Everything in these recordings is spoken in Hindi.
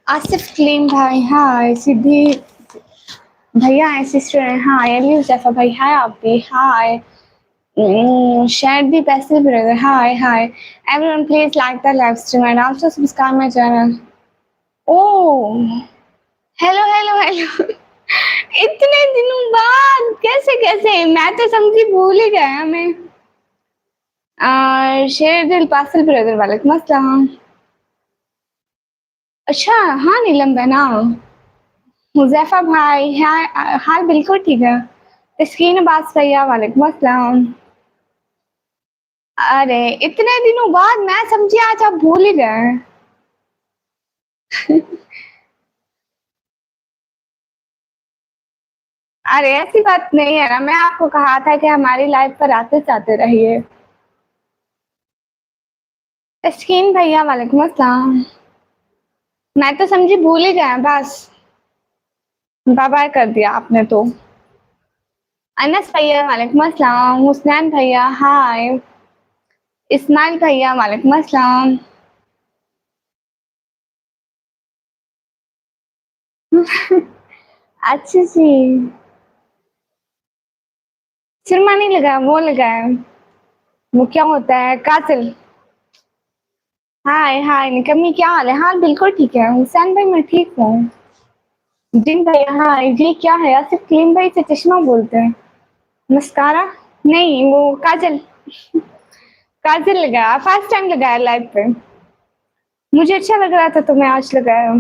आसिफ क्लीम भाई हाय, सिद्धि भैया है, सिस्टर है हाय, अली जैफा भाई हाय, आप भी हाय, shared the passive brother hi hi everyone please like the live stream and also subscribe my channel oh hello hello hello इतने दिनों बाद कैसे कैसे मैं तो समझी भूल ही गया मैं शेर दिल पासल ब्रदर वालेकुम अस्सलाम अच्छा हाँ नीलम बहना मुजैफा भाई हाल बिल्कुल ठीक है तस्कीन अब्बास भैया वालेकुम अस्सलाम अरे इतने दिनों बाद मैं समझी आज आप भूल ही गए अरे ऐसी बात नहीं है ना मैं आपको कहा था कि हमारी लाइफ पर आते जाते रहिए तस्कीन भैया वालेकुम अस्सलाम मैं तो समझी भूल ही गया बस बाय बाय कर दिया आपने तो अनस भैया वालेकुम अस्सलाम हुसनैन भैया हाय इस्माइल भैया वालेकुम अस्सलाम अच्छी सी सिरमा नहीं लगाया वो लगाया वो क्या होता है कातिल हाय हाय निकम्मी क्या हाल है हाल बिल्कुल ठीक है हुसैन भाई मैं ठीक हूँ जिन भैया हाय ये क्या है आसिफ क्लीन भाई से चश्मा बोलते हैं मस्कारा नहीं वो काजल काजल लगाया फर्स्ट टाइम लगाया लाइव पे मुझे अच्छा लग रहा था तो मैं आज लगाया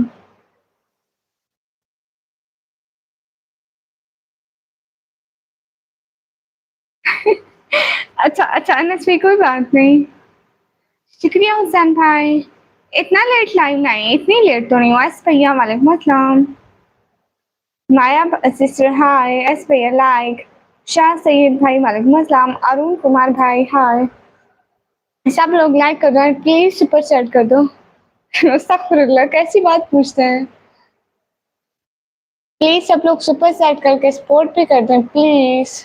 अच्छा अच्छा अनस कोई बात नहीं शुक्रिया हुसैन भाई इतना लेट लाइव नहीं इतनी लेट तो नहीं हुआ एस भैया वालेकुम अस्सलाम माया सिस्टर हाय एस भैया लाइक शाह सैयद भाई वालेकुम अस्सलाम अरुण कुमार भाई हाय सब लोग लाइक कर दो प्लीज सुपर चैट कर दो अस्तगफुरुल्लाह कैसी बात पूछते हैं प्लीज सब लोग सुपर चैट करके सपोर्ट भी कर दें प्लीज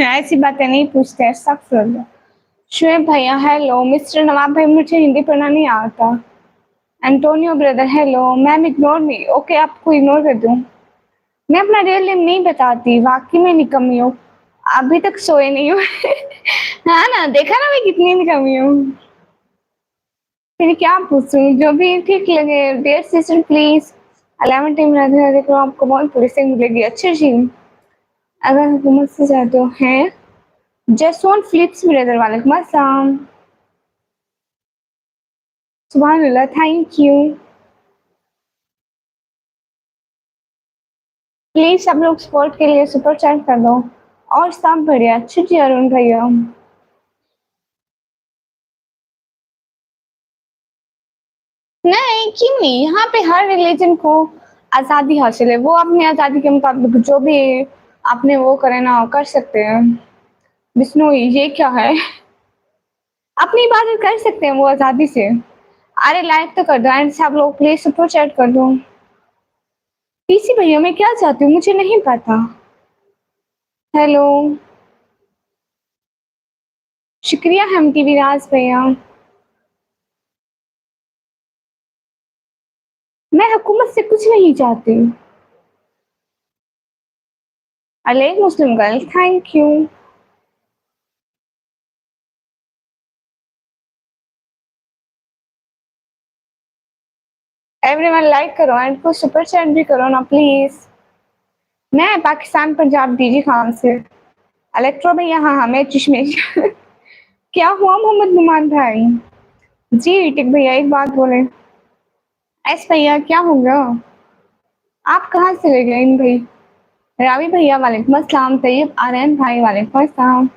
ऐसी बातें नहीं पूछते अस्तगफुरुल्लाह शुएब भैया हेलो मिस्टर नवाब भाई मुझे हिंदी पढ़ना नहीं आता Antonio brother hello ma'am ignore me okay आपको इग्नोर कर दूं मैं अपना रियल नेम नहीं बताती वाकई में निकम्मी हूँ अभी तक सोए नहीं हूँ हाँ ना देखा ना मैं कितनी निकम्मी हूँ फिर क्या पूछूं जो भी ठीक लगे डियर सिस्टर प्लीज 11 टीम रहते तो आपको बहुत पुलिसिंग मिलेगी अच्छी जी अगर हुकूमत से चाहते हो हैं जसवंत फिलिप्स ब्रदर वालेकुम अस्सलाम सुभान अल्लाह थैंक यू प्लीज सब लोग सपोर्ट के लिए सुपर चैट कर दो और सब बढ़िया अच्छी जी अरुण भैया नहीं क्यों नहीं यहाँ पे हर रिलीजन को आजादी हासिल है वो अपनी आजादी के मुताबिक जो भी आपने वो करे ना कर सकते हैं विष्णु ये क्या है अपनी इबादत कर सकते हैं वो आजादी से अरे लाइक तो कर दो एंड सब लोग प्लीज सुपर चैट कर दो पीसी भैया मैं क्या चाहती हूँ मुझे नहीं पता हेलो शुक्रिया हम टीवी राज भैया मैं हुकूमत से कुछ नहीं चाहती अले Muslim girl thank you everyone like करो एंड कुछ सुपर चैट भी करो ना प्लीज मैं पाकिस्तान पंजाब डीजी खान से इलेक्ट्रो भैया हाँ हाँ मैं चश्मेश क्या हुआ मोहम्मद नुमान भाई जी टिक भैया एक बात बोले एस भैया क्या हो गया आप कहाँ से ले गए इन भाई रावी भैया वालेकुम अस्सलाम तैयब आर्यन भाई वालेकुम अस्सलाम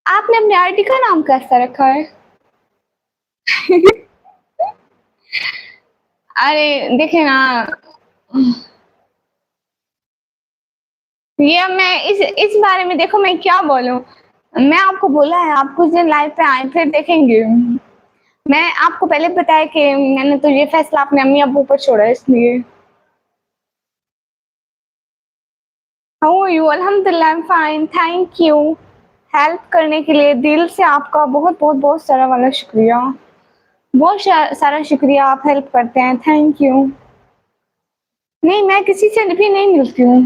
आपने अपने आईडी का नाम कैसा रखा है अरे देखिए ना, ये मैं इस बारे में देखो मैं क्या बोलूँ? मैं आपको बोला है आप कुछ दिन लाइफ पे आए फिर देखेंगे। मैं आपको पहले बताया कि मैंने तो ये फैसला अपने अम्मी-अब्बू पर छोड़ा है इसलिए। How are you? अल्हम्दुलिल्लाह I am fine, thank you. Help करने के लिए दिल से आपका बहुत सारा वाला शुक्रिया। बहुत सारा शुक्रिया आप हेल्प करते हैं, थैंक यू। नहीं, मैं किसी से भी नहीं मिलती हूँ।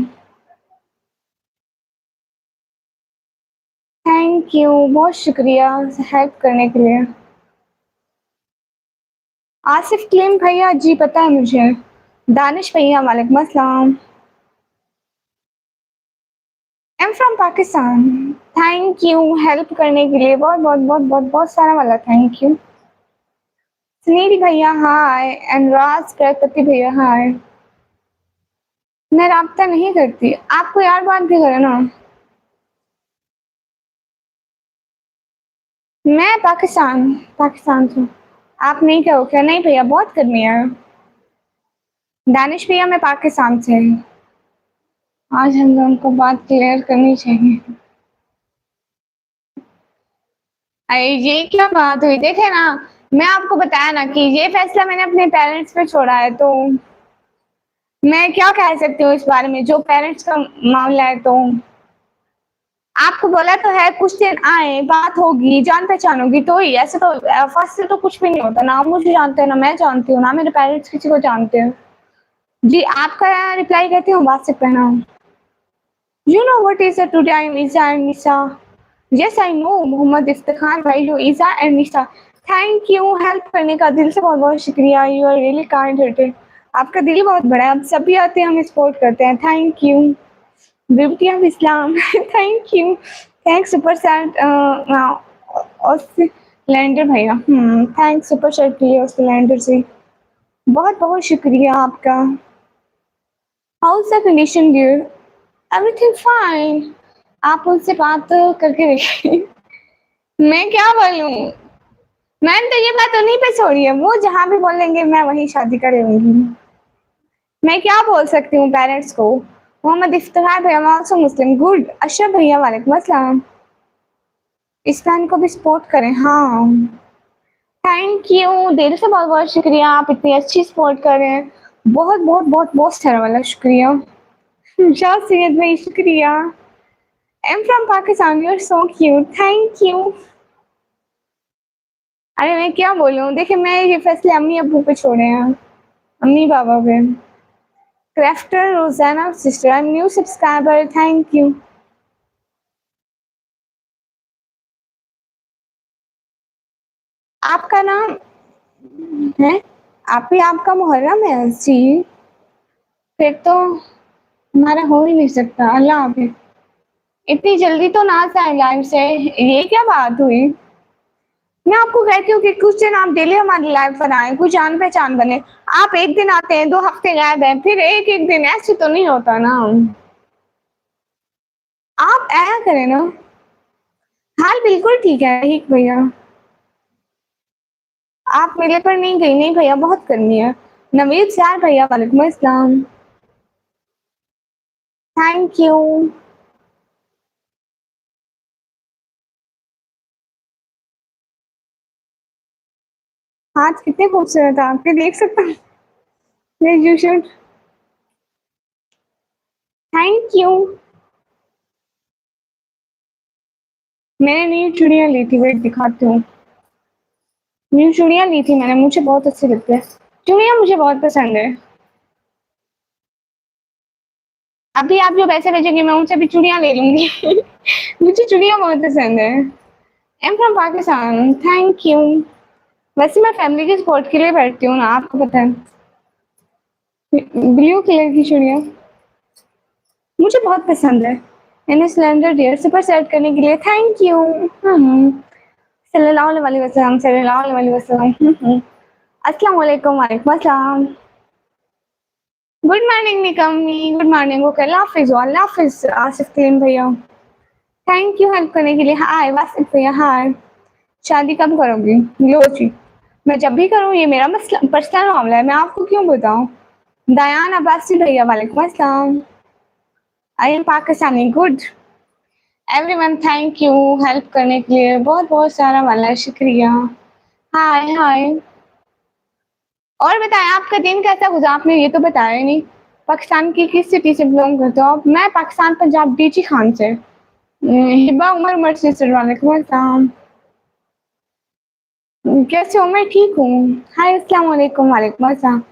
थैंक यू, बहुत शुक्रिया हेल्प करने के लिए। आसिफ क्लीम भैया जी पता है मुझे। दानिश भैया वालेकुम अस्सलाम। आई am from Pakistan. Thank you help करने के लिए बहुत सारा वाला थैंक यू। सुनील भैया हाय एंड राज प्रकृति भैया हाय। मैं राब्ता नहीं करती, आपको यार बात भी करो ना। मैं पाकिस्तान से। आप नहीं कहो क्या? नहीं भैया बहुत गर्मी है। दानिश भैया मैं पाकिस्तान से। आज हम लोगों को बात क्लियर करनी चाहिए। अरे ये क्या बात हुई? देखे ना, मैं आपको बताया ना कि ये फैसला मैंने अपने पेरेंट्स पे छोड़ा है, तो मैं क्या कह सकती हूँ इस बारे में, जो पेरेंट्स का मामला है। तो आपको बोला तो है कुछ दिन आए, बात होगी, जान पहचान होगी तो ही। ऐसे तो फर्स्ट से तो कुछ भी नहीं होता ना। आप मुझे जानते हैं ना, मैं जानती हूँ ना, मेरे पेरेंट्स किसी को जानते हैं। जी आपका रिप्लाई करती हूँ व्हाट्सएप पे ना। You know what is the two time Isa and Nisha? Yes I know Mohammad Iftikhar भाई लो Isa and Nisha. Thank you help करने का दिल से बहुत शुक्रिया। You are really kind hearted. आपका दिल बहुत बड़ा है, आप सभी आते हैं, हम सपोर्ट करते हैं। Thank you beauty of Islam. Thank you, thanks super sat ऑस्ट्रेलैंडर भैया। थैंक्स सुपर सैट के लिए ऑस्ट्रेलैंडर से बहुत शुक्रिया आपका। How is the condition dear? Everything fine. आप उनसे बात करके देखिए। मैं क्या बोलूं? मैंने तो ये बात उन्हीं पे छोड़ी है, वो जहाँ भी बोलेंगे मैं वहीं शादी कर लूंगी। मैं क्या बोल सकती हूँ पेरेंट्स को? मोहम्मद इफ्तिखार भैया आल्सो मुस्लिम गुड। अशरफ भैया वालेकुम अस्सलाम। इस प्लान को भी सपोर्ट करें। हाँ थैंक यू दिल से बहुत शुक्रिया, आप इतनी अच्छी सपोर्ट कर रहे हैं। बहुत सारा वाला शुक्रिया। शाह सैयद भाई शुक्रिया। I am from Pakistan, you are so cute, thank you. अरे मैं क्या बोलूँ, देखिए मैं ये फैसले अम्मी अब्बू पे छोड़े हैं, अम्मी पापा पे। क्राफ्टर रोजाना sister I M new subscriber, thank you. आपका नाम है? आप ही आपका मुहर्रम है? जी फिर तो हमारा हो ही नहीं सकता। अल्लाह हाफिज। इतनी जल्दी तो ना जाए लाइफ से, ये क्या बात हुई? मैं आपको कहती हूँ कि कुछ दिन आप डेली हमारी लाइफ पर आए, कुछ जान पहचान बने। आप एक दिन आते हैं, 2 हफ्ते गायब हैं, फिर एक दिन, ऐसे तो नहीं होता ना। आप आया करें ना। हाल बिल्कुल ठीक है ठीक भैया। आप मेले पर नहीं गई? नहीं भैया बहुत गर्मी है। नवीद यार भैया वालेकुम अस्सलाम। Thank you. हाथ कितने खूबसूरत है आपके, देख सकता हूँ। You should. Thank you. मैंने न्यू चूड़ियाँ ली थी, वेट दिखाती हूँ। न्यू चूड़ियाँ ली थी मैंने, मुझे बहुत अच्छी लगती है। चूड़ियाँ मुझे बहुत पसंद है। अभी आप जो पैसे भेजेंगे मैं उनसे भी चूड़ियाँ ले लूंगी। मुझे चूड़ियाँ बहुत पसंद है। I am from Pakistan, thank you. वैसे मैं फैमिली के सपोर्ट के लिए बैठती हूँ ना, आपको पता है। ब्लू कलर की चूड़ियाँ मुझे बहुत पसंद है। मैंने सिलेंडर डियर सुपर सेट करने के लिए थैंक यू। सल्लल्लाहु अलैहि वसल्लम सल्लल्लाहु अलैहि वसल्लम। अस्सलाम वालेकुम वालेकुम अस्सलाम। गुड मॉर्निंग निकम्मी, गुड मॉर्निंग। ओके अल्लाह हाफिज़, अल्लाह हाफिज़ आसिफ करीम भैया। थैंक यू हेल्प करने के लिए। हाय वासिफ भैया हाय। शादी कब करोगी? लो जी। मैं जब भी करूँ ये मेरा मसला पर्सनल मामला है, मैं आपको क्यों बताऊँ? दयान अब्बासी भैया वालेकुम अस्सलाम। I am Pakistani good. Everyone thank you help करने के लिए बहुत-बहुत सारा वाला शुक्रिया। हाय, हाय। और बताएँ आपका दिन कैसा गुज़रा? आपने ये तो बताया ही नहीं। पाकिस्तान की किस सिटी से बिलॉन्ग करते हो आप? मैं पाकिस्तान पंजाब डीजी खान से। हिबा उमर उमर से वालेकुम अस्सलाम। कैसे हो? मैं ठीक हूँ। हाय अस्सलाम वालेकुम, वालेकुम अस्सलाम।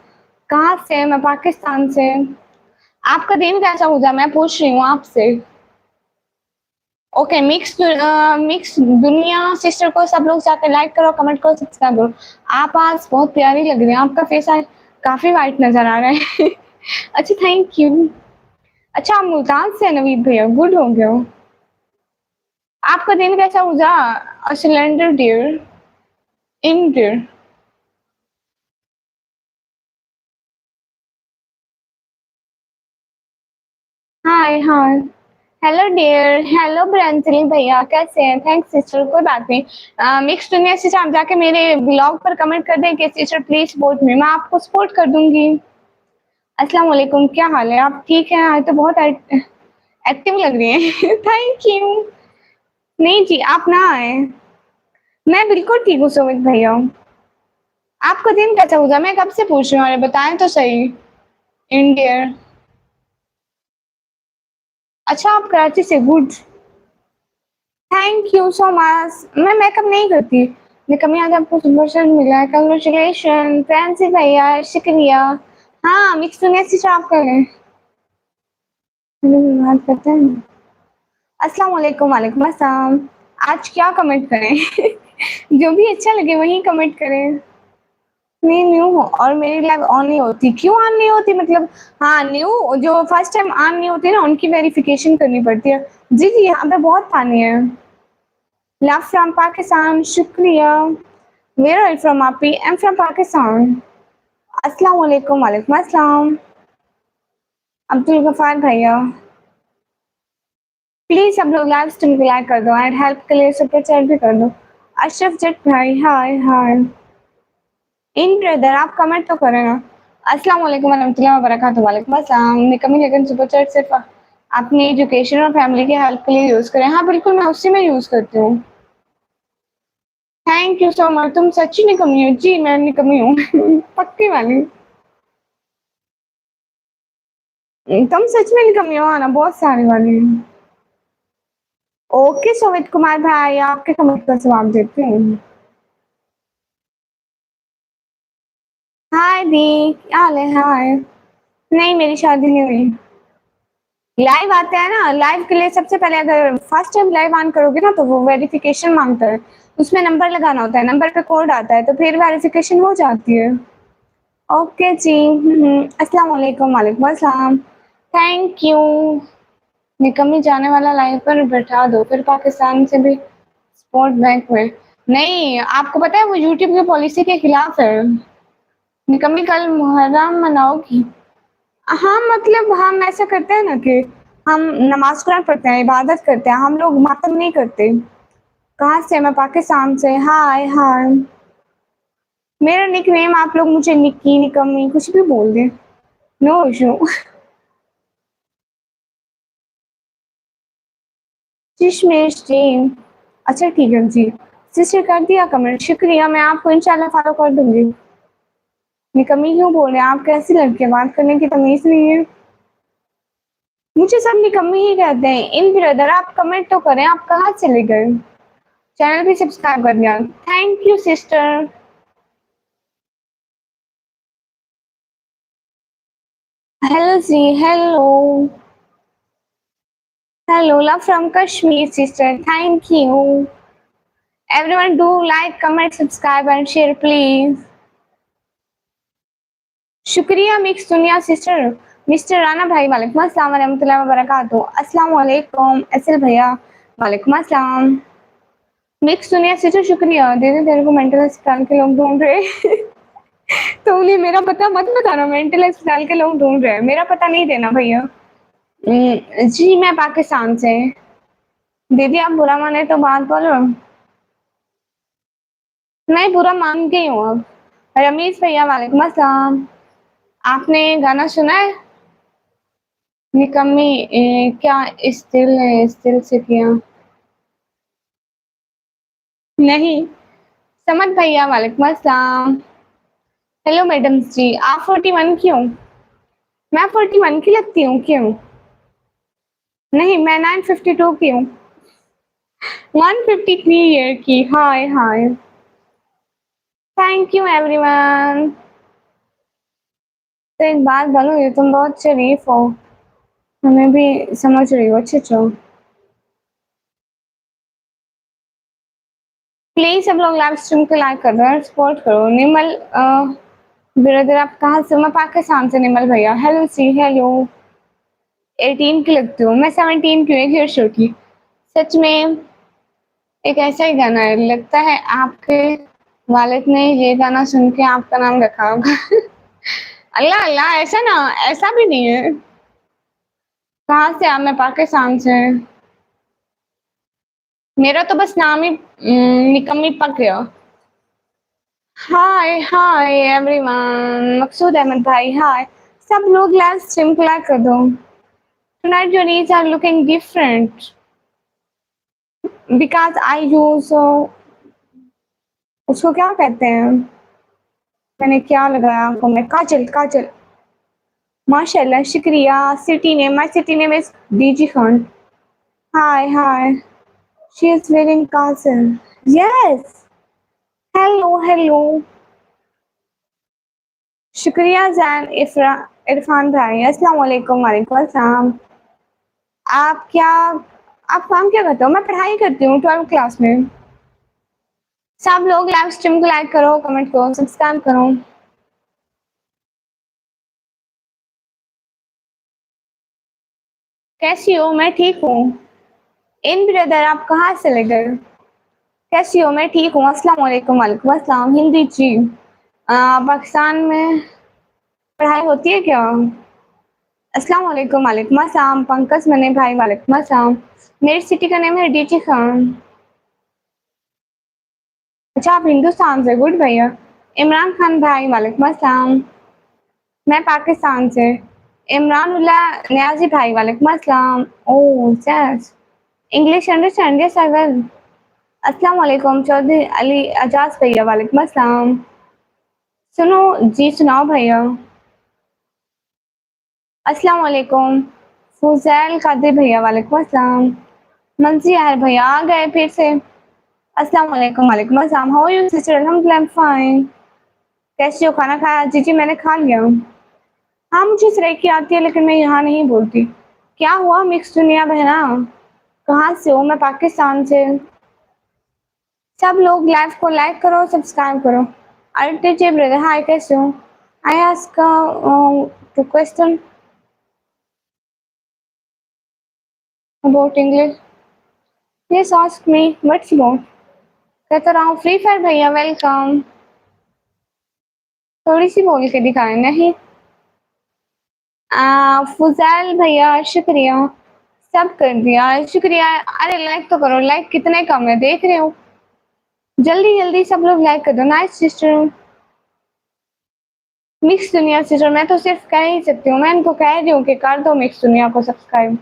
कहाँ से? मैं पाकिस्तान से। आपका दिन कैसा गुज़रा? मैं पूछ रही हूँ आपसे। ओके, मिक्स दुनिया सिस्टर को सब लोग जाके लाइक करो, कमेंट करो, सब्सक्राइब करो। आप आज बहुत प्यारी लग रही हैं। आपका फेस आज काफ़ी व्हाइट नज़र आ रहा है। अच्छा, थैंक यू। अच्छा, आप मुल्तान से हैं नवीद भैया, गुड हो गया हो। आपका दिन कैसा गुज़रा? सिलेंडर डियर, इन डियर। हाय, हाय। हेलो डियर, हेलो ब्रंजली भैया कैसे हैं? थैंक्स सिस्टर, कोई बात नहीं। मिक्स दुनिया सिस्टर आप जाके मेरे ब्लॉग पर कमेंट कर दें कि सिस्टर प्लीज़ सपोर्ट मी, मैं आपको सपोर्ट कर दूँगी। अस्सलाम वालेकुम, क्या हाल है? आप ठीक हैं? आज तो बहुत एक्टिव लग रही हैं। Thank you. नहीं जी, आप ना आएँ। मैं बिल्कुल ठीक हूँ सुमित भैया। आपका दिन कैसा गुज़रा? मैं कब से पूछ रही हूँ, अरे बताएँ तो सही। इंडियर। अच्छा, आप कराची से, good. Thank you so much. मैं मेकअप नहीं करती, मेकअप में आज आपको प्रमोशन मिला है, कांग्रेचुलेशन फ्रेंड्स भैया, शुक्रिया। हाँ, मिक्स दुनिया से आप करें। बात करते हैं। अस्सलाम वालेकुम, वालेकुम अस्सलाम। आज क्या कमेंट करें? जो भी अच्छा लगे वही कमेंट करें। मैं न्यू हूँ और मेरी लाइव ऑन नहीं होती, क्यों ऑन नहीं होती? मतलब हाँ, न्यू जो फर्स्ट टाइम ऑन नहीं होती ना, उनकी वेरिफिकेशन करनी पड़ती है। जी जी, यहाँ पे बहुत पानी है। लव फ्रॉम पाकिस्तान, शुक्रिया। वेयर आर यू फ्रॉम आपी? आई एम फ्रॉम पाकिस्तान। अस्सलाम वालेकुम, वालेकुम अस्सलाम। अब्दुल गफार भैया, प्लीज सब लोग लाइव स्ट्रीम को लाइक कर दो एंड हेल्प के लिए सुपर चैट भी कर दो। अशरफ जट भाई, हाय हाय। इन ब्रदर आप कमेंट तो करें ना। अस्सलाम वालेकुम वरहमतुल्लाहि वबरकातुहू, वालेकुम अस्सलाम। निकम्मी लेकिन सुपर चैट सिर्फ अपनी एजुकेशन और फैमिली की हेल्प के लिए यूज करें। हाँ बिल्कुल, मैं उसी में यूज करती हूँ। Thank you so much. तुम सच्ची निकम्मी हो? जी मैं निकम्मी हूँ। पक्की वाली। तुम सच में निकम्मी हो आना, बहुत सारी वाली। ओके सुमित कुमार भाई, आपके कमेंट का जवाब देते हैं। हाय दी, क्या हाल है? हाय। नहीं, मेरी शादी नहीं हुई। लाइव आते हैं ना, लाइव के लिए सबसे पहले अगर फर्स्ट टाइम लाइव ऑन करोगे ना तो वो वेरिफिकेशन मांगता है। उसमें नंबर लगाना होता है, नंबर पे कोड आता है तो फिर वेरिफिकेशन हो जाती है। ओके जी। अस्सलाम वालेकुम, वालेकुम अस्सलाम। Thank you. निकम्मी जाने वाला लाइन पर बैठा दो, फिर पाकिस्तान से भी स्पोर्ट बैंक में। नहीं, आपको पता है वो यूट्यूब की पॉलिसी के खिलाफ है। निकम्मी कल मुहर्रम मनाओगी? हाँ, मतलब हम ऐसा करते हैं ना कि हम नमाज़ कुरान पढ़ते हैं, इबादत करते हैं, हम लोग मातम नहीं करते। कहाँ से? मैं पाकिस्तान से। हाय, हाय। मेरा निकनेम आप लोग मुझे निक्की, निकम्मी कुछ भी बोल दें, नो इश्यू। चश्मेश जी। अच्छा ठीक है जी। सिस्टर कर दिया कमेंट, शुक्रिया, मैं आपको इंशाल्लाह फॉलो कर दूँगी। निकम्मी क्यों बोल रहे हैं? आप कैसी लड़की हैं? बात करने की तमीज़ नहीं है। मुझे सब निकम्मी ही कहते हैं। इन ब्रदर आप कमेंट तो करें, आप कहाँ चले गए? चैनल भी सब्सक्राइब कर दिया। Thank you sister. हेलो जी, hello. Hello, love from Kashmir sister, thank you. Everyone do like, comment, subscribe and share please. शुक्रिया mix Duniya sister. Mister Rana भाई, वालेकुम अस्सलाम वरहमतुल्लाहि वबरकातुहू। अस्सलाम वालेकुम एसिल भैया, वालेकुम अस्सलाम। मिक्स दुनिया सिस्टर शुक्रिया। दीदी तेरे को मेंटल अस्पताल के लोग ढूंढ रहे। तो उन्हें मेरा पता मत बताना, मेंटल अस्पताल के लोग ढूंढ रहे हैं, मेरा पता नहीं देना भैया। जी मैं पाकिस्तान से। दीदी आप बुरा माने तो बात बोलो। मैं बुरा मान गई हूँ अब। रमीज भैया वालेकुम अस्सलाम। आपने गाना सुना है? निकम्मी क्या इस दिल ने इस दिल से किया? नहीं। समद भैया वालेकुम अस्सलाम। हेलो मैडम जी, आप 41 की हो? मैं 41 की लगती हूँ क्यों? नहीं, मैं 952 की हूँ। 153 ईयर की। Hi hi. Thank you everyone. तो एक बात बोलो, ये तुम बहुत शरीफ हो, हमें भी समझ रही हो अच्छे से। प्लीज सब लोग लाइव स्ट्रीम को लाइक कर दो और सपोर्ट करो। निमल ब्रदर आप कहाँ से? मैं पाकिस्तान से। निमल भैया हेलो सी हेलो। 18 की लगती हूँ मैं। 17 की हूँ, एक ईयर छोटी। सच में एक ऐसा ही गाना है, लगता है आपके वालिद ने ये गाना सुन के आपका नाम रखा होगा। अल्लाह अल्लाह, ऐसा ना, ऐसा भी नहीं है। कहाँ से आप? मैं पाकिस्तान से। मेरा तो बस नाम ही निकम्मी पक गया। हाय हाय एवरीवन। मकसूद अहमद भाई हाय। सब लोग लाइव स्ट्रीम को लाइक कर दो। Tonight your needs are looking different because I use उसको क्या कहते हैं? मैंने क्या लगाया आंखों में? काजल काजल। माशाल्लाह शुक्रिया। City name, my city name is DG Khan. Hi hi. She is wearing Kajal. Yes. Hello hello. शुक्रिया जैन इरफान भाई। अस्सलाम वालेकुम। वालेकुम अस्सलाम। आप क्या, आप काम क्या करते हो? मैं पढ़ाई करती हूँ 12th क्लास में। सब लोग लाइव स्ट्रीम को लाइक करो, कमेंट करो, सब्सक्राइब करो। कैसी हो? मैं ठीक हूँ। इन ब्रदर आप कहाँ से ले गए? कैसी हो? मैं ठीक हूँ। अस्सलाम वालेकुम। वालेकुम अस्सलाम। हिंदी जी। पाकिस्तान में पढ़ाई होती है क्या? अस्सलाम वालेकुम। वालेकुम अस्सलाम। पंकज मने भाई वालेकुम अस्सलाम। मेरी सिटी का नेम है डीजी खान। अच्छा आप हिंदुस्तान से? गुड भैया। इमरान खान भाई वालेकुम अस्सलाम। मैं पाकिस्तान से। इमरान उल्लाह न्याजी भाई वालेकुम अस्सलाम। Oh yes. English understand? Yes I will. अस्सलाम वालेकुम चौधरी अली अजाज भैया वालेकुम अस्सलाम। सुनो जी, सुनाओ भैया। अस्सलाम वालेकुम फुजैल कादिर भैया वालेकुम अस्सलाम। मंजी यार भैया आ गए फिर से। अस्सलाम वालेकुम। वालेकुम अस्सलाम। How are you sister? अल्हम्दुलिल्लाह आई एम फाइन। कैसे हो? खाना खाया? जी जी मैंने खा लिया। हाँ मुझे सराइकी आती है लेकिन मैं यहाँ नहीं बोलती। क्या हुआ मिक्स दुनिया बहना? कहाँ से हो? मैं पाकिस्तान से। सब लोग लाइव को लाइक करो, सब्सक्राइब करो। अल्टे ब्रदर हाय, कैसे हो? I ask to question about English. Yes ask me what's about. कहता रहा हूँ फ्री फायर भैया वेलकम। थोड़ी सी बोल के दिखाए नहीं। फुजैल भैया शुक्रिया। सब कर दिया शुक्रिया। अरे लाइक तो करो, लाइक कितने कम है देख रहे हो। जल्दी जल्दी सब लोग लाइक कर दो। Nice sister. Mix Duniya sister, मैं तो सिर्फ कह ही सकती हूँ, मैं इनको कह रही हूँ कि कर दो मिक्स दुनिया को सब्सक्राइब।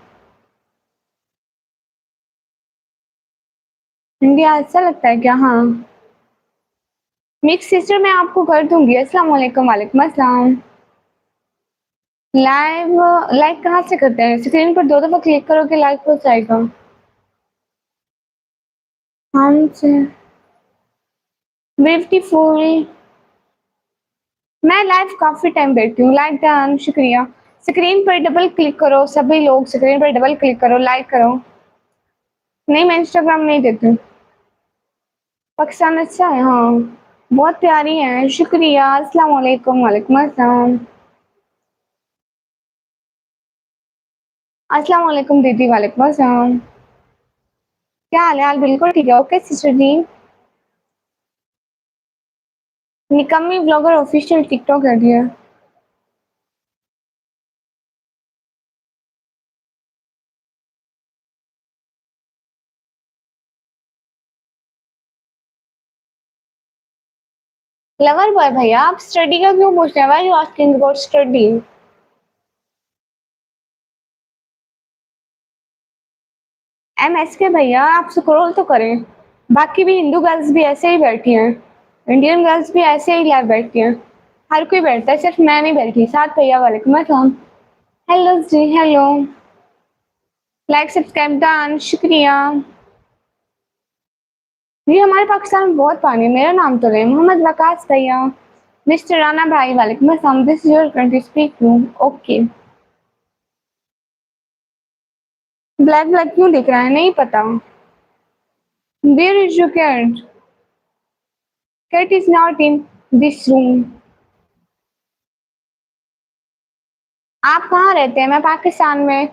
इंडिया अच्छा लगता है क्या? हाँ मिक्स सिस्टर मैं आपको कर दूंगी। अस्सलाम वालेकुम। वालेकुम अस्सलाम। लाइव लाइक कहाँ से करते हैं? स्क्रीन पर दो दफा क्लिक करोगे लाइक हो जाएगा। हमसे ब्यूटीफुल। मैं लाइव काफी टाइम बैठी हूँ। लाइक डन शुक्रिया। स्क्रीन पर डबल क्लिक करो, सभी लोग स्क्रीन पर डबल क्लिक करो, लाइक करो। नहीं मैं इंस्टाग्राम नहीं देती हूँ। पाकिस्तान अच्छा है हाँ, बहुत प्यारी है शुक्रिया। अस्सलाम वालेकुम। वालेकुम अस्सलाम। अस्सलाम वालेकुम दीदी। वालेकुम अस्सलाम। क्या हाल है? हाल बिल्कुल ठीक है। ओके सिस्टर जी। निकम्मी ब्लॉगर ऑफिशियल टिकटॉक कर दिया। लवर बॉय भैया, आप स्टडी का क्यों पूछ रहे हैं? Why you asking about study? MS के भैया, आप स्क्रॉल तो करें। बाकी भी हिंदू गर्ल्स भी ऐसे ही बैठी हैं, इंडियन गर्ल्स भी ऐसे ही लाइव बैठती हैं। हर कोई बैठता है, सिर्फ मैं नहीं बैठी। साथ भैया वालेकुम अस्सलाम। हेलो जी, हेलो। लाइक सब्सक्राइब डन, शुक्रिया। जी हमारे पाकिस्तान में बहुत पानी है। मेरा नाम तो ले मोहम्मद वकास भैया। मिस्टर राना भाई वालेकुम अस्सलाम। This is your country, speak room. Okay. Black black क्यों दिख रहा है? नहीं पता। Where is your cat? Cat is not in this room. आप कहाँ रहते हैं? मैं पाकिस्तान में।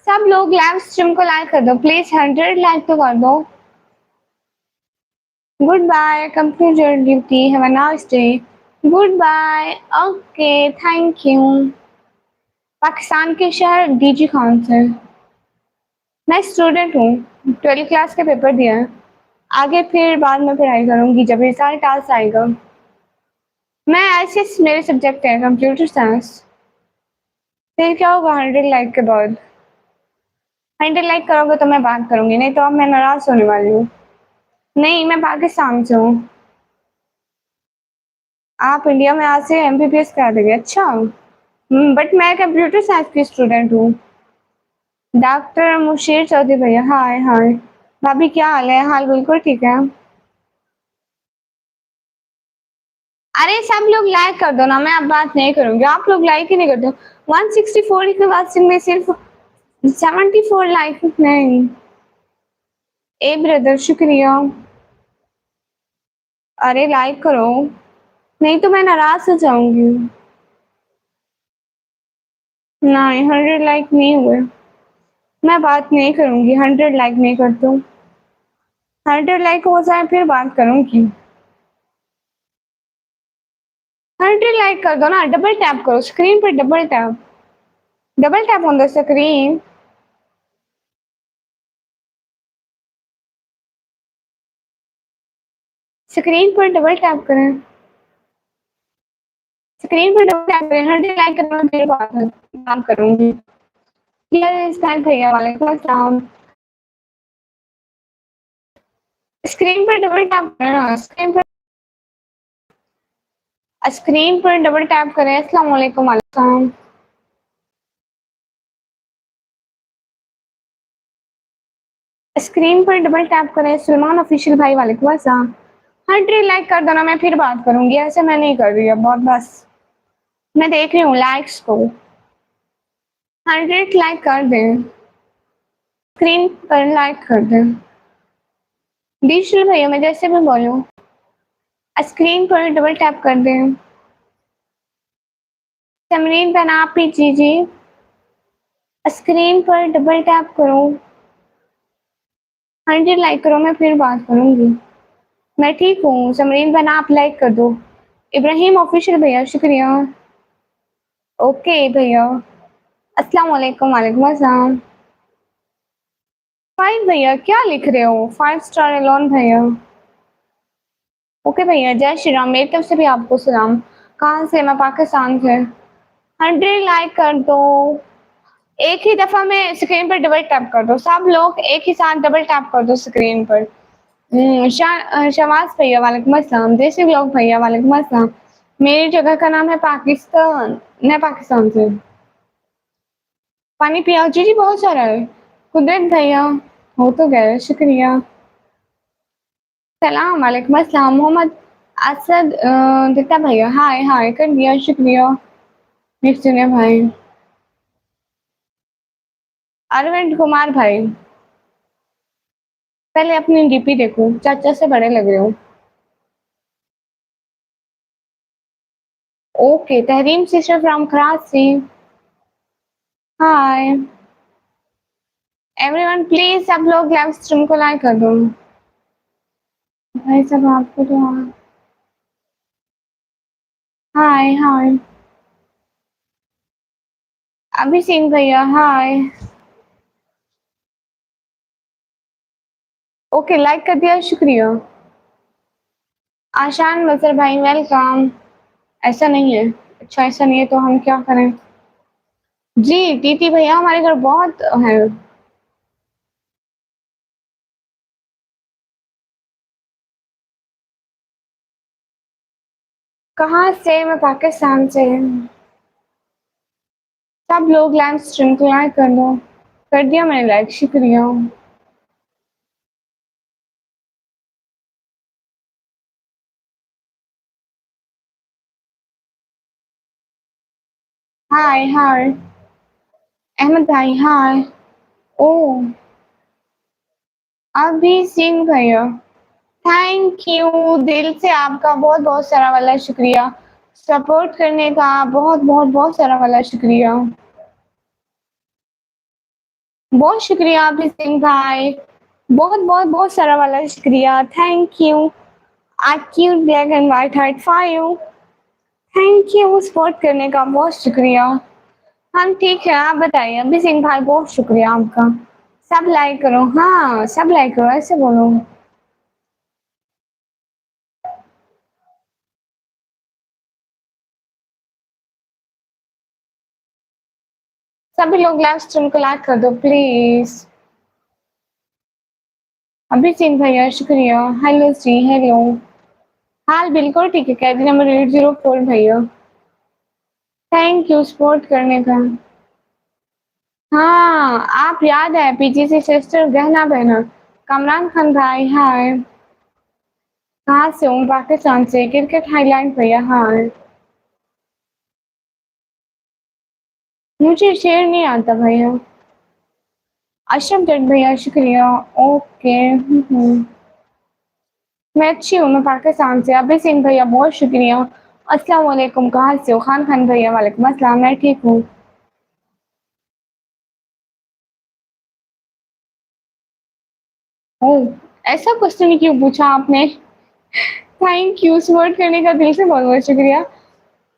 सब लोग लाइव स्ट्रीम को लाइक कर दो प्लीज, 100 लाइक तो कर दो। Good bye, complete your duty, have a nice day. Good bye. Okay, thank you. Pakistan के शहर डीजी खान से। मैं स्टूडेंट हूँ, 12th क्लास के पेपर दिए हैं। आगे फिर बाद में पढ़ाई करूंगी जब रिजल्ट टास्क आएगा। मैं ऐसे मेरे सब्जेक्ट है कंप्यूटर साइंस। फिर क्या होगा 100 लाइक के बाद? 100 लाइक करोगे तो मैं बात करूंगी, नहीं तो अब मैं नाराज होने वाली हूँ। नहीं, मैं पाकिस्तान से हूँ। आप इंडिया में आज से एमबीबीएस करा देंगे? अच्छा। बट मैं कंप्यूटर साइंस की स्टूडेंट हूँ। डॉक्टर मुशीर चौधरी भैया, हाय हाय। भाभी क्या हाल है? हाल बिल्कुल ठीक है। अरे सब लोग लाइक कर दो ना, मैं अब बात नहीं करूंगी। आप लोग लाइक ही नहीं करते हो। 164 के बाद में सिर्फ 74 लाइक नहीं। ए ब्रदर, शुक्रिया। अरे लाइक करो, नहीं तो मैं नाराज हो जाऊंगी। नहीं, 100 लाइक नहीं हुए। मैं बात नहीं करूंगी, 100 लाइक नहीं करता हूँ। 100 लाइक हो जाए फिर बात करूंगी। 100 लाइक कर दो ना, डबल टैप करो स्क्रीन पर, double tap. Double tap on the screen. Screen पर डबल टैप करें। स्क्रीन पर डबल टैप करें, 100 लाइक करना फिर बात करूंगी। भैया वालेकुम अस्सलाम। स्क्रीन पर डबल टैप करें, स्क्रीन पर डबल टैप करें। अस्सलाम वालेकुम। वालेकुम। स्क्रीन पर डबल टैप करें। सलमान ऑफिशियल भाई वालेकुम अस्सलाम। 100 लाइक कर दो ना, मैं फिर बात करूंगी। ऐसे मैं नहीं कर रही अब, बहुत बस। मैं देख रही हूँ लाइक्स को। 100 लाइक कर दें, स्क्रीन पर लाइक कर दें। डिजिटल भैया, मैं जैसे भी बोलूँ, स्क्रीन पर डबल टैप कर दें। तमरीन बना आप ही जी। स्क्रीन पर डबल टैप करो, 100 लाइक करो, मैं फिर बात करूंगी। मैं ठीक हूँ समरीन बना, आप लाइक कर दो। इब्राहिम ऑफिशियल भैया, शुक्रिया। ओके भैया। अस्सलाम वालेकुम। वालेकुम अस्सलाम। 5 भैया, क्या लिख रहे हो? 5 स्टार एलोन भैया। ओके भैया, जय श्री राम। मेरी तरफ से भी आपको सलाम। कहाँ से? मैं पाकिस्तान से। 100 लाइक कर दो। एक ही दफा में स्क्रीन पर डबल टैप कर दो, सब लोग एक ही साथ डबल टैप कर दो स्क्रीन पर। शमास भैया वालेकुम अस्सलाम। देसी लोग भैया वालेकुम अस्सलाम। मेरी जगह का नाम है पाकिस्तान। मैं पाकिस्तान से। पानी पिया जी? जी बहुत सारा है। कुदरत भैया, हो तो गए, शुक्रिया। सलाम वालेकुम अस्सलाम। मोहम्मद असद दिता भैया, हाय हाय कर दिया, शुक्रिया। निश्चय भाई। अरविंद कुमार भाई, पहले अपनी डीपी देखो, चाचा से बड़े लग रहे हो। Okay, Tahreem sister from Karachi. Hi everyone, please सब लोग लाइव स्ट्रीम को लाइक कर दो। भाई सब आपको तो हाय हाय। अभी सिंह भैया, हाय। ओके, लाइक कर दिया, शुक्रिया। आशान मजहर भाई वेलकम। ऐसा नहीं है। अच्छा ऐसा नहीं है तो हम क्या करें? जी टीटी भैया हमारे घर बहुत है। कहाँ से? मैं पाकिस्तान से। सब लोग लाइव स्ट्रीम को लाइक कर दो। कर दिया मैंने लाइक, शुक्रिया। हाय हाय। अहमद भाई हाय। ओ अभी सिंह भैया थैंक यू दिल से, आपका बहुत बहुत सारा वाला शुक्रिया। सपोर्ट करने का बहुत बहुत बहुत सारा वाला शुक्रिया। बहुत शुक्रिया अभी सिंह भाई। बहुत बहुत बहुत सारा वाला शुक्रिया, thank you. I cute black and white heart for you. Thank you support करने का, बहुत शुक्रिया। हम ठीक है, आप बताइए अभी सिंह भाई, बहुत शुक्रिया आपका। सब लाइक करो, हाँ सब लाइक करो, ऐसे बोलो। सभी लोग लाइव स्ट्रीम को लाइक कर दो प्लीज। अभी सिंह भैया शुक्रिया। हेलो जी हेलो। हाल बिल्कुल ठीक है, कैदी नंबर 804 भैया। थैंक यू सपोर्ट करने का। हाँ आप याद है पीजी से सिस्टर गहना बहना। कमरान खान भाई हाय। कहाँ से हूँ? पाकिस्तान से। क्रिकेट हाईलाइट भैया हाय। मुझे शेर नहीं आता भैया। अशरफ जट भैया शुक्रिया। ओके मैं अच्छी हूँ, मैं पाकिस्तान से। अभी सिंह भैया बहुत शुक्रिया। अस्सलाम वालेकुम, कहाँ से हो? खान खान भैया वालेकुम अस्सलाम, मैं ठीक हूँ। ओह ऐसा क्वेश्चन क्यों पूछा आपने? थैंक यू सपोर्ट करने का दिल से बहुत बहुत शुक्रिया।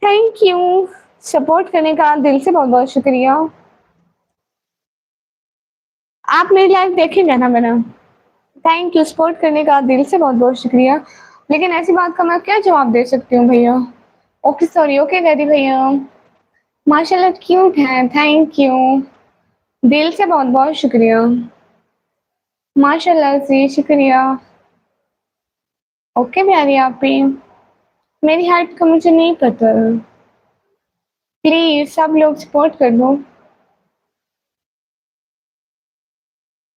थैंक यू सपोर्ट करने का दिल से बहुत बहुत शुक्रिया। आप मेरी लाइफ देखेंगे ना मैंने। थैंक यू सपोर्ट करने का दिल से बहुत बहुत शुक्रिया। लेकिन ऐसी बात का मैं क्या जवाब दे सकती हूँ भैया? ओके सॉरी, ओके गैरी भैया। माशाल्लाह क्यूट है, थैंक यू। दिल से बहुत बहुत शुक्रिया। माशाल्लाह से शुक्रिया। ओके प्यारी आप भी। मेरी हाइट का मुझे नहीं पता। प्लीज सब लोग सपोर्ट कर दो।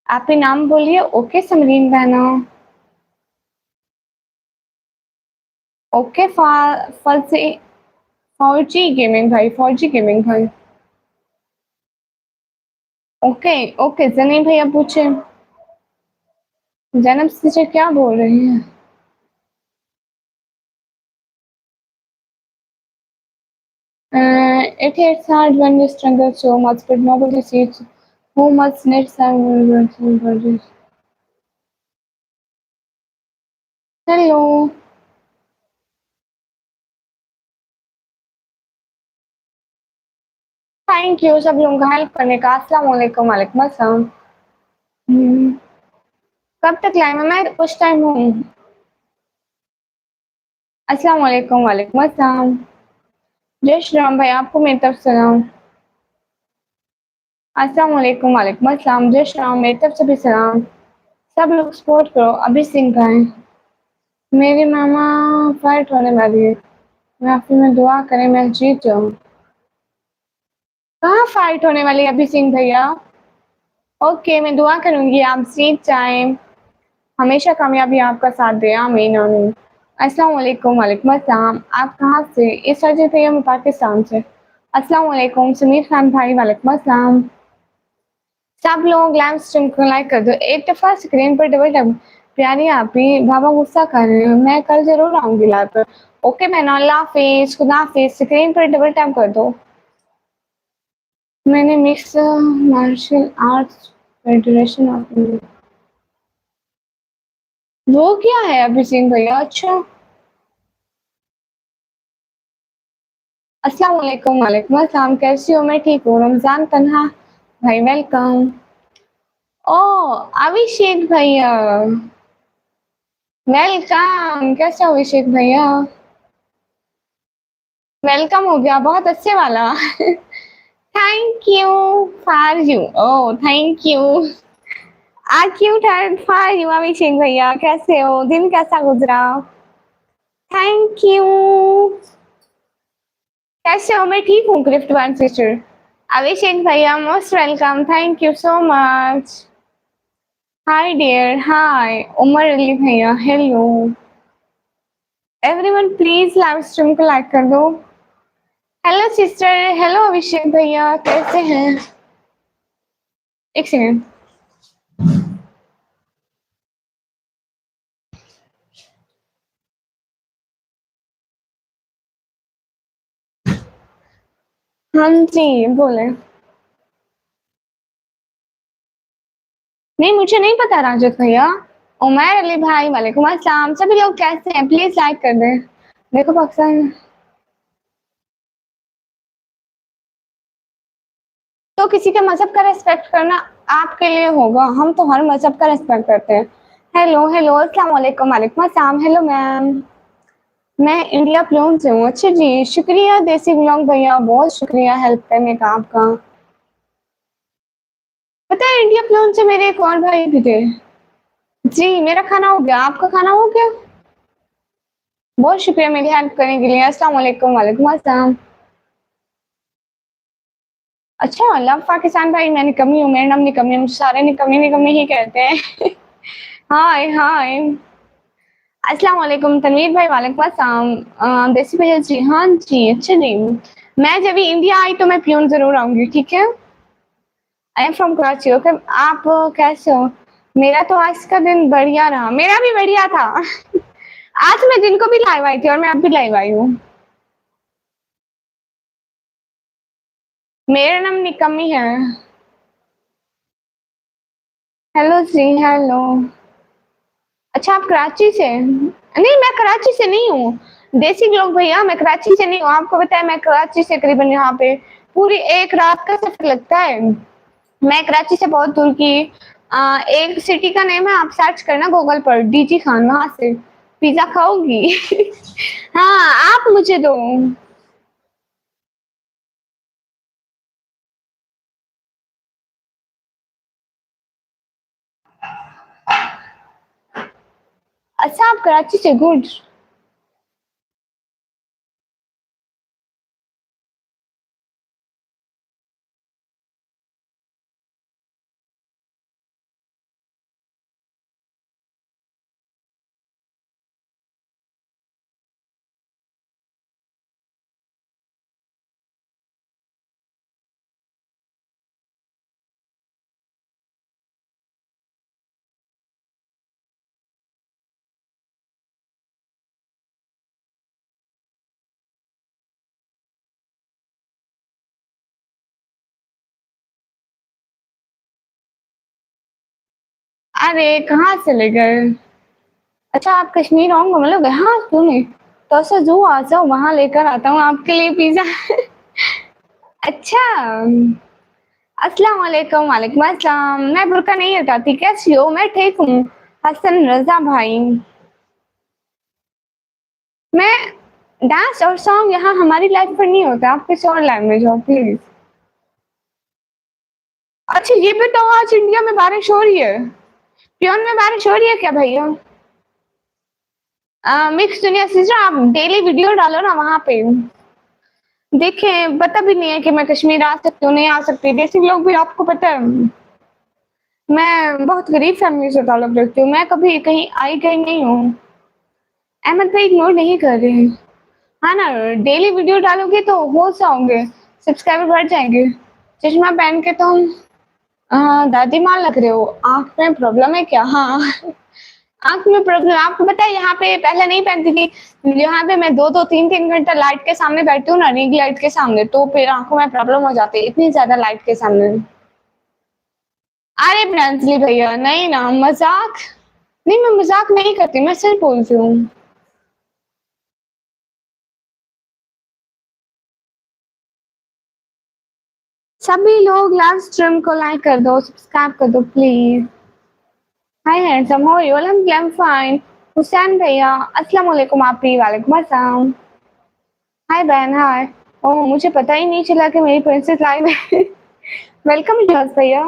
आप ही नाम बोलिए। ओके समरीन बहना। ओके फौजी फौजी गेमिंग भाई, फौजी गेमिंग भाई। ओके ओके जनी भैया पूछे। जैनब सिस्टर क्या बोल रही है? 88 hard when you struggle so much, but nobody sees how much next time you will work. Hello. Thank you सब लोगों का हेल्प करने का। अस्सलाम वालेकुम, वालेकुम अस्सलाम। हम्म, कब तक लाए? मैं कुछ टाइम हूँ। अस्सलाम वालेकुम, वालेकुम अस्सलाम। जय श्री राम भाई, आपको मेरी तरफ से सलाम। अस्सलाम वालेकुम, वालेकुम अस्सलाम। जय श्री राम, मेरी तरफ से भी सलाम। सब लोग सपोर्ट करो अभी सिंह भाई। मेरी मामा फाइट होने वाली है। माफी में दुआ करें मैं जीत जाऊँ। कहाँ फाइट होने वाली है अभी सिंह भैया? ओके मैं दुआ करूंगी आप जीत जाएं। हमेशा कामयाबी आपका साथ दे, आमीन आमीन। अस्सलाम वालेकुम, वालेकुम अस्सलाम। आप कहाँ से? इस वजह से मैं पाकिस्तान से। अस्सलाम वालेकुम समीर खान भाई, वालेकुम अस्सलाम। सब लोग लाइव स्ट्रीम को लाइक कर दो। एक दफा स्क्रीन पर डबल टैप। प्यारी आप ही बाबा गुस्सा कर रहे हैं, मैं कल जरूर आऊंगी लाइव पर। ओके बहना, अल्लाह हाफिज, खुदा हाफिज। स्क्रीन पर डबल टैप कर दो। मैंने mix martial arts federation of India. वो क्या है अभी सिंह भैया? अच्छा। अस्सलाम वालेकुम, वालेकुम अस्सलाम। कैसी हो? मैं ठीक हूँ। रमजान तन्हा भाई वेलकम। ओ अभिषेक भैया वेलकम, कैसे हो अभिषेक भैया? वेलकम हो गया, बहुत अच्छे वाला। Thank you for you. Oh thank you. A cute heart for you Abhishek भैया, कैसे हो? दिन कैसा गुजरा? Thank you. कैसे हो? मैं ठीक हूँ गिफ्ट वन सिस्टर। अभिषेक भैया most welcome, thank you so much. Hi dear, hi Umar Ali भैया, hello everyone, please live stream को लाइक कर दो। हेलो सिस्टर, हेलो अभिषेक भैया, कैसे हैं? एक सेकेंड। हाँ जी बोले। नहीं मुझे नहीं पता राजत भैया। उमर अली भाई वालेकुम अस्सलाम। सभी लोग कैसे हैं? प्लीज लाइक कर दें। देखो पाकिस्तान तो किसी के मजहब का रेस्पेक्ट करना आपके लिए होगा, हम तो हर मजहब का रेस्पेक्ट करते हैं। हेलो हेलो अस्सलाम वालेकुम, वालेकुम अस्सलाम। हेलो मैम, मैं इंडिया प्लोन से हूँ। अच्छा जी, शुक्रिया देसी ब्लॉग भैया, बहुत शुक्रिया हेल्प करने का आपका। पता है इंडिया प्लोन से मेरे एक और भाई भी थे। जी मेरा खाना हो गया, आपका खाना हो गया? बहुत शुक्रिया मेरी हेल्प करने के लिए। अस्सलाम वालेकुम, वालेकुम अस्सलाम। अच्छा लव पाकिस्तान भाई, मैं निकम्मी हूँ, मेरा नाम निकम्मी है, मुझे सारे निकम्मी निकम्मी ही कहते हैं। हाय हाय। अस्सलाम वालेकुम तनवीर भाई, वालेकुम अस्सलाम। देसी भैया जी, हाँ जी अच्छा जी। मैं जब भी इंडिया आई तो मैं प्यून जरूर आऊंगी, ठीक है? I am from Karachi. Okay, आप कैसे हो? मेरा तो आज का दिन बढ़िया रहा, मेरा भी बढ़िया था। आज मैं दिन को भी लाइव आई थी और मैं अब भी लाइव आई हूँ। मेरा नाम निकम्मी है। हेलो जी, हेलो। अच्छा आप कराची से? नहीं मैं कराची से नहीं हूँ। देसी लोग भैया, मैं कराची से नहीं हूँ। आपको पता है मैं कराची से करीबन यहाँ पे पूरी एक रात का सफर लगता है। मैं कराची से बहुत दूर की एक सिटी का नेम है, आप सर्च करना गूगल पर, डीजी खान, वहां से पिज्जा खाओगी। हाँ आप मुझे दो। अच्छा आप कराची से, गुड। अरे कहाँ चले गए? अच्छा आप कश्मीर आओगे मतलब? हाँ क्यों नहीं, तो ऐसा जू आ जाओ, वहां लेकर आता हूँ आपके लिए पिज्जा। अच्छा। अस्सलाम वालेकुम, वालेकुम अस्सलाम। मैं बुर्का नहीं हटाती, कैसी हो? मैं ठीक हूँ। हसन रजा भाई। मैं डांस और सॉन्ग यहाँ हमारी लाइफ पर नहीं होता, आप किसी और लाइफ में जाओ प्लीज। अच्छा ये भी तो, आज इंडिया में बारिश हो रही है? प्योन में बारिश हो रही है क्या भैया? मिक्स दुनिया सिस्टर, आप डेली वीडियो डालो ना वहां पे। देखें पता भी नहीं है कि मैं कश्मीर आ सकती हूँ नहीं आ सकती, देसी लोग भी आपको पता है मैं बहुत गरीब फैमिली से ताल्लुक रखती हूँ, मैं कभी कहीं आई गई नहीं हूँ। अहमद भाई इग्नोर नहीं कर रहे हैं। हाँ ना, डेली वीडियो डालोगे तो हो जाओगे, सब्सक्राइबर बढ़ जाएंगे। चश्मा पहन के तो हम दादी माँ लग रहे हो। आंख में प्रॉब्लम है क्या? हाँ आंख में प्रॉब्लम, आपको पता है यहाँ पे पहले नहीं पहनती थी, यहाँ पे मैं दो दो तीन तीन घंटा लाइट के सामने बैठती हूँ ना, रिंग लाइट के सामने, तो फिर आंखों में प्रॉब्लम हो जाती है इतनी ज्यादा लाइट के सामने। अरे प्रांजलि भैया नहीं ना, मजाक नहीं, मैं मजाक नहीं करती, मैं सिर्फ बोलती हूँ। सभी लोग लाइव स्ट्रीम को लाइक कर दो, सब्सक्राइब कर दो please. Hi handsome, how are you? I am fine. Hussain भैया अस्सलाम वालेकुम। आप भी वालेकुम अस्सलाम। हाय बहन हाय। ओह मुझे पता ही नहीं चला कि मेरी प्रिंसेस लाइव है। वेलकम जॉस भैया।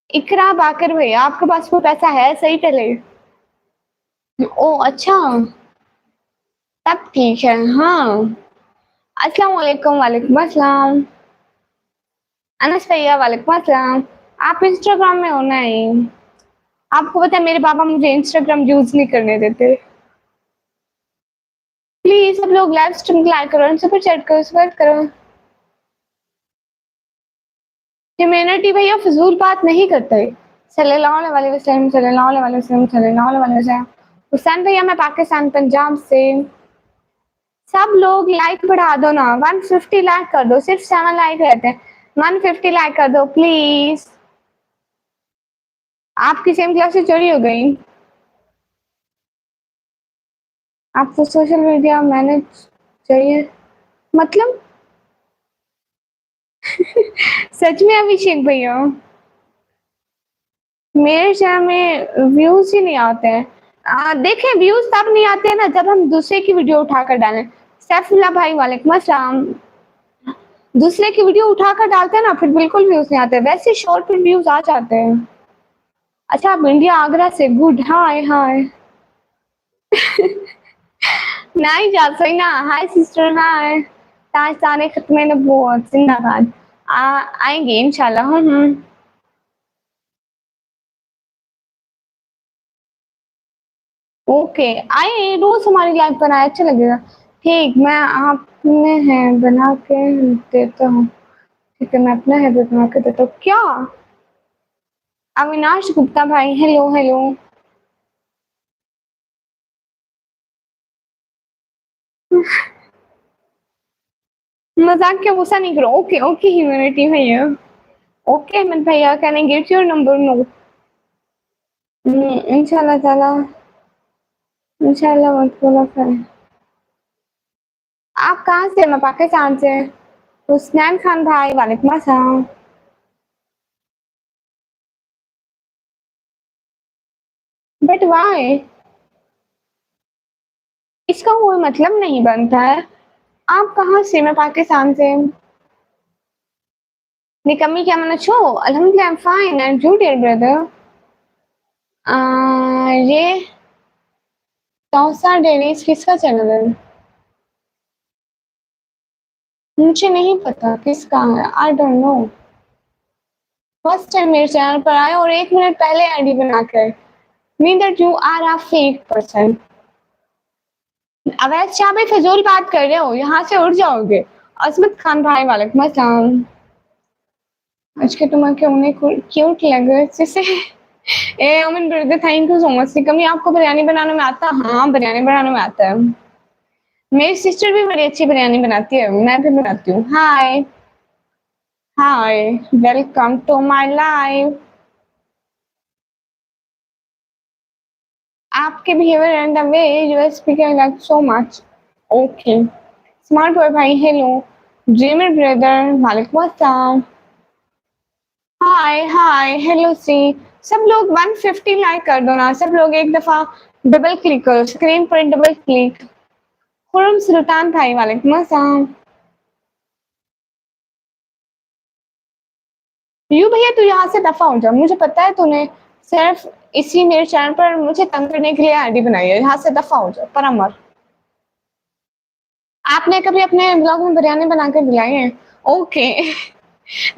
इकरा बाकर भैया आपके पास वो पैसा है सही पहले। ओह अच्छा तब ठीक है। हाँ अस्सलाम वालेकुम। वालेकुम अस्सलाम। अनस भैया वालेकुम अस्सलाम। आप इंस्टाग्राम में हो? नहीं आपको पता है मेरे पापा मुझे इंस्टाग्राम यूज नहीं करने देते। प्लीज सब लोग लाइव स्ट्रीम लाइक करो, सुपर चैट करो, सब्सक्राइब करो। ह्यूमैनिटी भैया फिजूल बात नहीं करते। सल्लल्लाहु अलैहि वसल्लम सल्लल्लाहु अलैहि वसल्लम सल्लल्लाहु अलैहि वसल्लम। हुसैन भैया मैं पाकिस्तान पंजाब से। सब लोग लाइक बढ़ा दो ना, 150 लाइक कर दो, सिर्फ 7 लाइक रहते हैं। 150 लाइक कर दो प्लीज। आपकी सेम क्लास से चोरी हो गई। आपको सोशल मीडिया मैनेज चाहिए मतलब? सच में अभिषेक भैया मेरे चैनल में व्यूज ही नहीं आते हैं। देखें व्यूज तब नहीं आते हैं ना जब हम दूसरे की वीडियो उठाकर डालें। सैफुल्ला भाई वालेकुम अस्सलाम। दूसरे की वीडियो उठाकर डालते हैं ना फिर बिल्कुल व्यूज नहीं आते, वैसे शॉर्ट में व्यूज आ जाते हैं। अच्छा आप इंडिया आगरा से, गुड। हाय हाय। नहीं जा सही ना। हाय सिस्टर हाय। ताने खत्मे नबूवत जिंदाबाद। आएंगे इंशाल्लाह। ओके आए रोज हमारी लाइफ पर आए, अच्छा लगेगा। ठीक मैं आप में है बना के देता हूँ। ठीक है मैं अपना है बना के देता हूँ क्या? अविनाश गुप्ता भाई हेलो हेलो। मजाक क्या गुस्सा नहीं करो। ओके ओके ह्यूमैनिटी भैया। ओके अहमद भैया can I get your number? No. इंशाल्लाह ताला। इंशाल्लाह मत बोला करें। आप कहाँ से? मैं पाकिस्तान से। हुसनैन खान भाई वालेकुम अस्सलाम। But why? इसका कोई मतलब नहीं बनता है। आप कहाँ से? मैं पाकिस्तान से। निकम्मी क्या मना छो? अल्हम्दुलिल्लाह I am fine and you dear brother? ये तौसा डेनीज किसका चैनल है? मुझे नहीं पता किसका है, I don't know. First time मेरे चैनल पर आए और 1 मिनट पहले आईडी बना कर। Mean that you are a fake person. अवैध शाह भाई फिजूल बात कर रहे हो, यहाँ से उड़ जाओगे। अजमत खान भाई वालेकुम अस्सलाम। आज के तुम्हें उन्हें क्यूट लगे जैसे। ए Aman brother thank you so much. कमी आपको बिरयानी बनाने में आता? हाँ बिरयानी बनाने में आता है। मेरी सिस्टर भी बड़ी अच्छी बिरयानी बनाती है, मैं भी बनाती हूँ। Hi hi welcome to my life. आपके behaviour and the way you are speaking like so much. Okay smart boy भाई हेलो। ड्रीमर ब्रदर वालेकुम अस्सलाम। हाय हाय हेलो सी। सब लोग 150 लाइक कर दो ना, सब लोग एक दफा डबल क्लिक करो स्क्रीन पर, डबल क्लिक। खुरम सुल्तान भाई वालेकुम अस्सलाम। यू भैया तू यहाँ से दफा हो जा, मुझे पता है तूने सिर्फ इसी मेरे चैनल पर मुझे तंग करने के लिए आईडी बनाई है। यहाँ से दफा हो जा पर अमर। आपने कभी अपने ब्लॉग में बिरयानी बना के दिलाई है? ओके।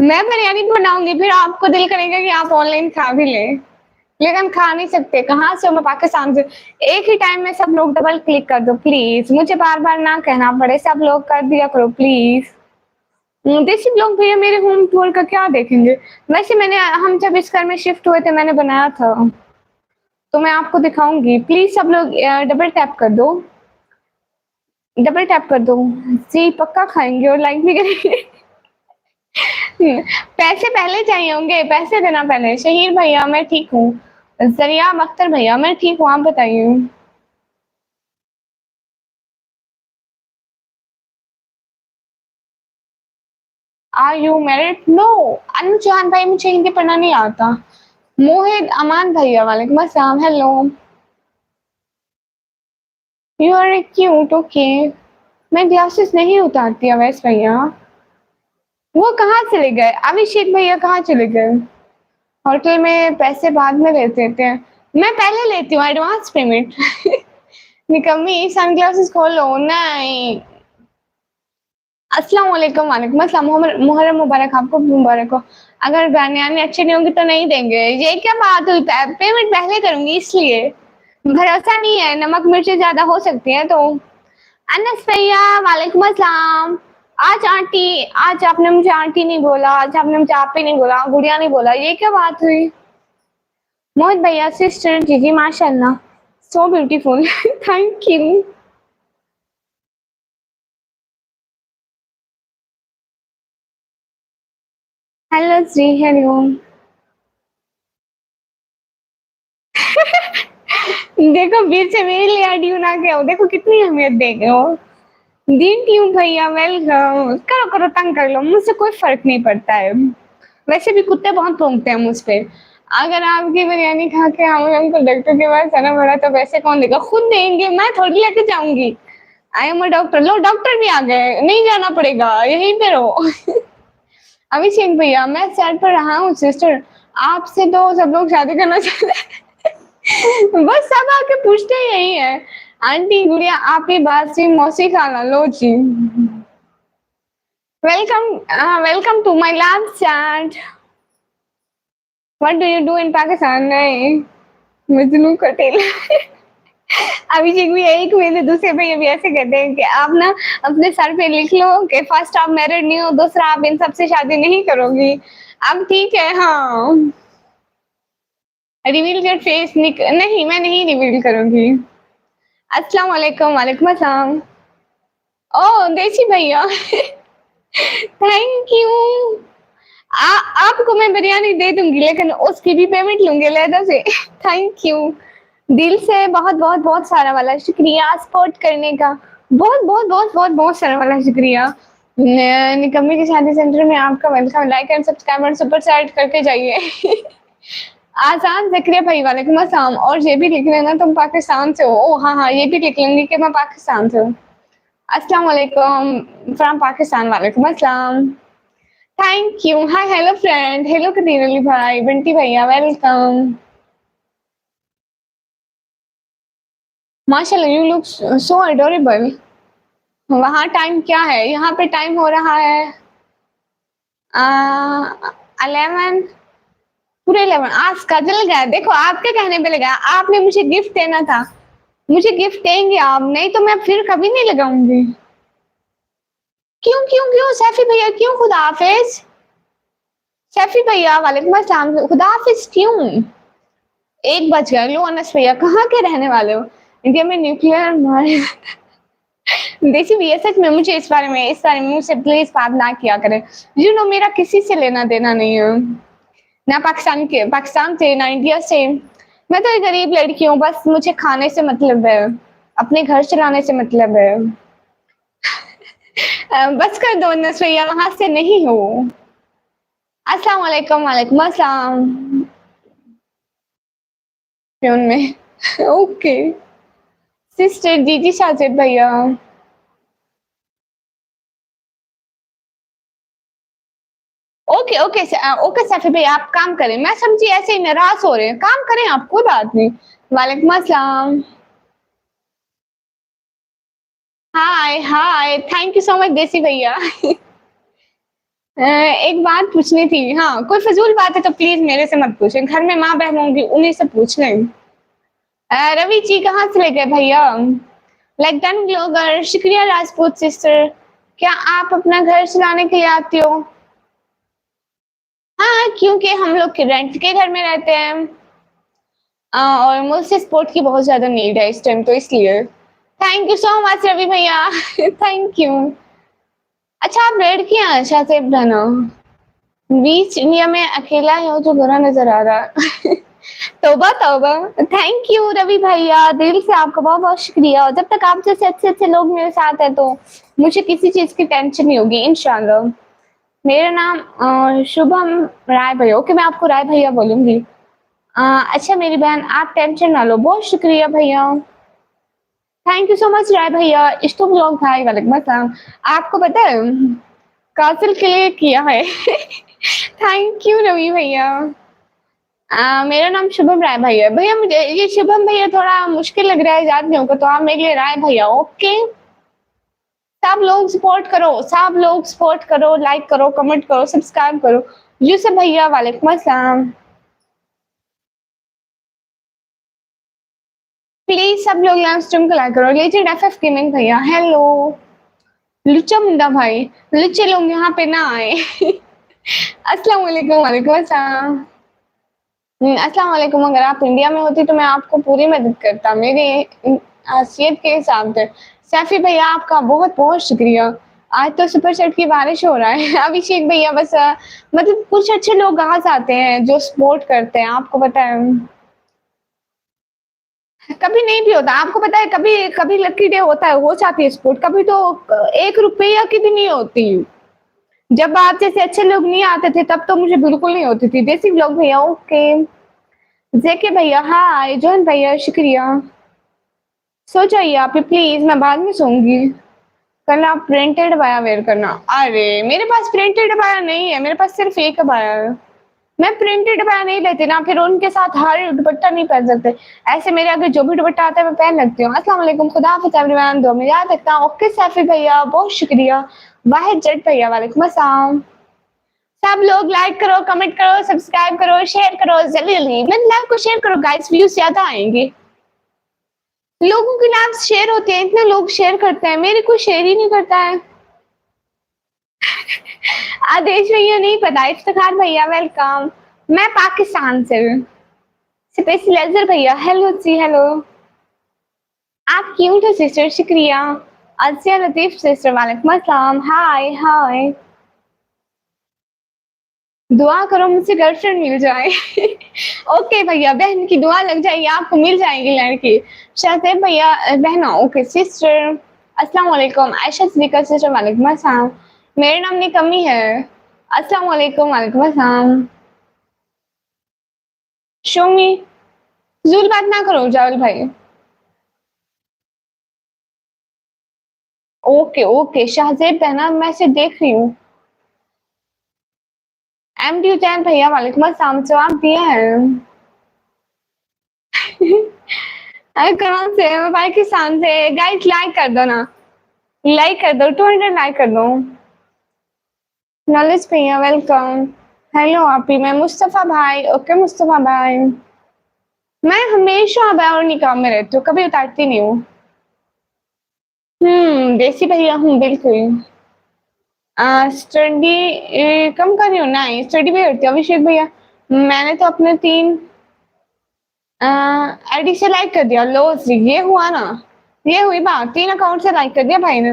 मैं बिरयानी बनाऊंगी फिर आपको दिल करेगा कि आप ऑनलाइन खा भी ले, लेकिन खा नहीं सकते। कहाँ से? मैं पाकिस्तान से। एक ही टाइम में सब लोग डबल क्लिक कर दो प्लीज, मुझे बार बार ना कहना पड़े, सब लोग कर दिया करो प्लीज। देसी ब्लॉग भैया मेरे होम टूर का क्या देखेंगे? वैसे मैंने हम जब इस घर में शिफ्ट हुए थे मैंने बनाया था, तो मैं आपको दिखाऊंगी। प्लीज सब लोग डबल टैप कर दो, डबल टैप कर दो। जी पक्का खाएंगे और लाइक भी करेंगे। पैसे पहले चाहिए होंगे, पैसे देना पहले। शहीर भैया मैं ठीक हूँ। जरिया अख्तर भैया मैं ठीक हूँ, आप बताइए। Are you married? No. Anu Chauhan भाई मुझे हिंदी पढ़ना नहीं आता। मोहित अमान भैया वालेकुम अस्सलाम, hello. You are cute, okay. मैं ग्लासेस नहीं उतारती अवैस भैया। वो कहाँ चले गए? अभिषेक भैया कहाँ चले गए? होटल में पैसे बाद में लेते थे, मैं पहले लेती हूँ एडवांस पेमेंट। निकम्मी, सनग्लासेस खोलो। नहीं, अस्सलाम वालेकुम। वालेकुम अस्सलाम। मुहर्रम मुबारक, आपको मुबारक हो। अगर बिरयानी अच्छी नहीं होगी तो नहीं देंगे, ये क्या बात हुई? पेमेंट पहले करूंगी इसलिए, भरोसा नहीं है, नमक मिर्ची ज्यादा हो सकती है तो। अनस भैया वालेकुम अस्सलाम। आज आंटी, आज आपने मुझे आंटी नहीं बोला, आज आपने मुझे आप ही नहीं बोला, गुड़िया नहीं बोला, ये क्या बात हुई? मोहित भैया सिस्टर, जी जी माशाल्लाह, so beautiful. Thank you. Hello जी, हेलो। देखो बीच से मेरे लिए आईडी बना के आओ, देखो कितनी अहमियत दे गए हो। दीन ट्यूब भैया वेलकम। करो करो, तंग कर लो, मुझसे कोई फर्क नहीं पड़ता है। वैसे भी कुत्ते बहुत भौंकते हैं मुझ पे। अगर आपकी बिरयानी खा के हम हमको डॉक्टर के पास जाना पड़ा तो पैसे कौन देगा? खुद देंगे, मैं थोड़ी लेके जाऊंगी। I am a doctor. Low doctor भी आ गए, नहीं जाना पड़ेगा, यहीं पे रहो। अभिषेक भैया मैं सेट पर रहा हूँ सिस्टर, आपसे तो सब लोग शादी करना चाहते हैं। बस सब आके पूछते ही यही है। आंटी गुड़िया आप ही बात सी मौसी खाना लो जी। Welcome, welcome to my lab chat. What do you do in Pakistan? नहीं, मजनू कटेल। अभिषेक भी एक मेरे दूसरे भैया भी ऐसे कहते हैं कि आप ना अपने सर पे लिख लो कि फर्स्ट आप मैरिड नहीं हो, दूसरा आप इन सबसे शादी नहीं करोगी। अब ठीक है, हाँ। रिवील योर फेस नहीं, मैं नहीं रिवील करूंगी। अस्सलाम वालेकुम। वालेकुम अस्सलाम। ओ देसी भैया। Thank you. आपको मैं बिरयानी दे दूंगी लेकिन उसकी भी पेमेंट लूंगी लेदा से। थैंक यू, दिल से बहुत बहुत बहुत सारा वाला शुक्रिया सपोर्ट करने का। बहुत बहुत बहुत बहुत बहुत सारा वाला शुक्रिया। निकम्मी के शादी सेंटर में आपका वेलकम। लाइक एंड सब्सक्राइब और सुपर चैट करके जाइए। आजान जकरिया भाई वालेकुम अस्सलाम। और ये भी लिख लेना तुम पाकिस्तान से हो। ओ हाँ हाँ, ये भी लिख लूंगी कि मैं पाकिस्तान से हूँ। अस्सलाम वालेकुम फ्रॉम पाकिस्तान। वालेकुम अस्सलाम। Thank you. Hi hello friend, hello Qadir Ali भाई, बंटी भैया वेलकम। माशाल्लाह यू लुक सो अडोरेबल। वहाँ टाइम क्या है? यहाँ पे टाइम हो रहा है 11, पूरे 11। आज का जल गया, देखो आपके कहने पे लगा। आपने मुझे गिफ्ट देना था, मुझे गिफ्ट देंगे आप, नहीं तो मैं फिर कभी नहीं लगाऊंगी। क्यों क्यों क्यों सैफी भैया क्यों? खुदा हाफिज। सैफी भैया वालेकुम अस्सलाम, खुदा हाफिज क्यों? 1 बज गया। लो अनस भैया कहाँ के रहने वाले हो? इंडिया में न्यूक्लियर मारे। देसी भैया सच में मुझे इस बारे में मुझसे प्लीज बात ना किया करें। यू नो मेरा किसी से लेना देना नहीं है, ना पाकिस्तान से ना इंडिया से। मैं तो एक गरीब लड़की हूँ, बस मुझे खाने से मतलब है, अपने घर चलाने से मतलब है। बस कर दो अनस भैया, वहां से नहीं हो। अस्सलाम वालेकुम। वालेकुम अस्सलाम। में ओके सिस्टर जीजी साजिद भैया। ओके ओके ओके सैफी भाई आप काम करें, मैं समझी ऐसे ही नाराज हो रहे हैं, काम करें आप, कोई बात नहीं। वालेकुम अस्सलाम। Hi hi, thank you so much देसी भैया। एक बात पूछनी थी। हाँ कोई फजूल बात है तो प्लीज मेरे से मत पूछें, घर में माँ बहन होंगी उन्हीं से पूछ लें। रवि जी कहाँ चले गए भैया? लाइक डन ब्लॉगर, शुक्रिया राजपूत सिस्टर। क्या आप अपना घर चलाने के लिए आती हो? हाँ क्योंकि हम लोग के रेंट के घर में रहते हैं, और मुझसे सपोर्ट की बहुत ज्यादा नीड है इस टाइम, तो इसलिए। Thank you so much Ravi भैया। Thank you. अच्छा आप लड़कियां हैं? अच्छा से बहना बीच इंडिया में अकेला है जो बुरा नजर आ रहा है। तौबा तौबा। थैंक यू रवि भैया, दिल से आपका बहुत बहुत शुक्रिया। जब तक आप जैसे अच्छे अच्छे लोग मेरे साथ हैं तो मुझे किसी चीज की टेंशन नहीं होगी इंशाल्लाह। मेरा नाम शुभम राय भैया। ओके मैं आपको राय भैया बोलूंगी। अच्छा मेरी बहन आप टेंशन ना लो, बहुत शुक्रिया भैया। थैंक यू सो मच राय भैया। इश्तो ब्लॉग भाई वालेकुम अस्सलाम। आपको पता है कासिल के लिए किया है। थैंक यू रवि भैया। मेरा नाम शुभम राय भैया है। भैया मुझे ये शुभम भैया थोड़ा मुश्किल लग रहा है याद नहीं होगा, तो आप मेरे लिए राय भैया ओके। सब लोग सपोर्ट करो, सब लोग सपोर्ट करो, लाइक करो, कमेंट करो, सब्सक्राइब करो। यूसुफ भैया वालेकुम अस्सलाम। प्लीज सब लोग लाइव स्ट्रीम को लाइक करो। लेजेंड एफएफ गेमिंग भैया हेलो। लुच्चा मुंडा भाई, लुच्चे लोग यहाँ पे ना आए। अस्सलाम वालेकुम। वालेकुम अस्सलाम। अस्सलाम वालेकुम। अगर आप इंडिया में होती तो मैं आपको पूरी मदद करता मेरी हैसियत के हिसाब से। सैफी भैया आपका बहुत बहुत शुक्रिया। आज तो सुपर सेट की बारिश हो रहा है। अभिषेक भैया बस मतलब कुछ अच्छे लोग आ जाते हैं जो सपोर्ट करते हैं, आपको पता है। कभी नहीं भी होता, आपको पता है, कभी कभी लकी डे होता है, हो जाती है सपोर्ट, कभी तो 1 रुपया की भी नहीं होती। जब आप जैसे अच्छे लोग नहीं आते थे तब तो मुझे बिल्कुल नहीं होती थी। देसी लोग भैया ओके। जेके भैया हाय। जॉन भैया शुक्रिया। सो जाइए आप भी प्लीज, मैं बाद में सोऊंगी। कल आप प्रिंटेड बाया वेयर करना। अरे मेरे पास प्रिंटेड बाया नहीं है, मेरे पास सिर्फ एक बाया है। मैं प्रिंटेड बाया नहीं लेती ना, फिर उनके साथ हर दुपट्टा नहीं पहन सकते। ऐसे मेरे आगे जो भी दुपट्टा आता है मैं पहन लगती हूँ। अस्सलाम वालेकुम, खुदा हाफिज़ एवरीवन। दो में याद रखता हूँ। ओके सैफी भैया बहुत शुक्रिया। वाहिद जट भैया वालेकुम अस्सलाम। सब लोग लाइक करो, कमेंट करो, सब्सक्राइब करो, शेयर करो, जल्दी जल्दी मैं लाइव को शेयर करो गाइस, व्यूज ज्यादा आएंगे। लोगों की लाइव शेयर होते हैं, इतने लोग शेयर करते हैं, मेरी कोई शेयर ही नहीं करता है। आदेश भैया नहीं पता। इफ्तिखार भैया वेलकम। मैं पाकिस्तान से हूँ। स्पेस लेजर भैया हेलो जी हेलो। आप क्यूट हो सिस्टर शुक्रिया। आसिया लतीफ सिस्टर वालेकुम अस्सलाम हाय हाय। दुआ करो मुझसे गर्लफ्रेंड मिल जाए। ओके भैया, बहन की दुआ लग जाएगी आपको मिल जाएगी लड़की। शाहजेब भैया बहना ओके सिस्टर। अस्सलाम वालेकुम। आयशा सिद्दीका सिस्टर वालेकुम अस्सलाम। मेरे नाम में कमी है। अस्सलाम वालेकुम। वालेकुम अस्सलाम। शोमी फजूल बात ना करो जावल भाई। ओके ओके शाहजेब बहना मैं से देख रही हूँ। एमडी हुसैन भैया वालेकुम अस्सलाम। जवाब दिया है। अरे कहाँ से? मैं पाकिस्तान से। गाइस लाइक कर दो ना, लाइक कर दो, 200 लाइक कर दो। नॉलेज भैया वेलकम। हेलो आप ही। मैं मुस्तफा भाई ओके मुस्तफा भाई। मैं हमेशा अबाया और निकाह में रहती हूँ, कभी उतारती नहीं हूँ। देसी भैया हूँ बिल्कुल। स्टडी कम कर रही हूँ ना, स्टडी भी करती हूँ अभिषेक भैया। मैंने तो अपने 3 आईडी से लाइक कर दिया। लो ये हुआ ना, ये हुई बात, 3 अकाउंट से लाइक कर दिया भाई ने।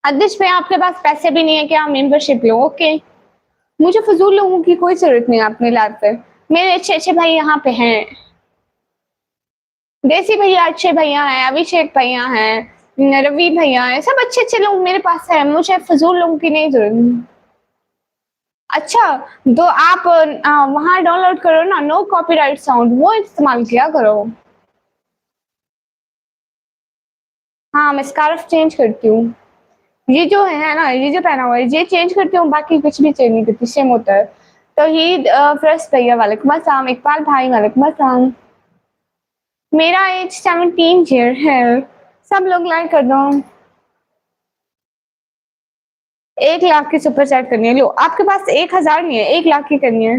आदिश भाई आपके पास पैसे भी नहीं है कि आप मेंबरशिप लो ओके। मुझे फजूल लोगों की कोई जरूरत नहीं है अपनी लाइफ पे। मेरे अच्छे अच्छे भाई यहाँ पे हैं। देसी भैया अच्छे भैया हैं, अभिषेक भैया हैं, रवि भैया हैं, सब अच्छे अच्छे लोग मेरे पास हैं। मुझे फजूल लोगों की नहीं जरूरत। अच्छा तो आप वहां डाउनलोड करो ना, नो कॉपीराइट साउंड, वो इस्तेमाल किया करो। हाँ मैं स्कार्फ चेंज करती हूँ। ये जो है ना, ये जो पहना हुआ है ये चेंज करती हूँ, बाकी कुछ भी चेंज नहीं करती, सेम होता है। तौहीद फर्स्ट भैया वालेकुम अस्सलाम। इकबाल भाई वालेकुम अस्सलाम। मेरा एज 17 ईयर है। सब लोग लाइक कर दो। 1 लाख की सुपर चैट करनी है। लो आपके पास 1000 नहीं है, 1 लाख की करनी है।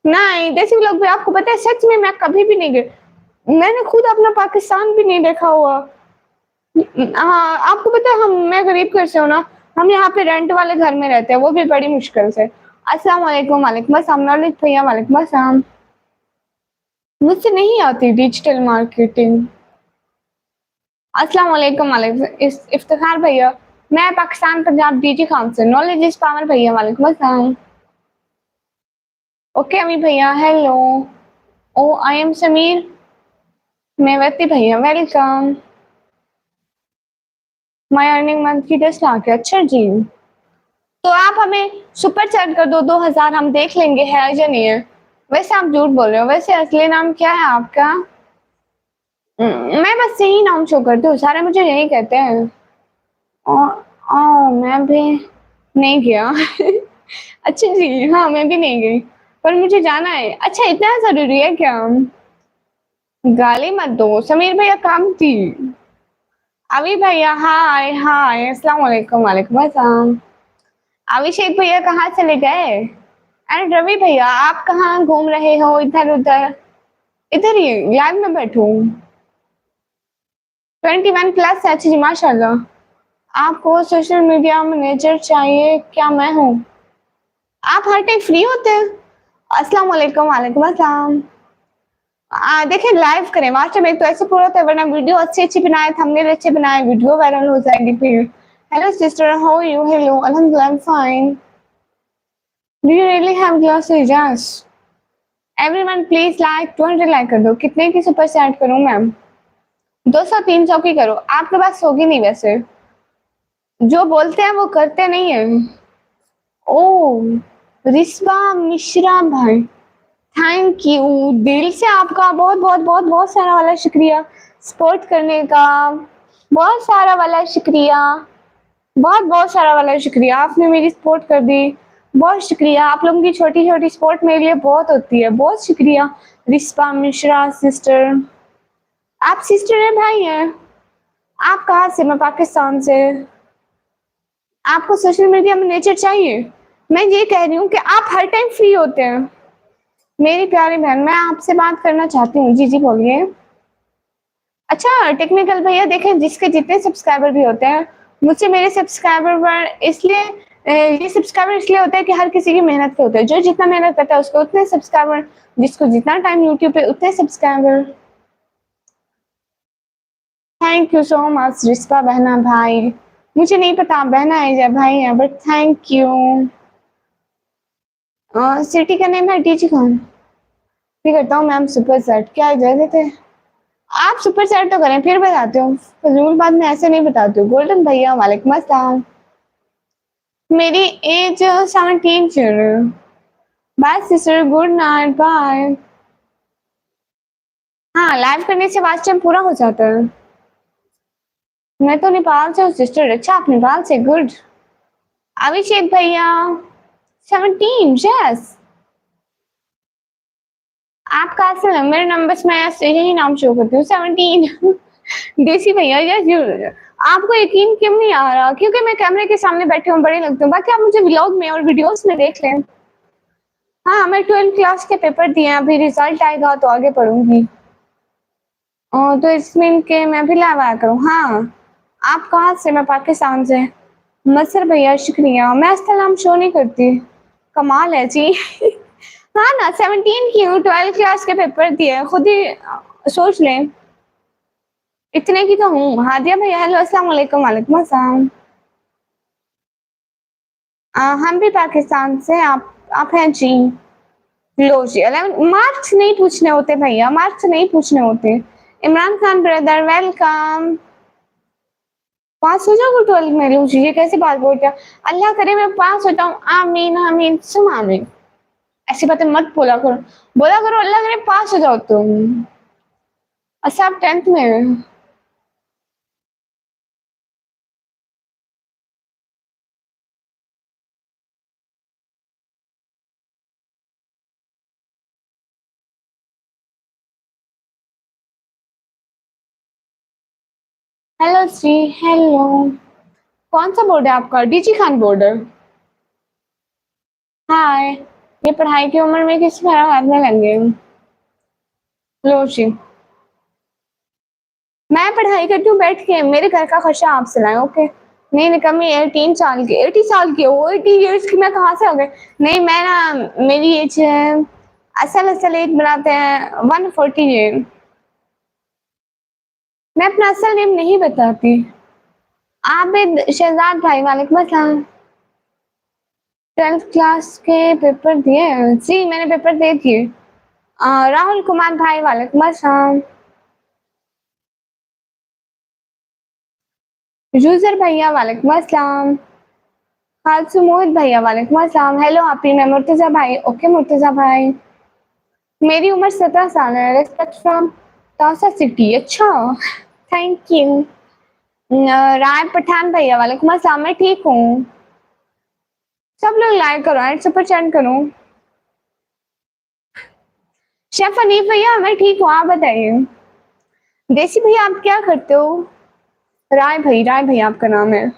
नहीं देसी लोग भी, आपको पता है सच में मैं कभी भी नहीं गई, मैंने खुद अपना पाकिस्तान भी नहीं देखा हुआ। हाँ आपको पता है हम, मैं गरीब घर से हूँ ना, हम यहाँ पे रेंट वाले घर में रहते हैं, वो भी बड़ी मुश्किल से। अस्सलाम वालेकुम। वालेकुम अस्सलाम। नॉलेज भैया वालेकुम अस्सलाम। मुझसे नहीं आती डिजिटल मार्केटिंग। अस्सलाम वालेकुम। वालेकुम इफ्तिखार भैया। मैं पाकिस्तान पंजाब डीजी खान से। नॉलेज इज पावर भैया वालेकुम अस्सलाम। ओके अमी भैया hello. Oh I am Sameer. Mewati भैया वेलकम। माय अर्निंग मंथ की 10 लाख है। अच्छा जी तो आप हमें सुपर चैट कर दो 2000, हम देख लेंगे है या नहीं है। वैसे आप झूठ बोल रहे हो, वैसे असली नाम क्या है आपका? मैं बस यही नाम शो करती हूँ, सारे मुझे यही कहते हैं। मैं भी नहीं गया। अच्छा जी, हाँ मैं भी नहीं गई, पर मुझे जाना है। अच्छा इतना जरूरी है क्या? गाली मत दो, समीर भैया काम थी। अभी भैया हाय हाय, अस्सलाम वालेकुम। वालेकुम अस्सलाम। अभिषेक भैया कहाँ चले गए? एंड रवि भैया आप कहाँ घूम रहे हो इधर उधर? इधर ही लाइव में बैठू। 21+ है। अच्छा जी माशाल्लाह। आपको सोशल मीडिया मैनेजर चाहिए क्या? मैं हूँ। आप हर टाइम फ्री होते हैं? अस्सलाम वालेकुम। वालेकुम अस्सलाम। देखिए लाइव करें, वास्तव में तो ऐसे पूरा होता है, वरना वीडियो अच्छी अच्छी बनाए, थंबनेल अच्छे बनाए, वीडियो वायरल हो जाएगी फिर। Hello sister, how are you? Hello, अल्हम्दुलिल्लाह I am fine. Do you really have glasses? Yes. Everyone please like, 200 like कर दो। कितने की सुपर चैट करूं मैम? 200 300 की करो, आपके पास होगी नहीं वैसे। जो बोलते हैं वो करते नहीं है। ओ रिश्वा मिश्रा भाई, थैंक यू दिल से, आपका बहुत बहुत बहुत बहुत सारा वाला शुक्रिया सपोर्ट करने का। बहुत सारा वाला शुक्रिया, बहुत बहुत सारा वाला शुक्रिया, आपने मेरी सपोर्ट कर दी। बहुत शुक्रिया, आप लोगों की छोटी छोटी सपोर्ट मेरे लिए बहुत होती है। बहुत शुक्रिया रिश्वा मिश्रा सिस्टर। आप सिस्टर है भाई हैं? आप कहाँ से? मैं पाकिस्तान से। आपको सोशल मीडिया मैनेजर चाहिए? मैं ये कह रही हूँ कि आप हर टाइम फ्री होते हैं। मेरी प्यारी बहन, मैं आपसे बात करना चाहती हूँ। जी जी बोलिए। अच्छा टेक्निकल भैया, देखें जिसके जितने सब्सक्राइबर भी होते हैं, मुझसे मेरे सब्सक्राइबर पर इसलिए ये सब्सक्राइबर इसलिए होता है कि हर किसी की मेहनत पे होता है। जो जितना मेहनत करता है उसको उतने सब्सक्राइबर, जिसको जितना टाइम यूट्यूब पे उतने subscriber. Thank you so much रिश्ता बहना भाई। मुझे नहीं पता आप बहना है या भाई है, बट थैंक यू। सिटी का नेम है डीजी खान। भी करता हूँ मैम सुपर सेट, क्या इजाजत है? आप सुपर चैट तो करें फिर बताते हो, फजूल बाद में ऐसे नहीं बताते हो। गोल्डन भैया वालेकुम अस्सलाम। मेरी एज 17 चल रही है। Bye sister, good night, bye. हाँ लाइव करने से वाच टाइम पूरा हो जाता है। मैं तो नेपाल से हूँ सिस्टर। अच्छा आप नेपाल से, गुड। अभिषेक भैया 17, यस। आप कहाँ से? मेरे नंबर से मैं यही नाम शो करती हूँ, 17। देसी भैया यस। आपको यकीन क्यों नहीं आ रहा? क्योंकि मैं कैमरे के सामने बैठे हूँ, बड़े लगते हूँ। बाकी आप मुझे व्लॉग में और वीडियोस में देख लें। हाँ मैं 12th क्लास के पेपर दिए हैं, अभी रिजल्ट आएगा तो आगे पढ़ूंगी। तो इसमें के मैं भी लाइव आया करूँ। हाँ आप कहाँ से? मैं पाकिस्तान से। मसर भैया शुक्रिया, मैं असल नाम शो नहीं करती। कमाल है जी। हाँ ना 17 की हूँ, 12th क्लास के पेपर दिए, खुद ही सोच लें। इतने की तो हूँ। हादिया भैया हेलो, अस्सलाम वालेकुम। वालेकुम अस्सलाम। हम भी पाकिस्तान से। आप हैं जी? लो जी 11 मार्क्स नहीं पूछने होते भैया, मार्क्स नहीं पूछने होते। Imran Khan brother welcome. Pass हो जाओगे 12 में? लो जी ये कैसी बात बोल रहे हो? अल्लाह करे मैं पास हो जाऊं, आमीन आमीन सुम आमीन। ऐसी बातें मत बोला करो, बोला करो अल्लाह करे पास हो जाओ तुम। अच्छा आप 10th में हो? हेलो जी हेलो। कौन सा बोर्ड है आपका? डीजी खान बोर्ड है। हाय। ये पढ़ाई की उम्र में किस तरह हाथ में लगे? लो जी मैं पढ़ाई करती हूँ बैठ के, मेरे घर का खर्चा आप सिलाएं ओके। नहीं निकम्मी 18 साल की, 80 साल की हो, 80 ईयर्स की मैं कहाँ से हो गई? नहीं मैं ना, मेरी एज असल असल एज बनाते हैं 140 है। मैं अपना असल नेम नहीं बताती। आबिद शहजाद भाई वालेकुम अस्सलाम। 12th क्लास के पेपर दिए? जी मैंने पेपर दे दिए। राहुल कुमार भाई वालेकुम अस्सलाम। यूजर भैया वालेकुम अस्सलाम। खालसू मोहित भैया वालेकुम अस्सलाम। हेलो आपी, मैं मुर्तजा भाई। ओके मुर्तजा भाई। मेरी उम्र 17 साल है। रिस्पेक्ट फ्रॉम तासा सिटी। अच्छा, थैंक यू। राय पठान भैया वालेकुम अस्सलाम। मैं ठीक हूँ। सब लोग लाइक करो एंड सुपर चैट करो। शेफ अनीफ भैया मैं ठीक हूँ, आप बताइए। देसी भैया आप क्या करते हो? राय भाई आपका नाम है।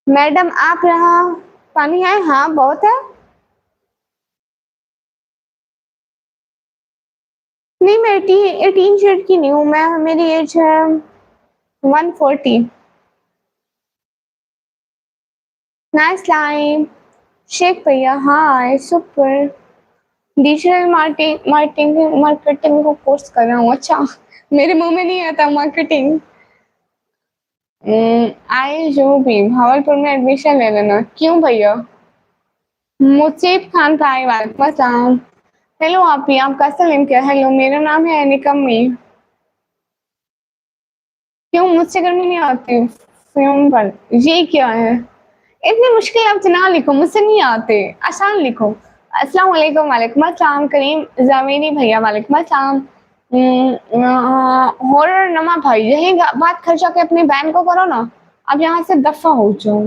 मैडम आप यहाँ पानी है? हाँ बहुत है। नहीं मैं 18 शेड की नहीं हूँ मैं, मेरी एज है 140। Nice lime. शेख भैया हाँ सुपर। डिजिटल मार्केटिंग मार्केटिंग को कोर्स कर रहा हूँ। अच्छा, मेरे मुंह में नहीं आता मार्केटिंग। आई जो भी भावलपुर में एडमिशन ले लेना। क्यों भैया? मुसीब खान भाई वालेकुम अस्सलाम। हेलो आप ही, आपका असल नेम क्या है? हेलो मेरा नाम है निकम्मी। क्यों मुझसे गर्मी नहीं आती? फिल्म पर ये क्या है? इतनी मुश्किल लफ्ज ना लिखो, मुझसे नहीं आते, आसान लिखो। अस्सलाम वालेकुम। वालेकुम अस्सलाम। करीम जावेरी भैया वालेकुम अस्सलाम। हॉरर नमा भाई यही बात खर्चा के अपनी बहन को करो ना, अब यहाँ से दफा हो जाओ।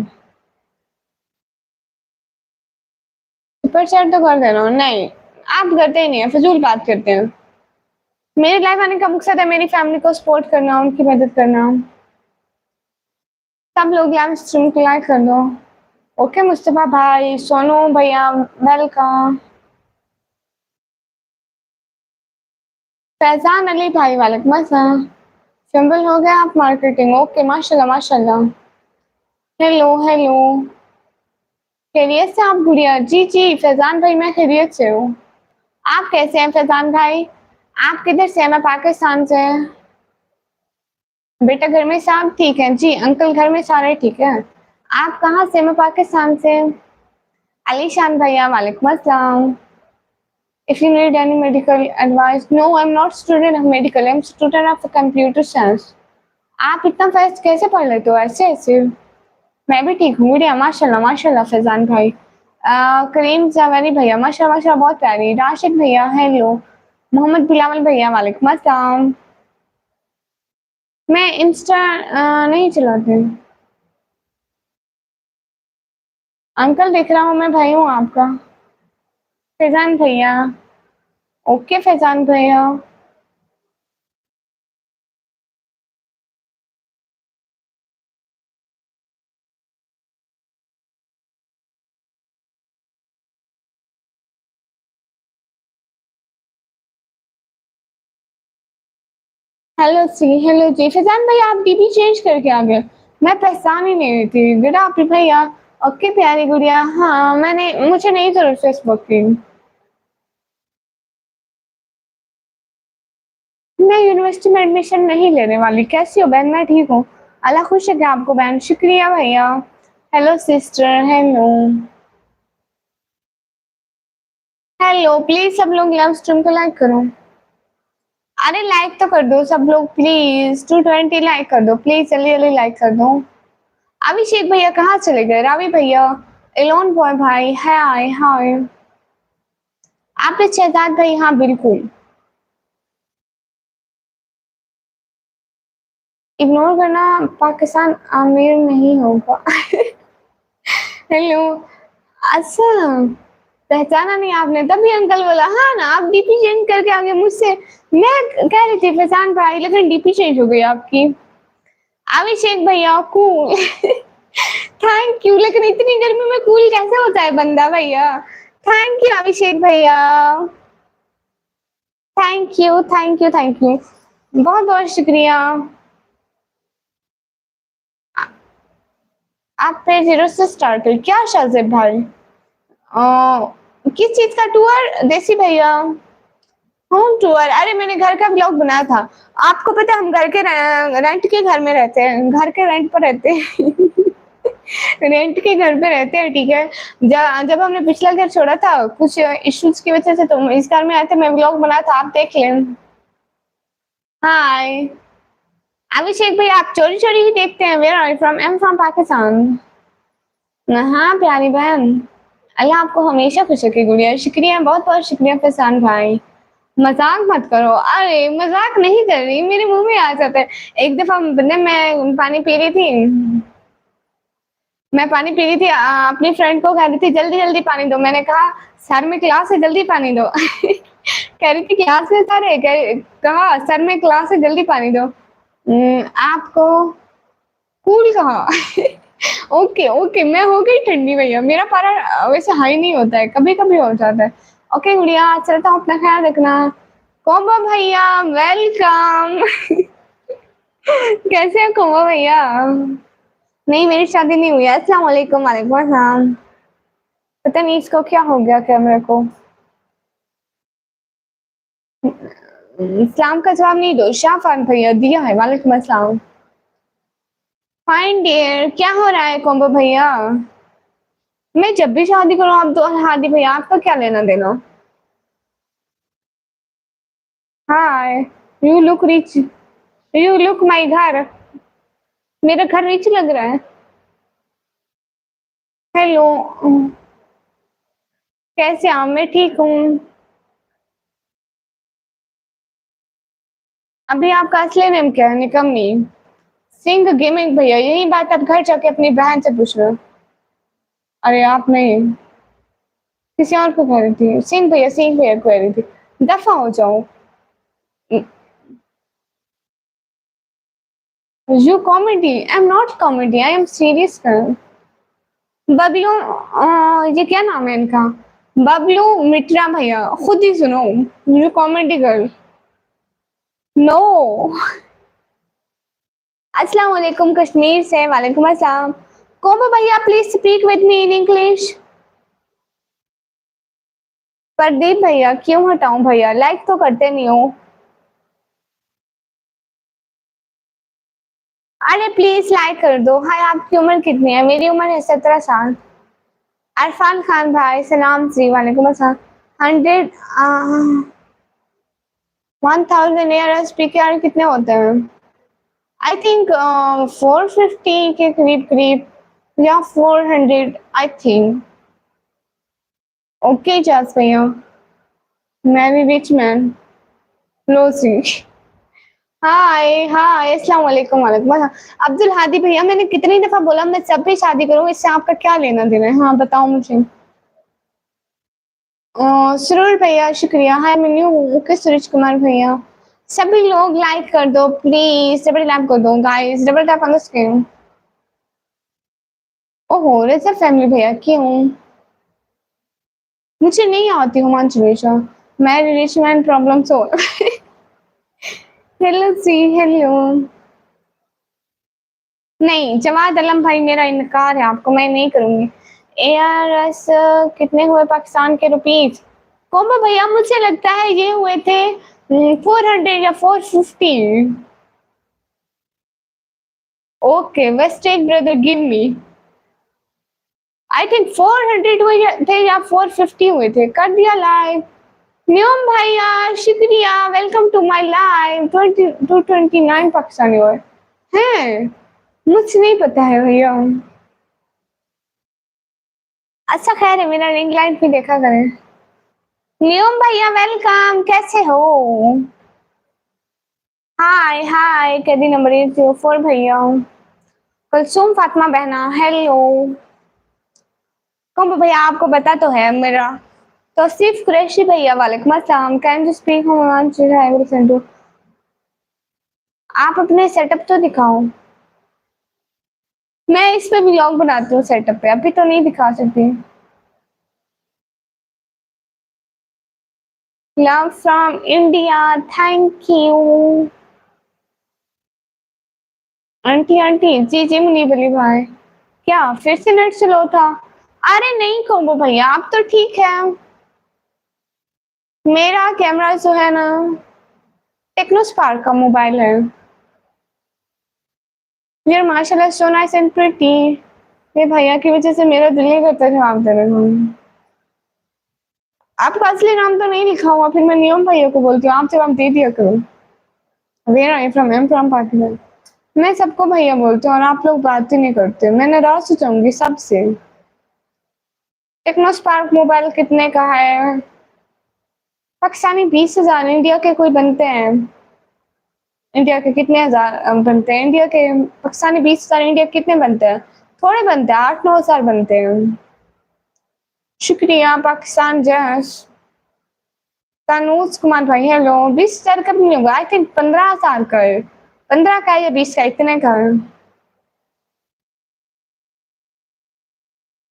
सुपर चैट तो कर देना। नहीं आप करते ही नहीं है, फजूल बात करते हैं। मेरी लाइफ आने का मकसद है मेरी फैमिली को सपोर्ट करना, उनकी मदद करना। सब लोग यहाँ स्ट्रीम को लाइक कर दो। ओके मुस्तफा भाई, सोनू भैया वेलकम। फैजान अली भाई वालेकुम अस्सलाम। सिंबल हो गया आप मार्केटिंग। ओके माशाल्लाह माशाल्लाह। Hello hello. खैरियत से आप गुड़िया? जी जी फैजान भाई मैं खैरियत से हूँ। आप कैसे हैं फैजान भाई? आप किधर से हैं? मैं पाकिस्तान से। बेटा घर में सब ठीक है? जी अंकल घर में सारे ठीक है। आप कहाँ से? मैं पाकिस्तान से। अलीशान भैया वालेकुम अस्सलाम। If you need any medical advice, no, I'm not student of medical. I'm student of computer science. आप इतना फास्ट कैसे पढ़ लेते हो ऐसे ऐसे? मैं भी ठीक हूँ बढ़िया माशाल्लाह माशाल्लाह फैजान भाई। करीम जवानी भैया माशाल्लाह माशाल्लाह बहुत प्यारी। राशिद भैया हेलो। मोहम्मद बिलावल भैया वालेकुम अस्सलाम। मैं इंस्टा नहीं चलाती हूँ। अंकल दिख रहा हूँ मैं, भाई हूँ आपका। फैजान भैया। ओके फैजान भैया। हेलो सी हेलो जी फैजान भैया, आप डीपी चेंज करके आ गए। मैं पहचान ही नहीं रही थी। गुड आप भैया। ओके प्यारी गुड़िया। हाँ मैंने, मुझे नहीं जरूरत फेसबुक की। मैं यूनिवर्सिटी में एडमिशन नहीं लेने वाली। कैसी हो बहन? मैं ठीक हूँ, अल्लाह खुश है आपको बहन। शुक्रिया भैया। Hello sister hello. Hello please सब लोग लव स्ट्रीम को लाइक करो। अरे लाइक तो कर दो सब लोग प्लीज, 220 लाइक कर दो प्लीज, जल्दी जल्दी लाइक कर दो। अभिषेक भैया कहाँ चले गए? रावी भैया, एलोन बॉय भाई, हाय हाय। आप शहजाद भाई? हाँ बिल्कुल। इग्नोर करना पाकिस्तान आमिर नहीं होगा। हेलो। अच्छा, पहचाना नहीं आपने, तभी अंकल बोला। हाँ ना, आप डीपी चेंज करके आ गए मुझसे। मैं कह रही थी पहचान भाई, लेकिन डीपी चेंज हो गई आपकी। अभिषेक भैया कूल। थैंक यू, लेकिन इतनी गर्मी में कूल कैसे होता है बंदा भैया? थैंक यू अभिषेक भैया। Thank you thank you thank you, बहुत बहुत शुक्रिया। आप पे जीरो से स्टार्ट हुई क्या शाहजेब भाई? किस चीज का टूर देसी भैया? Home tour? अरे मैंने घर का ब्लॉग बनाया था। आपको पता है हम घर के रेंट के घर में रहते हैं, घर के रेंट पर रहते हैं। रेंट के घर पे रहते हैं ठीक है। जब हमने पिछला घर छोड़ा था कुछ इश्यूज की वजह से, तो इस घर में आए थे, मैं ब्लॉग बनाया था, आप देख लें। हाय अभिषेक भाई, आप चोरी चोरी ही देखते हैं। Where are you from? I am from Pakistan. हाँ प्यारी बहन, अल्लाह आपको हमेशा खुश रखे गुड़िया। शुक्रिया, बहुत बहुत शुक्रिया फैजान भाई। मजाक मत करो। अरे मजाक नहीं कर रही, मेरे मुंह में आ जाता है। एक दफा मैं पानी पी रही थी, मैं पानी पी रही थी, अपनी फ्रेंड को कह रही थी जल्दी जल्दी पानी दो। मैंने कहा सर में क्लास है, जल्दी पानी दो। कह रही थी क्लास में सर है, कहा सर में क्लास है, जल्दी पानी दो। आपको कूल कहा। ओके ओके, मैं हो गई ठंडी भैया, मेरा पारा वैसे हाई नहीं होता है, कभी कभी हो जाता है। ओके गुड़िया, चलता हूँ, अपना ख्याल रखना। कोमो भैया वेलकम। कैसे हो कोमो भैया? नहीं मेरी शादी नहीं हुई है। अस्सलाम वालेकुम। वालेकुम अस्सलाम। पता नहीं इसको क्या हो गया कैमरे को। इस्लाम का जवाब नहीं दो, शाफान भैया दिया है। वालेकुम अस्सलाम। फाइन डियर, क्या हो रहा है कोम्बो भैया? मैं जब भी शादी करूँ आप तो हादी भैया, आपका क्या लेना देना? Hi, you look rich, you look my घर। मेरा घर रिच लग रहा है। हेलो, कैसे आप? मैं ठीक हूँ। अभी आपका असली नेम क्या है? निकम्मी सिंह गेमिंग भैया, यही बात आप घर जाके अपनी बहन से पूछ लो। अरे आप नहीं, किसी और को कह रही थी। सिंह भैया कह रही थी। दफा हो जाओ। You comedy? I am not comedy, I am serious film. Bablu, ये क्या नाम है इनका? बबलू मित्रा भैया, खुद ही सुनो। You comedy girl. नो। अस्सलाम वालेकुम कश्मीर से। वालेकुम अस्सलाम। कोमो भैया please speak with me in English. Pradeep भैया क्यों हटाऊं भैया, लाइक तो करते नहीं हो। अरे प्लीज लाइक कर दो। हाय, आपकी उम्र कितनी है? मेरी उम्र है 17 साल। अरफान खान भाई सलाम जी। वालेकुम अस्सलाम। 100 1000 ईयर स्पीकर कितने होते हैं? आई थिंक 450 के करीब करीब, या 400 आई थिंक। ओके जास भैया, मैं भी रिच मैन। लो सी। हाय हाय, अस्सलाम वालेकुम। वालेकुम अस्सलाम। अब्दुल हादी भैया, मैंने कितनी दफा बोला मैं सब भी शादी करूँ, इससे आपका क्या लेना देना है? हाँ बताओ मुझे। सुरूर भैया शुक्रिया। हाय मिन्यू। ओके सूरज कुमार भैया, सभी लोग लाइक कर दो प्लीज, डबल टैप कर दो guys, double tap on the screen. ओहो रिचा फैमिली भैया क्यों? मुझे नहीं आती हुमांशु रेशा, मैं रिलेशन प्रॉब्लम सो। हेलो सी, हेलो। नहीं जवाद अलम भाई, मेरा इनकार है आपको, मैं नहीं करूंगी। एआरएस कितने हुए पाकिस्तान के रुपीज? कोमो भैया मुझे लगता है ये हुए थे 400 या 450। Okay wastage brother give me. I think 400 हुए थे या 450 हुए थे। कर दिया लाइव। न्यूम भैया शुक्रिया, welcome to my live. 229 Pakistani हुए हैं। मुझे नहीं पता है भैया। अच्छा खैर है, मेरा रिंग लाइट भी देखा करें। न्यूम भैया वेलकम, कैसे हो? हाय हाय, कैदी नंबर 804 भैया। कुलसुम फातिमा बहना हेलो। कौन भैया आपको पता तो है मेरा। तो सिर्फ कुरैशी भैया वालेकुम अस्सलाम। कैन यू स्पीक हम? आप अपने सेटअप तो दिखाओ। मैं इस पे व्लॉग बनाती हूँ सेटअप पे, अभी तो नहीं दिखा सकती। Love from India, thank you. Aunty aunty ji ji Munibali भाई, क्या फिर से नेट स्लो था? अरे नहीं कोम्बो भैया, आप तो ठीक है। मेरा कैमरा जो है ना, टेक्नो स्पार्क का मोबाइल है। यार माशाल्लाह सो नाइस एंड प्रिटी। ये भैया की वजह से मेरा दिल नहीं करता जवाब देने को। आपका असली नाम तो नहीं लिखा हुआ, फिर मैं नियम भैया को बोलती हूँ, आप जवाब दे दिया करो। Where I from? I am from Pakistan. मैं सबको भैया बोलती हूँ और आप लोग बात ही नहीं करते, मैं नाराज हो जाऊंगी सबसे। टेक्नो स्पार्क मोबाइल कितने का है? पाकिस्तानी 20,000। इंडिया के कोई बनते हैं? इंडिया के कितने हजार बनते हैं? इंडिया के पाकिस्तानी 20,000, इंडिया के कितने बनते हैं? थोड़े बनते हैं, 8-9 हजार बनते हैं। शुक्रिया पाकिस्तान जस। तनुज कुमार भाई हेलो। 20,000 का भी नहीं होगा, आई थिंक 15,000 का है। 15 का या 20 का, इतने का है।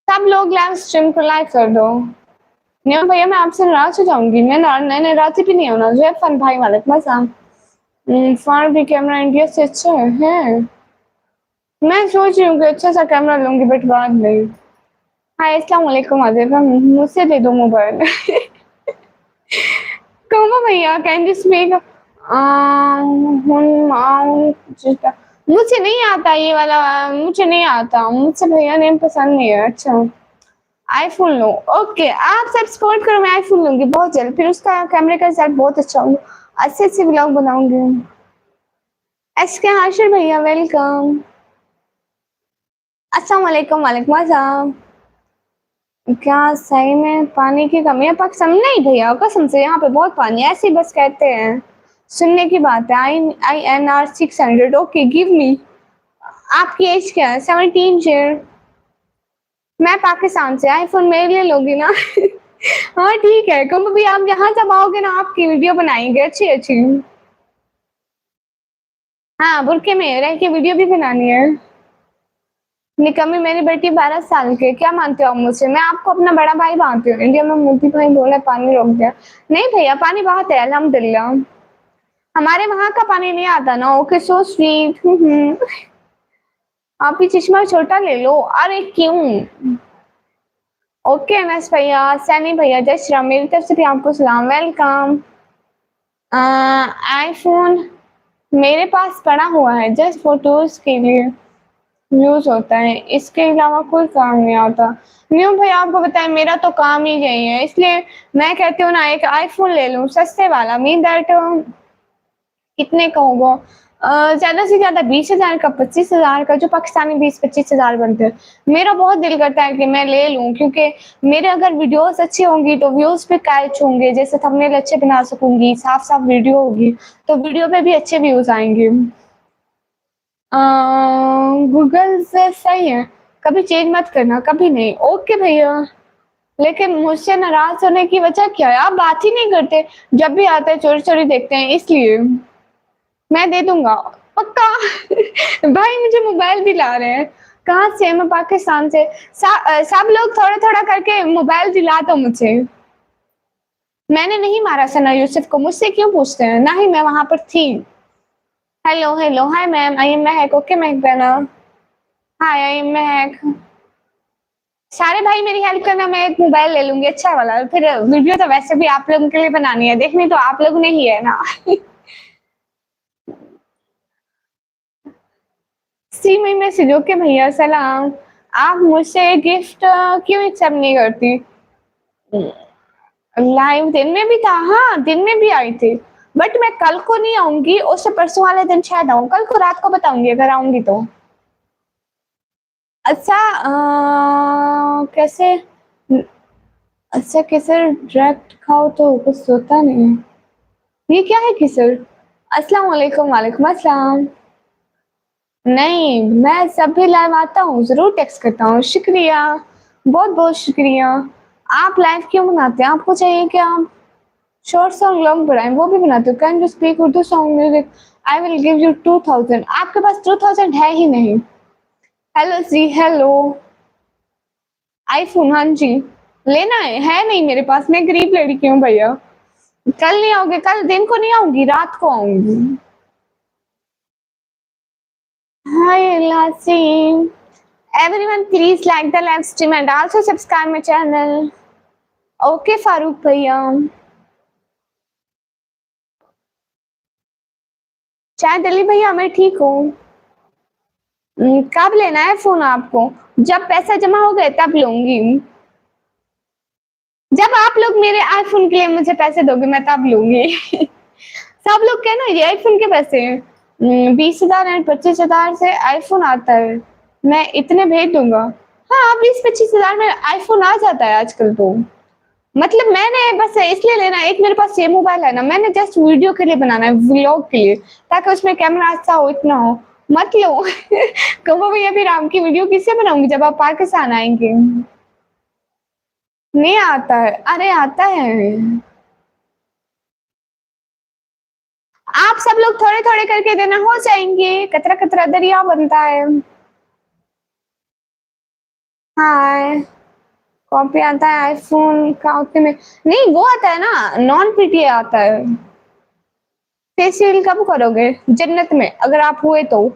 सब लोग लाइव स्ट्रीम को लाइक कर दो। नहीं भैया मैं आपसे नाराज हो जाऊंगी। मैं नाराज भी नहीं होना। जो फन भाई वालेकुम अस्सलाम। फार भी कैमरा इंडिया से अच्छा है। मैं सोच रही हूँ कि अच्छा सा कैमरा लूंगी बट बाद में। हाय अस्सलाम वालेकुम आदिब, मुझसे दे दो मोबाइल। कहूँगा भैया कैन यू स्पीक मुझे नहीं आता ये वाला, मुझे नहीं आता। मुझसे भैया नेम पसंद नहीं है। अच्छा आईफोन लो। ओके आप सब सपोर्ट करो, मैं आईफोन लूंगी बहुत जल्द। फिर उसका कैमरे का रिजल्ट बहुत अच्छा होगा। अच्छे अच्छे ब्लॉग बनाऊंगी। एस के हाशिर भैया वेलकम। अस्सलाम वालेकुम। वालेकुम अस्सलाम। क्या सही में पानी की कमी है पाकिस्तान में? नहीं भैया कसम से यहाँ पे बहुत पानी है, ऐसे ही बस कहते हैं। सुनने की बात है। INR 600। Okay give me. आपकी एज क्या है? 17 शेर। मैं पाकिस्तान से। आईफोन मेरे लिए लोगी ना? हाँ ठीक है, कभी भी आप यहाँ जब आओगे ना आपकी वीडियो बनाएंगे अच्छी अच्छी। हाँ बुरके में रह के वीडियो भी बनानी है। निकम्मी मेरी बेटी 12 साल की। क्या मानते हो आप मुझसे? मैं आपको अपना बड़ा भाई मानती हूँ। इंडिया में मोदी भाई बोला पानी रोक दिया। नहीं भैया पानी बहुत है अल्हम्दुलिल्लाह। हमारे वहां का पानी नहीं आता ना। Okay so sweet. आप ही चश्मा छोटा ले लो। अरे क्यों? ओके एमएस भैया, सैनी भैया, जय श्री राम। मेरी तरफ से भी आपको सलाम। वेलकम। आईफोन मेरे पास पड़ा हुआ है, जस्ट फोटोज के लिए यूज होता है, इसके अलावा कोई काम नहीं आता। न्यू भाई आपको बताएं मेरा तो काम ही यही है, इसलिए मैं कहती हूँ ना एक आईफोन ले लूं सस्ते वाला। मीन दैट कितने का होगा? ज्यादा से ज्यादा 20,000 का, 25,000 का, जो पाकिस्तानी 20-25,000 बनते हैं। मेरा बहुत दिल करता है कि मैं ले लूं, क्योंकि मेरे अगर वीडियोस अच्छी होंगी तो व्यूज पे कैच होंगे, जैसे थंबनेल अच्छे बना सकूंगी, साफ साफ वीडियो होगी तो वीडियो पे भी अच्छे व्यूज आएंगे। गूगल से सही है, कभी चेंज मत करना, कभी नहीं। ओके भैया। लेकिन मुझसे नाराज होने की वजह क्या है? आप बात ही नहीं करते, जब भी आते हैं चोरी चोरी देखते हैं, इसलिए। मैं दे दूंगा पक्का। भाई मुझे मोबाइल दिला रहे हैं। कहाँ से? मैं पाकिस्तान से। सब लोग थोड़ा थोड़ा करके मोबाइल दिला दो मुझे। मैंने नहीं मारा सना यूसुफ को, मुझसे क्यों पूछते हैं? ना ही मैं वहां पर थी। Hello hello hi ma'am, I am Mahak. Okay महक बहना। हाय आई एम महक। सारे भाई मेरी हेल्प करना, मैं एक मोबाइल ले लूंगी अच्छा वाला। फिर वीडियो तो वैसे भी आप लोगों के लिए बनानी है, देखनी तो आप लोगों ने ही है ना। सी में मैसेज। ओके भैया सलाम। आप मुझसे गिफ्ट क्यों एक्सेप्ट नहीं करती? लाइव दिन में भी था, हाँ दिन में भी आई थी, बट मैं कल को नहीं आऊंगी, उससे परसों वाले दिन शायद आऊँ। कल को रात को बताऊंगी अगर आऊंगी तो। अच्छा कैसे? अच्छा किसर डायरेक्ट खाओ तो कुछ होता नहीं है। ये क्या है किसर? अस्सलाम वालेकुम। वालेकुम अस्सलाम। नहीं मैं जब भी लाइव आता हूँ जरूर टेक्स्ट करता हूँ। शुक्रिया, बहुत बहुत शुक्रिया। आप लाइव क्यों बनाते हैं? आपको चाहिए कि आप शॉर्ट सॉन्ग लॉन्ग बनाएं, वो भी बनाते हो। Can you speak Urdu song music? I will give you 2000। आपके पास 2000 है ही नहीं। हेलो जी हेलो। आईफोन हाँ जी लेना है नहीं मेरे पास, मैं गरीब लड़की हूँ भैया। कल नहीं आओगे? कल दिन को नहीं आऊंगी, रात को आऊंगी। हाय लासीम। Everyone, please like the live stream and also subscribe my channel. Okay, Farooq भैया। शायद अली भैया मैं ठीक हूँ। कब लेना है फोन आपको? जब पैसा जमा हो गए तब लूंगी। जब आप लोग मेरे आईफोन के लिए मुझे पैसे दोगे मैं तब लूंगी। सब लोग कहना ये आईफोन के पैसे 20,000 एंड 25,000 से आईफोन आता है, मैं इतने भेज दूंगा। हाँ, 20-25 हज़ार में आईफोन आ जाता है आजकल तो। मतलब मैंने बस इसलिए लेना है, एक मेरे पास ये मोबाइल है ना, मैंने जस्ट वीडियो के लिए बनाना है, व्लॉग के लिए, ताकि उसमें कैमरा अच्छा हो, इतना हो। मत लो। कहो भैया फिर आपकी वीडियो किससे बनाऊँगी जब आप पाकिस्तान आएँगे? नहीं आता है, अरे आता है। आप सब लोग थोड़े-थोड़े करके देना, हो जाएँगे, कतरा-कतरा दरिया बनता है। हाँ, कॉपी आता है, आईफ़ोन का उतने में नहीं, वो आता है ना, नॉन पीटीए आता है। फेशियल कब करोगे? जन्नत में, अगर आप हुए तो।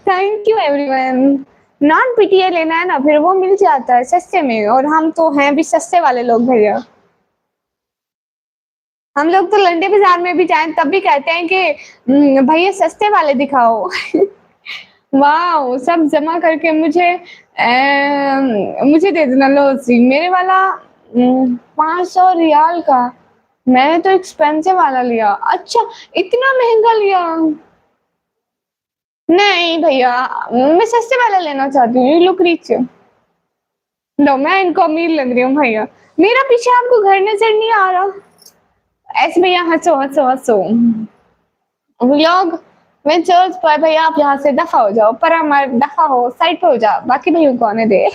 Thank you everyone. Non PTA लेना है ना, फिर वो मिल जाता है सस्ते में, और हम तो हैं भी सस्ते वाले लोग भैया। हम लोग तो लंडे बाज़ार में भी जाएँ तब भी कहते हैं कि भैया सस्ते वाले दिखाओ। वाओ! सब जमा करके मुझे दे देना, लो जी मेरे वाला 500 रियाल का। मैंने तो एक्सपेंसिव वाला लिया। अच्छा, इतना महँगा लिया? नहीं भैया, मैं सस्ते वाला लेना चाहती हूँ, यू लुक रिच। नो, मैं इनको अमीर लग रही हूँ भैया। मेरा पीछे आपको घर नज़र नहीं आ रहा? ऐसे भैया हँसो, हँसो, हँसो। व्लॉग में चर्च पर भैया आप यहाँ से दफ़ा हो जाओ, परामर्श दफ़ा हो, साइड पे हो जाओ, बाकी भैया को आने दे।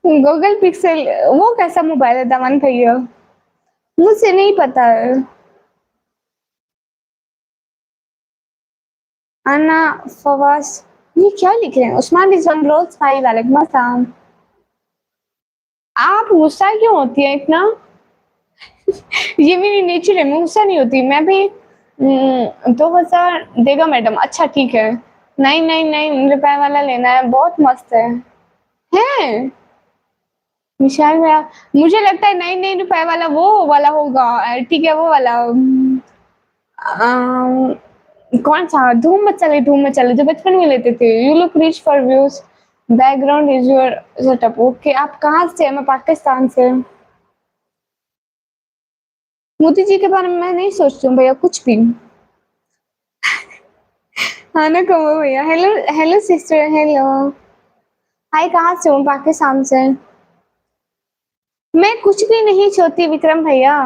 गूगल पिक्सेल वो कैसा मोबाइल है दमन भैया? मुझे नहीं पता है। अन्ना फवास, ये क्या लिख रहे हैं? उस्मान रिजवान रोज भाई वालेकुम अस्सलाम। आप गुस्सा क्यों होती है इतना? ये मेरी नेचर है, मैं गुस्सा नहीं होती। मैं भी 2000 देगा मैडम, अच्छा ठीक है। 999 रुपए वाला लेना है, बहुत मस्त है। हैं? विशाल भैया, मुझे लगता है 99 रुपए वाला वो वाला होगा, ठीक है वो वाला कौन सा धूम मचाले जो बचपन में लेते थे। You look rich for views, background is your setup. Okay, आप कहाँ से? मैं पाकिस्तान से। मोदी जी के बारे में मैं नहीं सोचती हूँ भैया कुछ भी। हाँ ना, कहो भैया। Hello hello sister, hello. Hi, कहाँ से हूँ? पाकिस्तान से। मैं कुछ भी नहीं चाहती विक्रम भैया।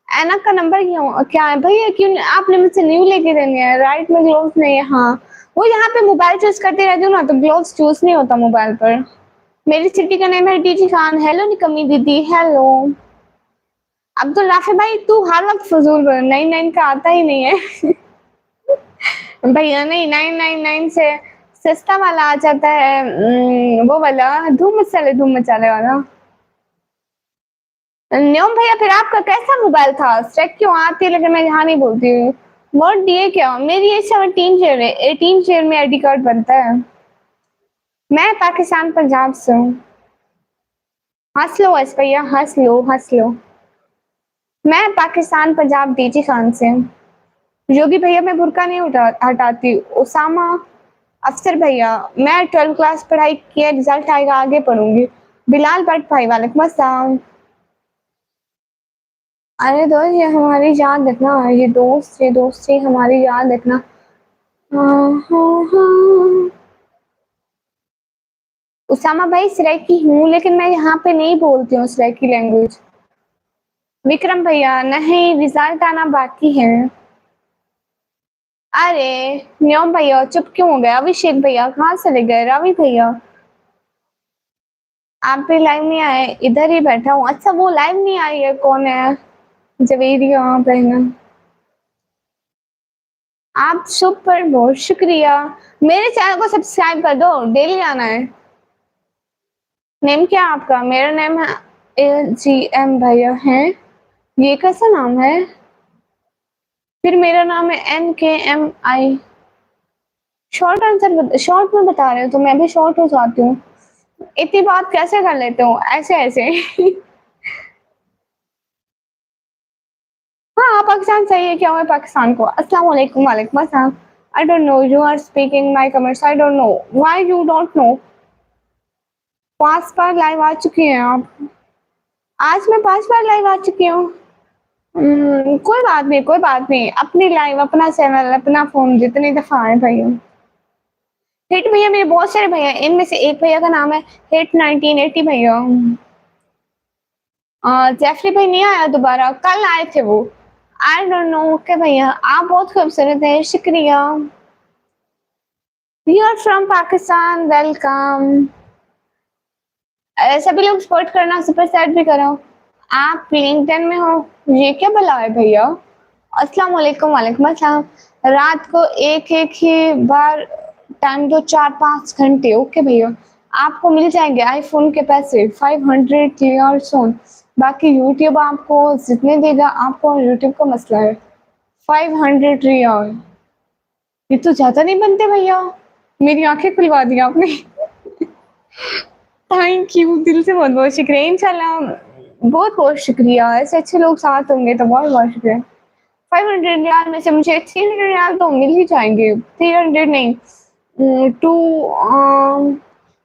ऐनक का नंबर क्यों क्या है भैया? क्यों आपने मुझसे न्यू लेके देनी है? राइट में ग्लोव्स नहीं है। हाँ, वो यहाँ पे मोबाइल चूज करती रहती हूँ ना, तो ग्लोव्स चूज नहीं होता मोबाइल पर। मेरी सिटी का नेम है डीजी खान। हेलो निकम्मी दीदी, हेलो। अब्दुल राफे भाई, तू हर वक्त फजूल 99 का आता ही नहीं है। भैया नहीं, 999 से सस्ता वाला आ जाता है, वो वाला धूम मचाले वाला। न्योम भैया, फिर आपका कैसा मोबाइल था? स्ट्रैक क्यों आती है लेकिन मैं यहाँ नहीं बोलती हूँ। मोड दिए क्या? मेरी एज 17 शेयर है, 18 शेयर में आईडी कार्ड बनता है। मैं पाकिस्तान पंजाब से हूँ। हंस लो बस भैया, हंस लो, हंस लो। मैं पाकिस्तान पंजाब डीजी खान से हूँ। योगी भैया, मैं बुर्का नहीं हटाती। उसामा अफसर भैया, मैं 12 क्लास पढ़ाई किया, रिजल्ट आएगा आगे पढ़ूंगी। बिलाल भट्ट भाई वालेकुम अस्सलाम। अरे दोस्त, ये हमारी याद रखना, ये दोस्त ये हमारी याद रखना। हाँ हाँ हाँ। उसामा भाई, सराइकी हूँ लेकिन मैं यहाँ पे नहीं बोलती हूँ सराइकी लैंग्वेज। विक्रम भैया, नहीं रिजल्ट आना बाकी है। अरे न्योम भैया, चुप क्यों हो गए? अभिषेक भैया कहाँ चले गए? रवि भैया, आप भी लाइव नहीं आए? इधर ही बैठा हूँ। अच्छा, वो लाइव नहीं आई है, कौन है? जवेरी आप रहना। आप शुभ पर बहुत शुक्रिया। मेरे चैनल को सब्सक्राइब कर दो, डेली आना है। नेम क्या है आपका? मेरा नेम है LGM भैया है। ये कैसा नाम है? फिर मेरा नाम है NKMI। शॉर्ट आंसर शॉर्ट में बता रहे हो तो मैं भी शॉर्ट हो जाती हूँ। इतनी बात कैसे कर लेते हो ऐसे ऐसे? हाँ, आप पाकिस्तान सही है, क्या हुआ पाकिस्तान को? अस्सलाम वालेकुम। वालेकुम अस्सलाम। I don't know you are speaking my comments, I don't know why you don't know. 5 बार लाइव आ चुकी हैं आप। आज मैं 5 बार लाइव आ चुकी हूँ। कोई बात नहीं, कोई बात नहीं। अपनी लाइव, अपना चैनल, अपना फ़ोन, जितनी दफ़ा आए भैया। हिट भैया मेरे बहुत सारे भैया, इनमें से एक भैया का नाम है हिट 1980 भैया। जेफरी भाई नहीं आया दोबारा, कल आए थे वो। आई डोंट नो। ओके भैया, आप बहुत खूबसूरत हैं, शुक्रिया। You are from Pakistan, welcome. सभी लोग सपोर्ट करना, सुपर चैट भी करो। आप लिंक्डइन में हो, ये क्या भला है भैया। अस्सलाम वालेकुम। वालेकुम अस्सलाम। रात को एक एक ही बार टाइम दो, 4-5 घंटे। ओके भैया, आपको मिल जाएंगे आईफोन के पैसे 500 क्लियर सोन। बाकी यूट्यूब आपको जितने देगा, आपको यूट्यूब का मसला है। 500 रियाल, ये तो ज्यादा नहीं बनते भैया। मेरी आंखें खुलवा दी आपने। थैंक यू, दिल से बहुत बहुत शुक्रिया। इंशाल्लाह बहुत बहुत शुक्रिया, ऐसे अच्छे लोग साथ होंगे तो बहुत बहुत शुक्रिया। 500 रियाल में से मुझे 300 रियाल तो मिल ही जाएंगे। 300 नहीं, टू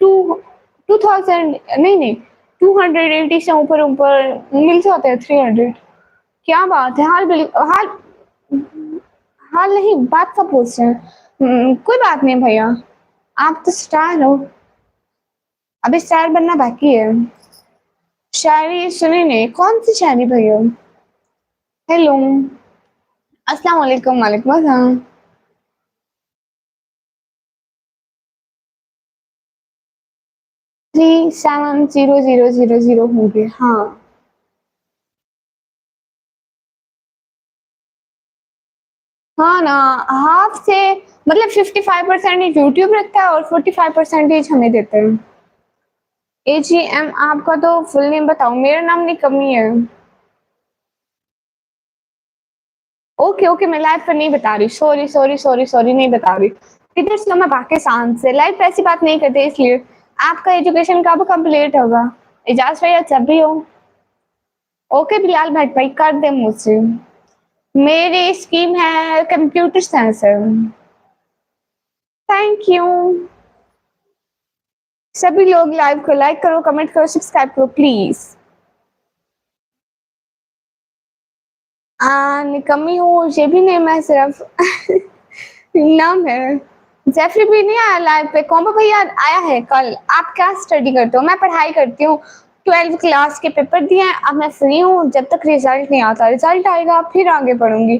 टू 2000 नहीं नहीं, 280 से ऊपर ऊपर मिल जाते हैं 300। क्या बात है, हाल हाल नहीं, बात का पूछ रहे हैं। कोई बात नहीं भैया, आप तो स्टार हो, अभी स्टार बनना बाकी है। शायरी सुनी नहीं, कौन सी शायरी भैया। हेलो, अस्सलाम वालेकुम। वालेकुम अस्सलाम। 370000 होंगे, हाँ। हाँ ना, हाफ से मतलब 55% यूट्यूब रखता है और 45% हमें देते हैं। AGM आपका तो फुल नेम बताओ, मेरा नाम नहीं कमी है। ओके ओके, मैं लाइव पर नहीं बता रही, सॉरी सॉरी सॉरी सॉरी, नहीं बता रही। किधर से, मैं पाकिस्तान से, लाइव पे ऐसी बात नहीं करते इसलिए। आपका एजुकेशन कब कंप्लीट होगा, इजाज भैया जब भी हो। ओके बिलाल भट्ट भाई, कर दे मुझसे। मेरी स्कीम है कंप्यूटर साइंस है। Thank you. सभी लोग लाइव को लाइक करो, कमेंट करो, सब्सक्राइब करो प्लीज। निकम्मी हूँ, ये भी नहीं, मैं सिर्फ नाम है। जेफरी भी नहीं आया लाइव पे, कॉम्बो भैया आया है कल। आप क्या स्टडी करते हो। मैं पढ़ाई करती हूँ, 12th क्लास के पेपर दिए हैं, अब मैं फ्री हूँ। जब तक रिजल्ट नहीं आता, रिजल्ट आएगा फिर आगे पढ़ूंगी।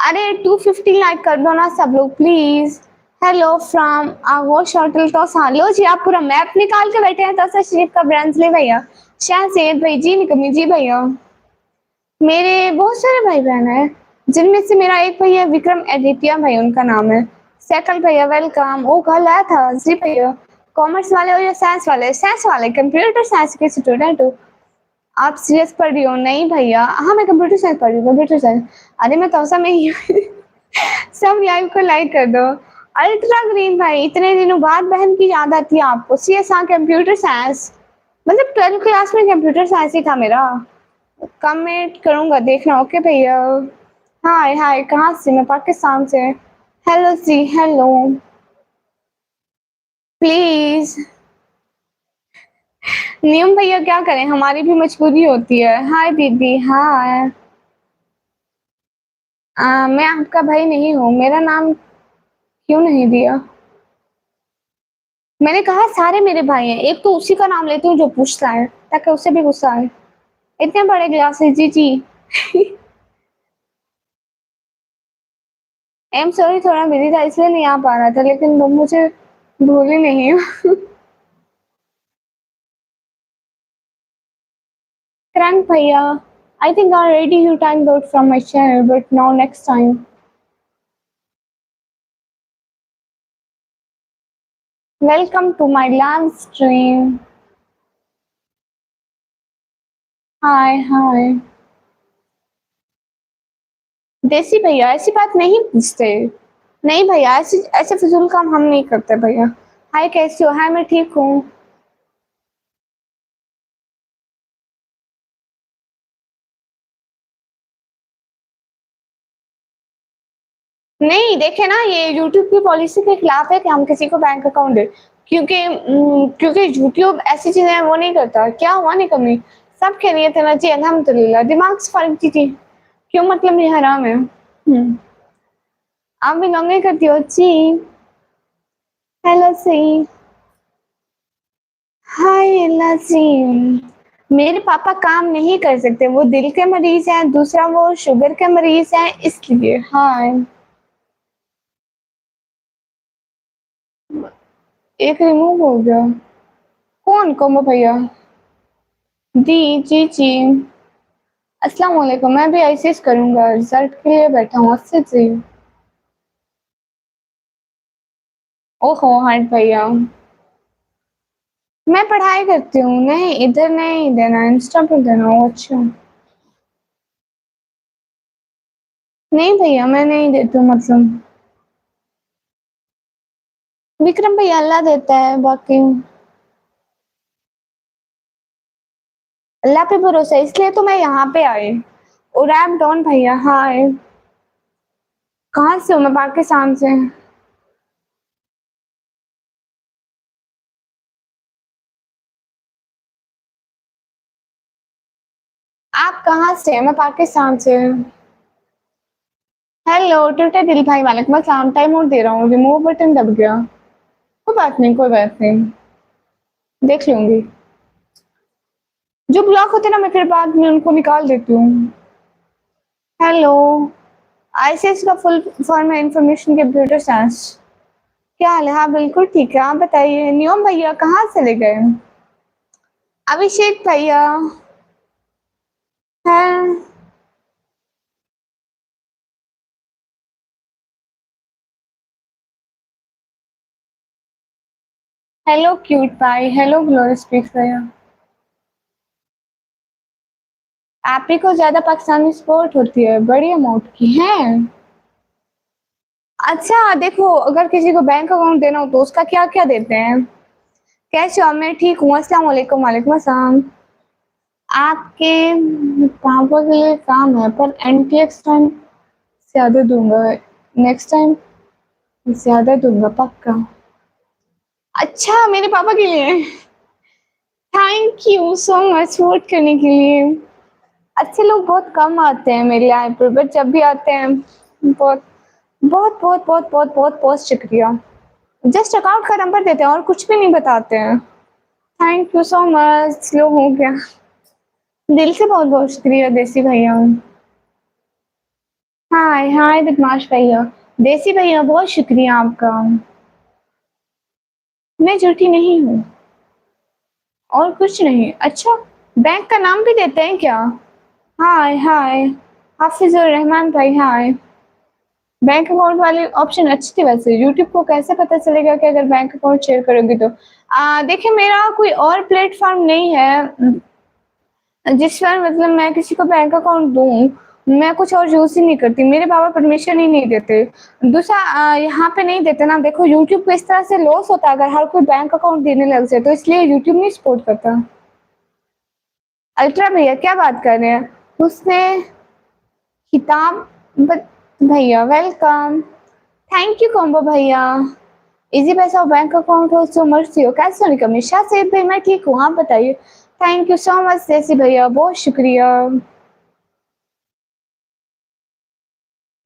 अरे 250 लाइक कर दो ना सब लोग प्लीज। हेलो फ्रॉम वो शॉर्टल तो लो जी, आप पूरा मैप निकाल के बैठे हैं। तो शरीफ का ब्रांच ले भैया। शाह सैयद भाई जी, निकमी जी भैया। मेरे बहुत सारे भाई बहन हैं, जिनमें से मेरा एक भैया विक्रम एडिटिया भाई उनका नाम है। सैकल भैया वेलकम। ओ कल आया था जी भैया। कॉमर्स वाले हो या साइंस वाले। साइंस वाले, कंप्यूटर साइंस के स्टूडेंट हो। आप सीरियस पढ़ रही हो। नहीं भैया, हाँ मैं कंप्यूटर साइंस पढ़ रही हूँ, कंप्यूटर साइंस। अरे मैं तो में ही हूँ। सब लाइव को लाइक कर दो। अल्ट्रा ग्रीन भाई, इतने दिनों बाद बहन की याद आती है आपको। सीएस, हाँ कंप्यूटर साइंस, मतलब 12th क्लास में कंप्यूटर साइंस ही था मेरा। कमेंट करूंगा देखना। ओके भैया। हाय हाय, कहाँ से। मैं पाकिस्तान से। हेलो जी, हेलो। प्लीज। नियम भैया क्या करें, हमारी भी मजबूरी होती है। हाय दीदी, हाय। मैं आपका भाई नहीं हूँ, मेरा नाम क्यों नहीं दिया। मैंने कहा सारे मेरे भाई हैं, एक तो उसी का नाम लेती हूँ जो पूछता है, ताकि उसे भी गुस्सा आए। इतने बड़े ग्लासेस जी जी। एम सॉरी, थोड़ा बिजी था इसलिए नहीं आ पा रहा था, लेकिन तुम मुझे भूली नहीं हो। Frank Bhaiya, I think already you timed out from my channel, but now next time. Welcome to my live stream. Hi, hi. देसी भैया ऐसी बात नहीं पूछते। नहीं भैया, ऐसे ऐसे फिजूल काम हम नहीं करते भैया। हाय कैसे हो। हाय मैं ठीक हूँ। नहीं देखे ना, ये यूट्यूब की पॉलिसी के खिलाफ है कि हम किसी को बैंक अकाउंट दे। क्योंकि यूट्यूब ऐसी चीजें वो नहीं करता। क्या हुआ नहीं कमी, सब खैरियत है ना जी, अल्हम्दुलिल्लाह। दिमाग से फर्क जी। क्यों, मतलब ये हराम है। आप भी लॉन्ग करती हो जी। हेलो सी। हाय लसीम। मेरे पापा काम नहीं कर सकते, वो दिल के मरीज हैं, दूसरा वो शुगर के मरीज हैं, इसलिए। हाय। एक रिमूव हो गया। कौन कोमो भैया? दी जी जी। अस्सलाम वालेकुम। मैं भी आईसीएस करूंगा, रिजल्ट के लिए बैठा हूँ उससे जी। ओहो हट भैया। मैं पढ़ाई करती हूँ। नहीं इधर नहीं देना, इंस्टा पर देना। अच्छा। नहीं भैया मैं नहीं देती हूँ, मतलब विक्रम भैया अल्लाह देता है बाकी। अल्लाह पे भरोसा है, इसलिए तो मैं यहाँ पे आई। और रैम डॉन भैया हाय। कहाँ से हो? मैं पाकिस्तान से। आप कहाँ से? मैं पाकिस्तान से। हेलो टूटे दिल भाई, वालेकुम अस्सलाम। टाइम आउट दे रहा हूँ, रिमूव बटन दब गया। कोई बात नहीं, कोई बात नहीं, देख लूंगी। जो ब्लॉक होते ना, मैं फिर बाद में उनको निकाल देती हूँ। हेलो। आईसीएस का फुल फॉर्म है इंफॉर्मेशन कंप्यूटर साइंस। क्या हाल है? हाँ बिल्कुल ठीक है, आप बताइए। नियम भैया कहाँ चले गए? अभिषेक भैया हैं। हेलो क्यूट भाई, हेलो ग्लोरी स्पीक्स भैया। आप ही को ज्यादा पाकिस्तानी सपोर्ट होती है, बड़ी अमाउंट की है। अच्छा देखो, अगर किसी को बैंक अकाउंट देना हो तो उसका क्या क्या देते हैं? कैसे हो? मैं ठीक हूँ, अस्सलाम वालेकुम। वालेकुम अस्सलाम। आपके पापा के लिए काम है, पर एनटीएक्स टाइम ज्यादा दूंगा। नेक्स्ट टाइम ज्यादा दूंगा पक्का। अच्छा मेरे पापा के लिए। Thank you so much vote करने के लिए। अच्छे लोग बहुत कम आते हैं मेरे यहाँ पर, बट जब भी आते हैं बहुत बहुत बहुत बहुत बहुत बहुत बहुत शुक्रिया। जस्ट अकाउंट का नंबर देते हैं और कुछ भी नहीं बताते हैं। Thank you so much, slow हो गया। दिल से बहुत बहुत शुक्रिया देसी भैया। हाय हाय बदमाश भैया। देसी भैया बहुत शुक्रिया आपका। मैं झूठी नहीं हूँ। और कुछ नहीं। अच्छा बैंक का नाम भी देते हैं क्या? हाय हाय। हाफिजुर रहमान भाई हाय। बैंक अकाउंट वाली ऑप्शन अच्छी थी वैसे। यूट्यूब को कैसे पता चलेगा कि अगर बैंक अकाउंट शेयर करोगी तो? देखिए मेरा कोई और प्लेटफॉर्म नहीं है जिस पर मतलब मैं किसी को बैंक अकाउंट दूं। मैं कुछ और यूज ही नहीं करती, मेरे बाबा परमिशन ही नहीं देते। दूसरा यहाँ पे नहीं देते ना। देखो यूट्यूब को इस तरह से लॉस होता है अगर हर कोई बैंक अकाउंट देने लग जाए, तो इसलिए यूट्यूब नहीं सपोर्ट करता। अल्ट्रा भैया क्या बात कर रहे हैं? उसने किताब भैया वेलकम। थैंक यू कॉम्बो भैया। इजी पैसा और बैंक अकाउंट हो सो मर्सी हो। कैसे हो निकम निशा से भाई? मैं ठीक हूँ, आप बताइए। थैंक यू सो मच जैसी भैया, बहुत शुक्रिया।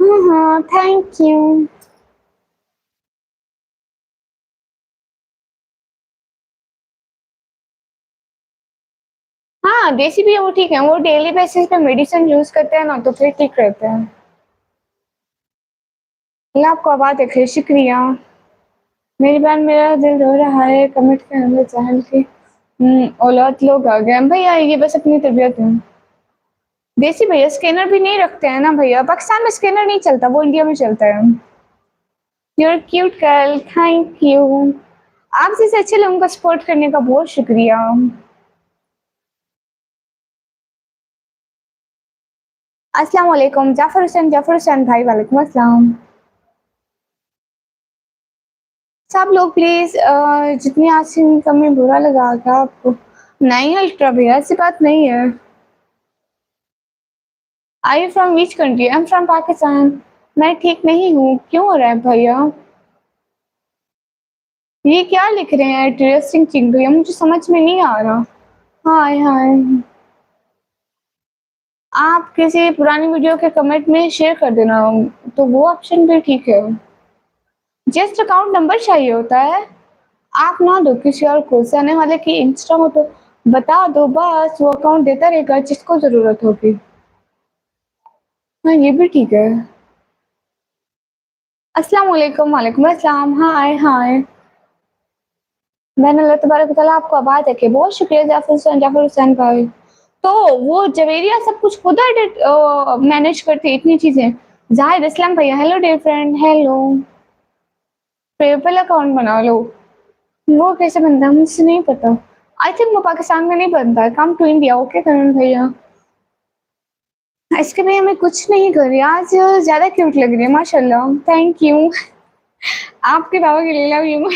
हाँ थैंक यू। हाँ देसी भैया वो ठीक है, वो डेली बेसिस पे मेडिसिन यूज करते हैं ना, तो फिर ठीक रहते हैं। अल्लाह आपको आबाद रखे, शुक्रिया। मेरी बहन मेरा दिल रो रहा है, कमिट के अंदर चहल की औलाद लोग आ गए भैया, ये बस अपनी तबीयत है। देसी भैया स्कैनर भी नहीं रखते हैं ना भैया, पाकिस्तान में स्कैनर नहीं चलता, वो इंडिया में चलता है। Your cute girl, thank you. आप जैसे अच्छे लोगों का सपोर्ट करने का बहुत शुक्रिया। अस्सलाम वालेकुम जाफर हुसैन भाई, वालेकुम अस्सलाम। सब लोग प्लीज जितनी आंसी कमी बुरा लगा क्या आपको? नहीं अल्ट्रा भैया ऐसी बात नहीं है। I you from which country? I am from Pakistan. मैं ठीक नहीं हूँ, क्यों हो रहा है भैया? ये क्या लिख रहे हैं इंटरेस्टिंग चिंग भैया, मुझे समझ में नहीं आ रहा। हाय हाय। आप किसी पुरानी वीडियो के कमेंट में शेयर कर देना, तो वो ऑप्शन भी ठीक है। जस्ट अकाउंट नंबर चाहिए होता है। आप ना दो किसी और को, जाने वाले की इंस्टा हो तो बता दो, बस वो अकाउंट देता रहेगा जिसको ज़रूरत होगी। हाँ, ये भी ठीक है। अस्सलाम वालेकुम, वालेकुम अस्सलाम, हाय, हाय। मैंने अल्लाह तबारक व तआला आपको आबाद रखे। बहुत शुक्रिया जाफ़र हुसैन भाई। तो वो जवेरिया सब कुछ खुद एडिट मैनेज करती है इतनी चीज़ें। ज़ाहिद इस्लाम भैया, hello dear friend, hello. PayPal account बना लो। वो कैसे बनता है मुझे नहीं पता। आई थिंक वो पाकिस्तान में नहीं बनता है। कम टू इंडिया, ओके करण भैया। इसके भैया मैं कुछ नहीं कर रही आज, ज़्यादा क्यूट लग रही है माशाल्लाह, थैंक यू। आपके बाबा के लिए love you.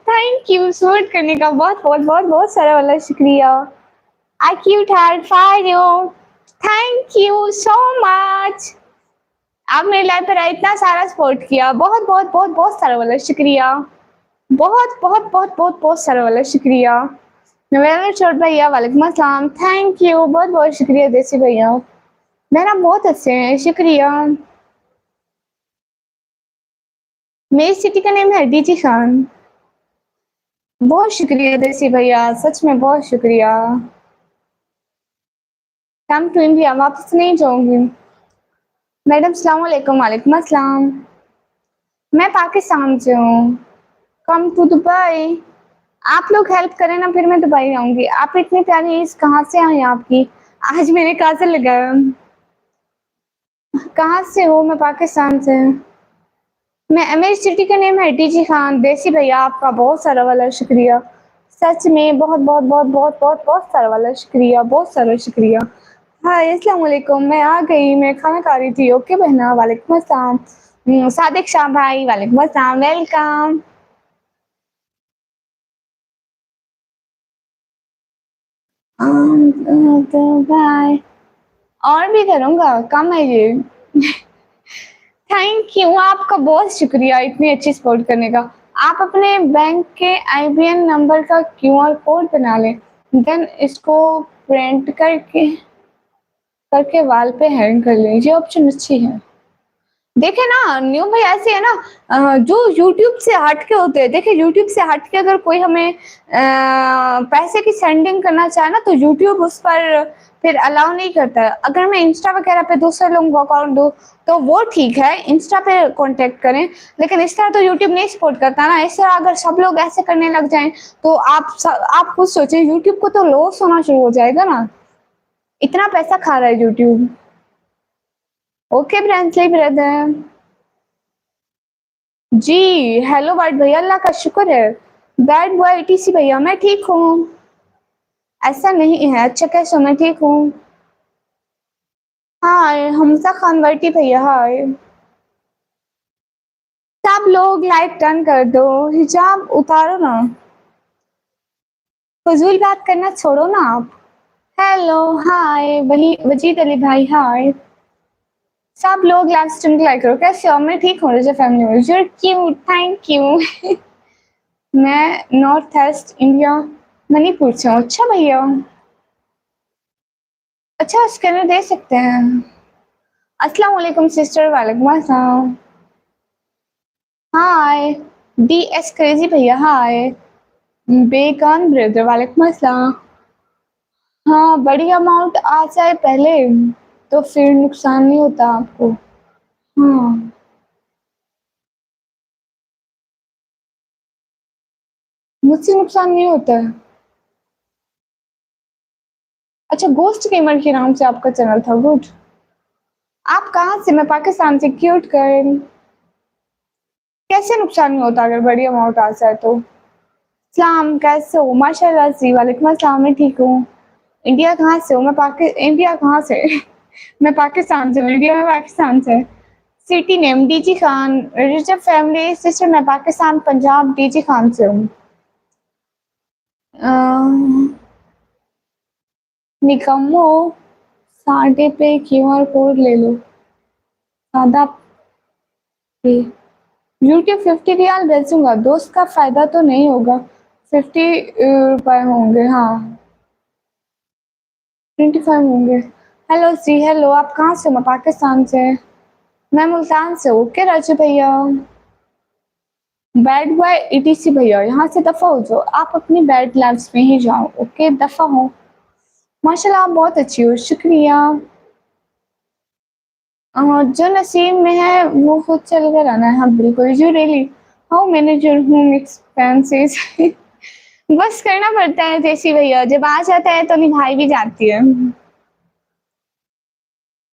Thank you support करने का बहुत बहुत बहुत बहुत सारा वाला शुक्रिया। I cute heart for you, thank you so much. आप मेरी लाइफ पर इतना सारा सपोर्ट किया, बहुत बहुत बहुत बहुत सारा वाला शुक्रिया। बहुत बहुत बहुत बहुत बहुत सारा वाला शुक्रिया। नवेंद्र छोट भैया वालेकुम अस्सलाम, थैंक यू बहुत बहुत शुक्रिया देसी भैया। मेरा बहुत अच्छे हैं, शुक्रिया। मेरी सिटी का नेम है डीजी खान। बहुत शुक्रिया देसी भैया, सच में बहुत शुक्रिया। कम टू इंडिया वापस नहीं जाऊंगी। मैडम सलाम वालेकुम, वालेकुम अस्सलाम। मैं पाकिस्तान से हूँ। Come to Dubai. आप लोग हेल्प करें ना, फिर मैं दुबई आऊंगी। आप इतनी प्यारी ईज कहाँ से आई आपकी? आज मैंने काजल लगाया। कहाँ से हो? मैं पाकिस्तान से। मैं मेरी सिटी का नेम है डीजी खान। देसी भैया आपका बहुत सारा वाला शुक्रिया। सच में बहुत बहुत बहुत बहुत बहुत बहुत सारा वाला शुक्रिया, बहुत सारा शुक्रिया। हाय अस्सलाम वालेकुम, मैं आ गई, मैं खाना खा रही थी। ओके बहना, वालेकुम अस्सलाम। सादिक शाह भाई वालेकुम अस्सलाम, वेलकम। बाय। और भी करूँगा, कम है ये। थैंक यू, आपका बहुत शुक्रिया इतनी अच्छी सपोर्ट करने का। आप अपने बैंक के आईबीएन नंबर का क्यूआर कोड बना लें, देन इसको प्रिंट करके वॉल पे हैंग कर लें। ये ऑप्शन अच्छी है। देखे ना, न्यू भाई ऐसे है ना, जो यूट्यूब से हट के होते हैं। देखिए यूट्यूब से हट के अगर कोई हमें पैसे की सेंडिंग करना चाहे ना, तो यूट्यूब उस पर फिर अलाउ नहीं करता है। अगर मैं इंस्टा वगैरह पे दूसरे लोगों को अकाउंट दूँ तो वो ठीक है, इंस्टा पे कांटेक्ट करें। लेकिन इस तरह तो यूट्यूब नहीं सपोर्ट करता ना। इस तरह अगर सब लोग ऐसे करने लग जाएं तो आप खुद सोचें, यूट्यूब को तो लॉस होना शुरू हो जाएगा ना। इतना पैसा खा रहा है यूट्यूब। ओके ब्रांचली ब्रदर जी। हेलो वाइट भैया, अल्लाह का शुक्र है। बैड बॉय टीसी भैया, मैं ठीक हूँ। ऐसा नहीं है, अच्छा कैसे हो? मैं ठीक हूँ। हाय हमजा खान वाइटी भैया, हाय। सब लोग लाइक टर्न कर दो, हिजाब उतारो ना, फजूल बात करना छोड़ो ना आप। हेलो, हाय वही वजीद अली भाई, हाय। सब लोग लाइक टर्न लाइक करो। कैसे हो? मैं ठीक हूँ। रजा फैमिली में यूर क्यूट, थैंक यू। मैं नॉर्थ ईस्ट इंडिया मणिपुर से हूँ। अच्छा भैया, अच्छा स्कैनर दे सकते हैं। अस्सलाम वालेकुम सिस्टर, वालेकुम अस्सलाम। हाय डीएस क्रेजी भैया, हाय। बेगान ब्रदर, वालेकुम अस्सलाम। हाँ, बड़ी अमाउंट आ जाए पहले तो फिर नुकसान नहीं होता आपको। हाँ, मुझसे नुकसान नहीं होता है। अच्छा, गोस्ट गेमर के नाम से आपका चैनल था, गुड। आप कहाँ से? मैं पाकिस्तान से, क्यूट गर्ल। कैसे नुकसान नहीं होता अगर बड़ी अमाउंट आ जाए तो? सलाम, कैसे हो? माशाल्लाह जी, वालेकुम अस्सलाम, मैं ठीक हूँ। इंडिया कहाँ से हो? इंडिया कहाँ से? मैं पाकिस्तान से हूँ, इंडिया में पाकिस्तान से। City name DG Khan, reserve family sister, मैं पाकिस्तान पंजाब डीजी खान से हूँ। निकम्मो, साढ़े पे क्यूआर कोड ले लो, सादा पे। यूट्यूब 50 रियाल बेचूंगा, दोस्त का फायदा तो नहीं होगा। 50 रुपए होंगे, हाँ 25 होंगे। हेलो सी, हेलो, आप कहाँ से हो? मैं पाकिस्तान से। मैं मुल्तान से हूँ। ओके राजू भैया, बैड बॉय ईटीसी भैया, यहाँ से दफा हो जाओ, आप अपनी बैड लाइफ्स में ही जाओ। ओके, दफा हो। माशाल्लाह आप बहुत अच्छी हो, शुक्रिया। जो नसीब में है वो खुद चल कर आना है। हाँ बिल्कुल, you really how manage your home expenses. बस करना पड़ता है जैसी भैया, जब आ जाता है तो निभाई भी जाती है।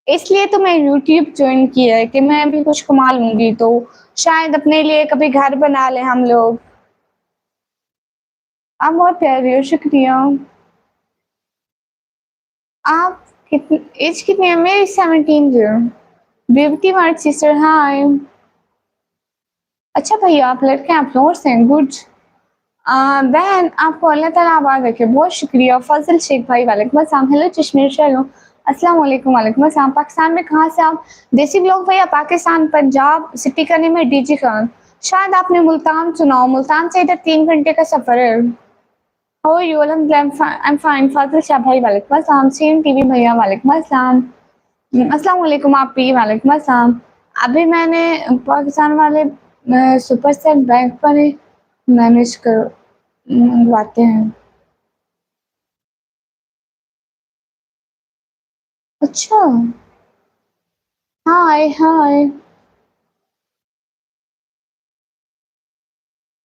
इसलिए तो मैं यूट्यूब ज्वाइन किया है कि मैं भी कुछ कमा लूंगी तो शायद अपने लिए कभी घर बना ले हम लोग। आप बहुत प्यारी हो, शुक्रिया। आप कितनी एज कितनी है मेरी? 17 ईयर। ब्यूटी मार्ट सिस्टर, हाय। अच्छा भैया आप लड़के, आप फ्लोर्स हैं, गुड। बहन आपको अल्लाह ताला आबाद रखे, बहुत शुक्रिया। फजल शेख भाई वालेकुम अस्सलाम, हेलो चश्मीर चलो, अस्सलाम वालेकुम। वालेकुम अस्सलाम। पाकिस्तान में कहाँ से आप? देसी ब्लॉग भैया, पाकिस्तान पंजाब, सिटी का नेम है डीजी खान। शायद आपने मुल्तान सुना हो, मुल्तान से इधर 3 घंटे का सफर है। How are you? I am fine. Fazil Shah भाई वालेकुम अस्सलाम। सीन टीवी भैया वालेकुम अस्सलाम। अस्सलाम वालेकुम आप भी, वालेकुम अस्सलाम। अभी मैंने पाकिस्तान वाले सुपर सेल बैंक पर मैनेज कर मंगवाते हैं। अच्छा। हाय हाय।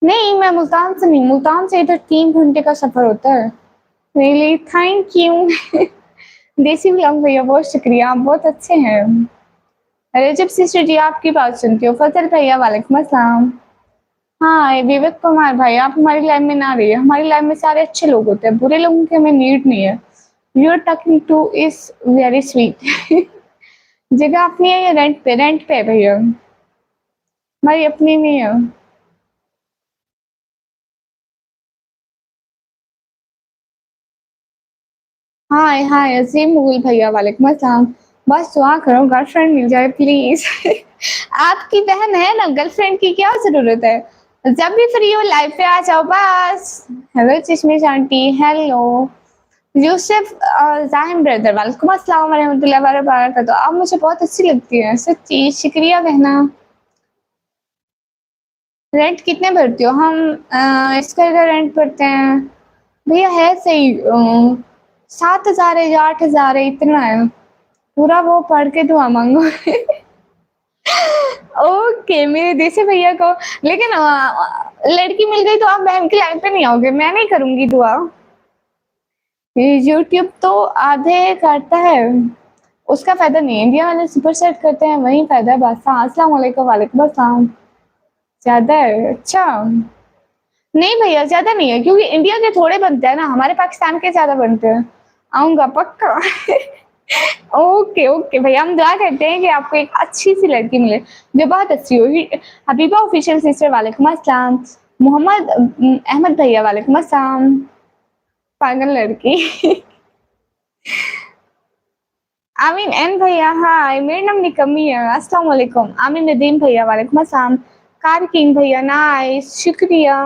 नहीं मैं मुल्तान से नहीं, मुल्तान से इधर 3 घंटे का सफर होता है। Really, thank you. देसी ब्लॉग भैया बहुत शुक्रिया, आप बहुत अच्छे हैं। रजब सिस्टर जी आपकी बात सुनती हो। फजल भैया वालेकुम अस्सलाम। हाँ विवेक कुमार भाई, आप हमारी लाइफ में ना रहिए, हमारी लाइफ में सारे अच्छे लोग होते हैं, बुरे लोगों की हमें नीड नहीं है। You are talking to is very sweet. जगह अपनी है या रेंट पे? रेंट पे है भैया, हमारी अपनी नहीं है। हाय हाय अजीम मुगल भैया वालेकुम अस्सलाम। बस दुआ करो गर्लफ्रेंड मिल जाए प्लीज। आपकी बहन है ना, गर्लफ्रेंड की क्या जरूरत है? जब भी फ्री हो लाइफ पे आ जाओ बस। हेलो चिशमिश aunty, hello Yusuf Jahim brother, वालेकुम अस्सलाम वरहमतुल्लाहि वबरकातुहू। आप मुझे बहुत अच्छी लगती है सच्ची, शुक्रिया बहना। रेंट कितने भरती हो? हम इसका इधर रेंट भरते हैं भैया, है सही 7,000 है या 8,000 है, इतना है। पूरा वो पढ़ के दुआ मांगो। ओके मेरे देसी भैया को। लेकिन लड़की मिल गई तो आप बहन की लाइन पे नहीं आओगे, मैं नहीं करूंगी दुआ। यूट्यूब तो आधे करता है, उसका फायदा नहीं है, इंडिया वाले सुपर सेट करते हैं वही फायदा है बस। हाँ अस्सलाम वालेकुम, वालेकुम अस्सलाम। ज्यादा है? अच्छा नहीं भैया ज्यादा नहीं है, क्योंकि इंडिया के थोड़े बनते हैं ना, हमारे पाकिस्तान के ज्यादा बनते हैं। आऊंगा पक्का। ओके ओके भैया, हम दुआ करते हैं कि आपको एक अच्छी सी लड़की मिले जो बहुत अच्छी हो। हबीबा ऑफिशियल सिस्टर वालेकुम अस्सलाम। मोहम्मद अहमद भैया वालेकुम अस्सलाम। पागल लड़की। आमीन एन भैया हाय, मेरा नाम निकम्मी है, अस्सलाम वालेकुम। आमीन नदीम भैया वालेकुम अस्सलाम। कार किंग भैया नाइस, शुक्रिया।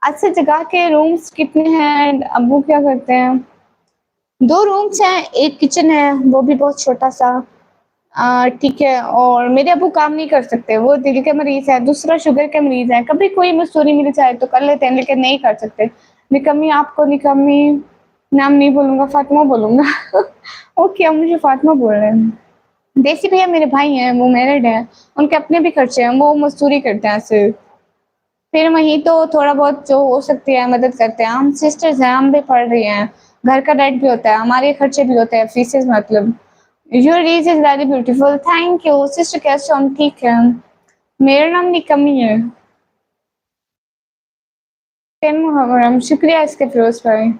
अच्छी जगह के रूम्स कितने हैं? अब्बू क्या करते हैं? 2 रूम्स हैं, एक किचन है वो भी बहुत छोटा सा। ठीक है, और मेरे अब्बू काम नहीं कर सकते, वो दिल के मरीज है, दूसरा शुगर के मरीज है, कभी कोई मजदूरी मिल जाए तो कर लेते हैं लेकिन नहीं कर सकते। निकम्मी आपको निकम्मी नाम नहीं बोलूंगा, फातिमा बोलूंगा। ओके अब मुझे फातिमा बोल रहे हैं। देसी भैया मेरे भाई हैं, वो मैरिड हैं, उनके अपने भी खर्चे हैं, वो मजदूरी करते हैं सिर्फ। फिर वहीं तो थोड़ा बहुत जो हो सकती है मदद करते हैं। हम सिस्टर्स हैं, हम भी पढ़ रही हैं, घर का रेंट भी होता है, हमारे खर्चे भी होते हैं, फीसेस मतलब। Your raise is very beautiful, thank you sister, कैसे हो? हम ठीक है। मेरा नाम निकम्मी है। 10 मुहर्रम, शुक्रिया इसके फिरोज भाई।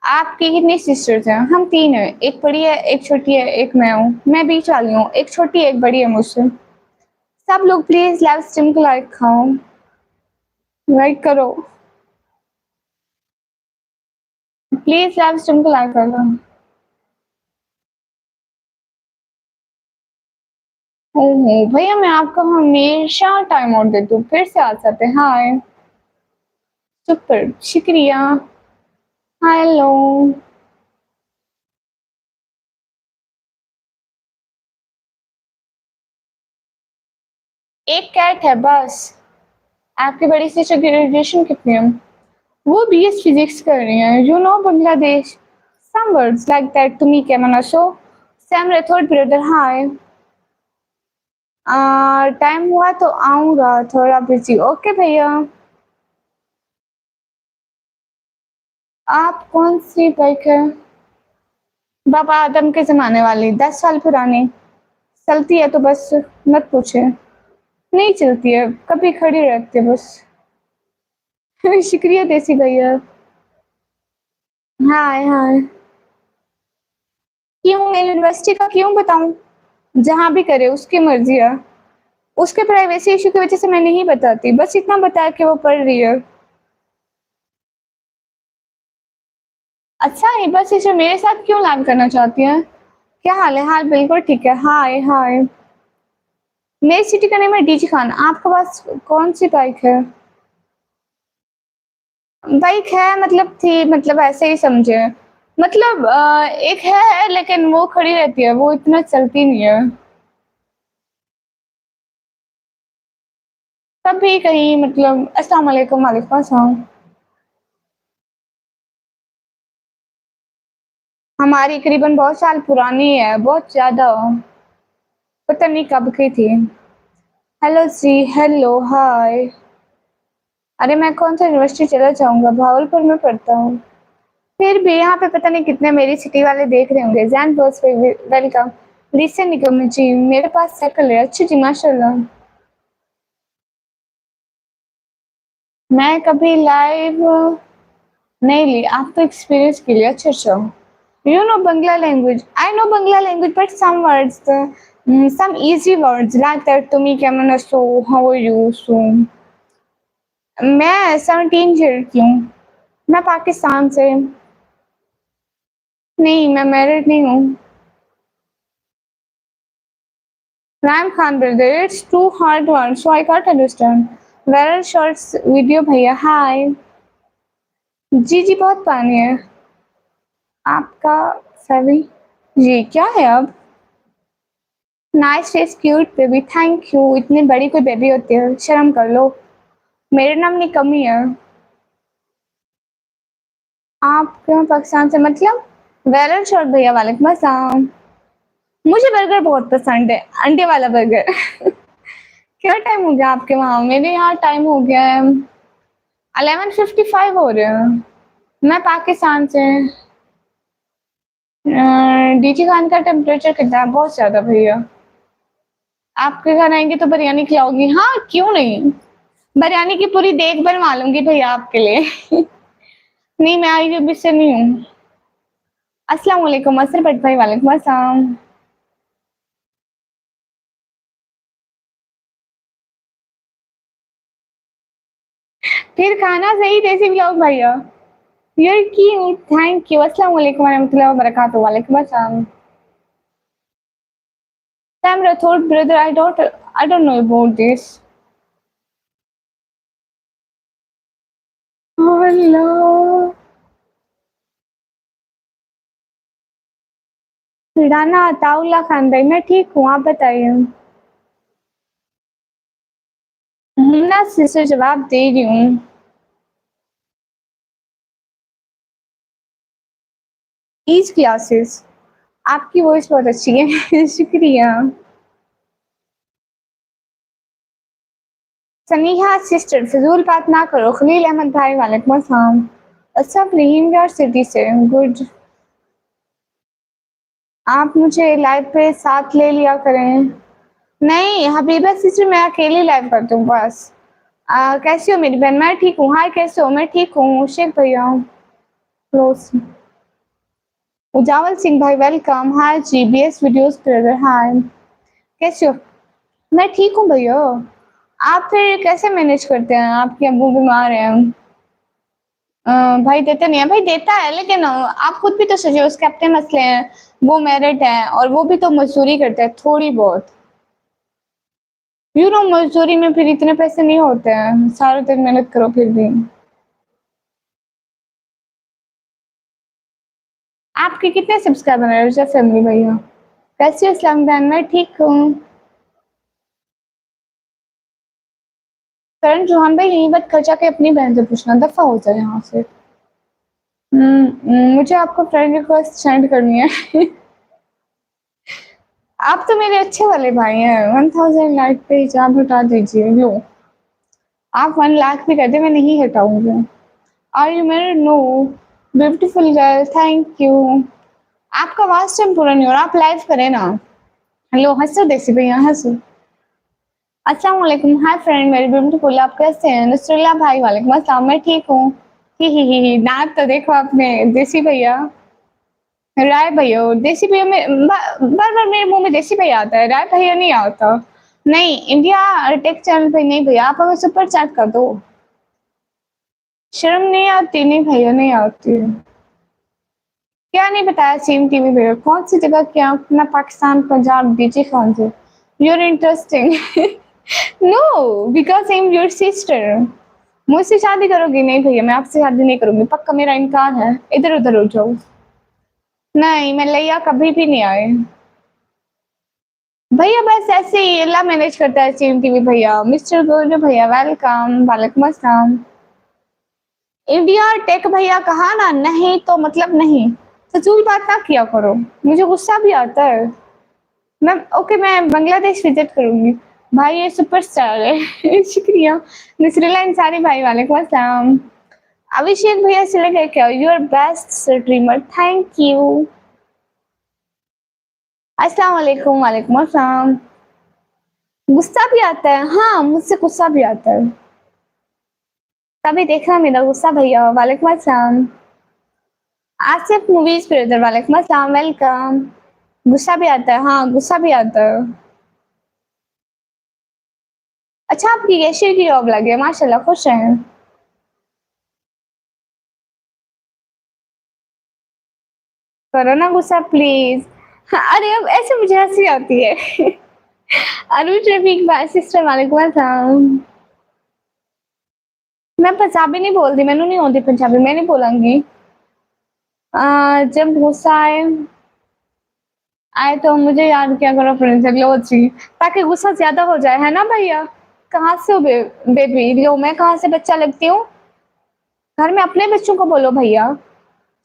आपकी कितनी सिस्टर्स हैं? हम 3 हैं, एक बड़ी है एक छोटी है एक मैं हूँ, मैं बीच वाली हूँ, एक छोटी एक बड़ी है मुझसे। सब लोग प्लीज लाइव स्ट्रीम को लाइक खाओ, लाइक करो प्लीज, लाइव स्ट्रीम को लाइक करो। ओहो भैया मैं आपको हमेशा टाइम आउट देती हूँ, फिर से आ जाते हैं। हाय सुपर, शुक्रिया। हेलो। एक कैट है बस। आपकी बड़ी सिस्टर की ग्रेजुएशन कितनी है? वो बीएस फिजिक्स कर रही हैं। You know Bangladesh some words like that to me Kemana. So Sam Rathod brother hi. Time हुआ तो आऊंगा, थोड़ा बिजी। ओके भैया। आप कौन सी बाइक है? बाबा आदम के जमाने वाली, 10 साल पुरानी। चलती है तो बस मत पूछे। नहीं चलती है, कभी खड़ी रहती है बस। शुक्रिया देसी भैया। हाय हाय। क्यों यूनिवर्सिटी का क्यों बताऊं? जहाँ भी करे उसकी मर्जी है। उसके प्राइवेसी इशू की वजह से मैं नहीं बताती, बस इतना बताया कि वो पढ़ रही है। अच्छा, ये बस इसे मेरे साथ क्यों लाइव करना चाहती है? क्या हाल है? हाल बिल्कुल ठीक है। हाय हाय। मेरी सिटी का नेम है डीजी खान। आपके पास कौन सी बाइक है? बाइक है मतलब थी, मतलब ऐसे ही समझे। मतलब एक है लेकिन वो खड़ी रहती है, वो इतना चलती नहीं है। कभी कहीं मतलब। अस्सलाम वालेकुम। वालेकुम अस्सलाम। हमारी करीबन बहुत साल पुरानी है, बहुत ज्यादा। पता नहीं कब की थी। हेलो जी, हेलो हाय। अरे मैं कौन सा यूनिवर्सिटी चला जाऊंगा, भावलपुर में पढ़ता हूँ। फिर भी यहाँ पे पता नहीं कितने मेरी सिटी वाले देख रहे होंगे। Jain boss welcome. Listen Nikam ji, मेरे पास साइकिल है। अच्छी जी, माशाल्लाह। मैं कभी लाइव नहीं ली, आप तो एक्सपीरियंस के लिए। अच्छा अच्छा। You know Bangla language? I know Bangla language but some words, some easy words like that to me कैमन so, how are you so. मैं 17 ईयर की हूँ। मैं पाकिस्तान से। नहीं, मैं मैरिड नहीं हूँ। रैम Khan brother, it's too hard one so I can't understand. Where shorts video भैया हाय। जी जी, बहुत पानी है। आपका सभी जी क्या है अब? Nice face cute baby, thank you. इतनी बड़ी कोई बेबी होती है, शर्म कर लो। मेरे नाम में कमी है। आप क्यों पाकिस्तान से मतलब? वेलर शॉर्ट भैया, वालेकुम अस्सलाम। मुझे बर्गर बहुत पसंद है, अंडे वाला बर्गर। क्या टाइम हो गया आपके वहाँ? मेरे यहाँ टाइम हो गया है 11:55 हो रहे हैं। मैं पाकिस्तान से। डीजी खान का टेम्परेचर कितना है? बहुत ज्यादा भैया। आपके घर आएंगे तो बिरयानी खिलाओगी? हाँ, क्यों नहीं। बिरयानी की पूरी देख बनवा लूंगी भैया आपके लिए। नहीं, मैं आई भी से नहीं हूँ। अस्सलाम वालेकुम असर भट्ट भाई, वालेकुम अस्सलाम। फिर खाना सही देसी व्लॉग भैया। यार क्यूट, थैंक यू। अस्सलाम वालेकुम वरहमतुल्लाहि वबरकातुहू। वालेकुम अस्सलाम। Sam Rathod brother, I don't know about this. Oh Allah। Rana Ataullah Khan भाई, मैं ठीक हूँ, आप बताइए। ना सिस्टर, जवाब दे रही हूँ। Ease classes. आपकी वॉइस बहुत अच्छी है। शुक्रिया। सनीहा सिस्टर, फिजूल बात ना करो। खलील अहमद भाई, वालेकुम अस्सलाम। अच्छा, रहीम यार सिटी से, गुड। आप मुझे लाइव पे साथ ले लिया करें। नहीं हबीबा सिस्टर, मैं अकेली लाइव करती हूँ बस। कैसी हो मेरी बहन? मैं ठीक हूँ। हाय, कैसे हो? मैं ठीक हूँ। शेख भैया क्लोज। उजावल सिंह भाई, वेलकम। हाय जी, बीएस वीडियोस ब्रदर हाय। कैसे हो? मैं ठीक हूँ भैया। आप फिर कैसे मैनेज करते हैं? आपके अब्बू बीमार हैं। भाई देते नहीं है। भाई देता है लेकिन आप खुद भी तो सोचिए, उसके अपने मसले हैं। वो मैरिड है और वो भी तो मजदूरी करता है थोड़ी बहुत। यू नो मजदूरी में फिर इतने पैसे नहीं होते हैं, सारा दिन मेहनत करो फिर भी। आपके कितने सब्सक्राइबर हैं रजा फैमिली भैया? कैसी हो इस्लाम बहन? मैं ठीक हूँ। करण जौहर भाई यही बात कर जाके अपनी बहन से पूछना, दफा हो जाए यहाँ से। मुझे आपको फ्रेंड रिक्वेस्ट सेंड करनी है। आप तो मेरे अच्छे वाले भाई हैं। 1000 लाइक पे हिजाब हटा दीजिए। लो, आप 1 लाख भी कर दे, मैं नहीं हटाऊंगी। Are you married? No. Beautiful girl, thank you. आपका आवाज टाइम पूरा नहीं हो रहा, आप लाइव करें ना। हेलो, हंसो देसी भैया, हंसो। अस्सलाम वालेकुम। Hi friend, very beautiful. आप कैसे हैं? नसरुल्लाह भाई, वालेकुम अस्सलाम। मैं ठीक हूँ। ही दांत तो देखो अपने देसी भैया। राय भैया, देसी भैया में बार बार मेरे मुंह में देसी भैया आता है, राय भैया नहीं आता। नहीं, इंडिया टेक चैनल पे नहीं भैया, आप हमें सुपर चैट कर दो। शर्म नहीं आती? नहीं भैया, नहीं आती। क्या नहीं बताया सीम टीवी भैया? कौन सी जगह? क्या अपना पाकिस्तान, पंजाब, डीजे खान से। Your interesting. No, because I am your sister. मुझसे शादी करोगी? नहीं भैया, मैं आपसे शादी नहीं करूंगी, पक्का मेरा इनकार है। इधर उधर हो जाओ। नहीं, मैं लैया कभी भी नहीं आए भैया, बस ऐसे ही अल्लाह मैनेज करता है। सीम टीवी भैया, मिस्टर गोलू भैया, वेलकम, वालेकुम अस्सलाम। इंडिया टेक भैया कहा ना, नहीं तो मतलब नहीं। फजूल बात ना किया करो, मुझे गुस्सा भी आता है। मैं ओके, मैं बांग्लादेश विजिट करूंगी। भाई ये सुपरस्टार है। शुक्रिया। नसरुल्लाह अंसारी भाई, वालेकुम अस्सलाम। अभिषेक भैया से लगे क्या? Your best streamer, thank you. अस्सलाम वालेकुम, वालेकुम अस्सलाम। गुस्सा भी आता है? हाँ, मुझसे गुस्सा भी आता है। कभी देखना मेरा गुस्सा भैया, वालेकुम अस्सलाम। आसिफ मूवीज ब्रदर, वालेकुम अस्सलाम, वेलकम। गुस्सा भी आता है? हाँ, गुस्सा भी आता है। अच्छा, आपकी कैशियर की जॉब लगी है, माशाल्लाह, खुश हैं। करो ना गुस्सा प्लीज। अरे अब ऐसे मुझे हंसी आती है। अनुज रफीक भाई, सिस्टर, वालेकुम अस्सलाम। मैं पंजाबी नहीं बोलती, मैनू नहीं आती पंजाबी, मैं नहीं बोलांगी। जब गुस्सा आए आए तो मुझे याद क्या करो फ्रेंड्स, लो जी, ताकि गुस्सा ज्यादा हो जाए, है ना भैया? कहाँ से हो बेबी? लो, मैं कहाँ से बच्चा लगती हूँ? घर में अपने बच्चों को बोलो भैया।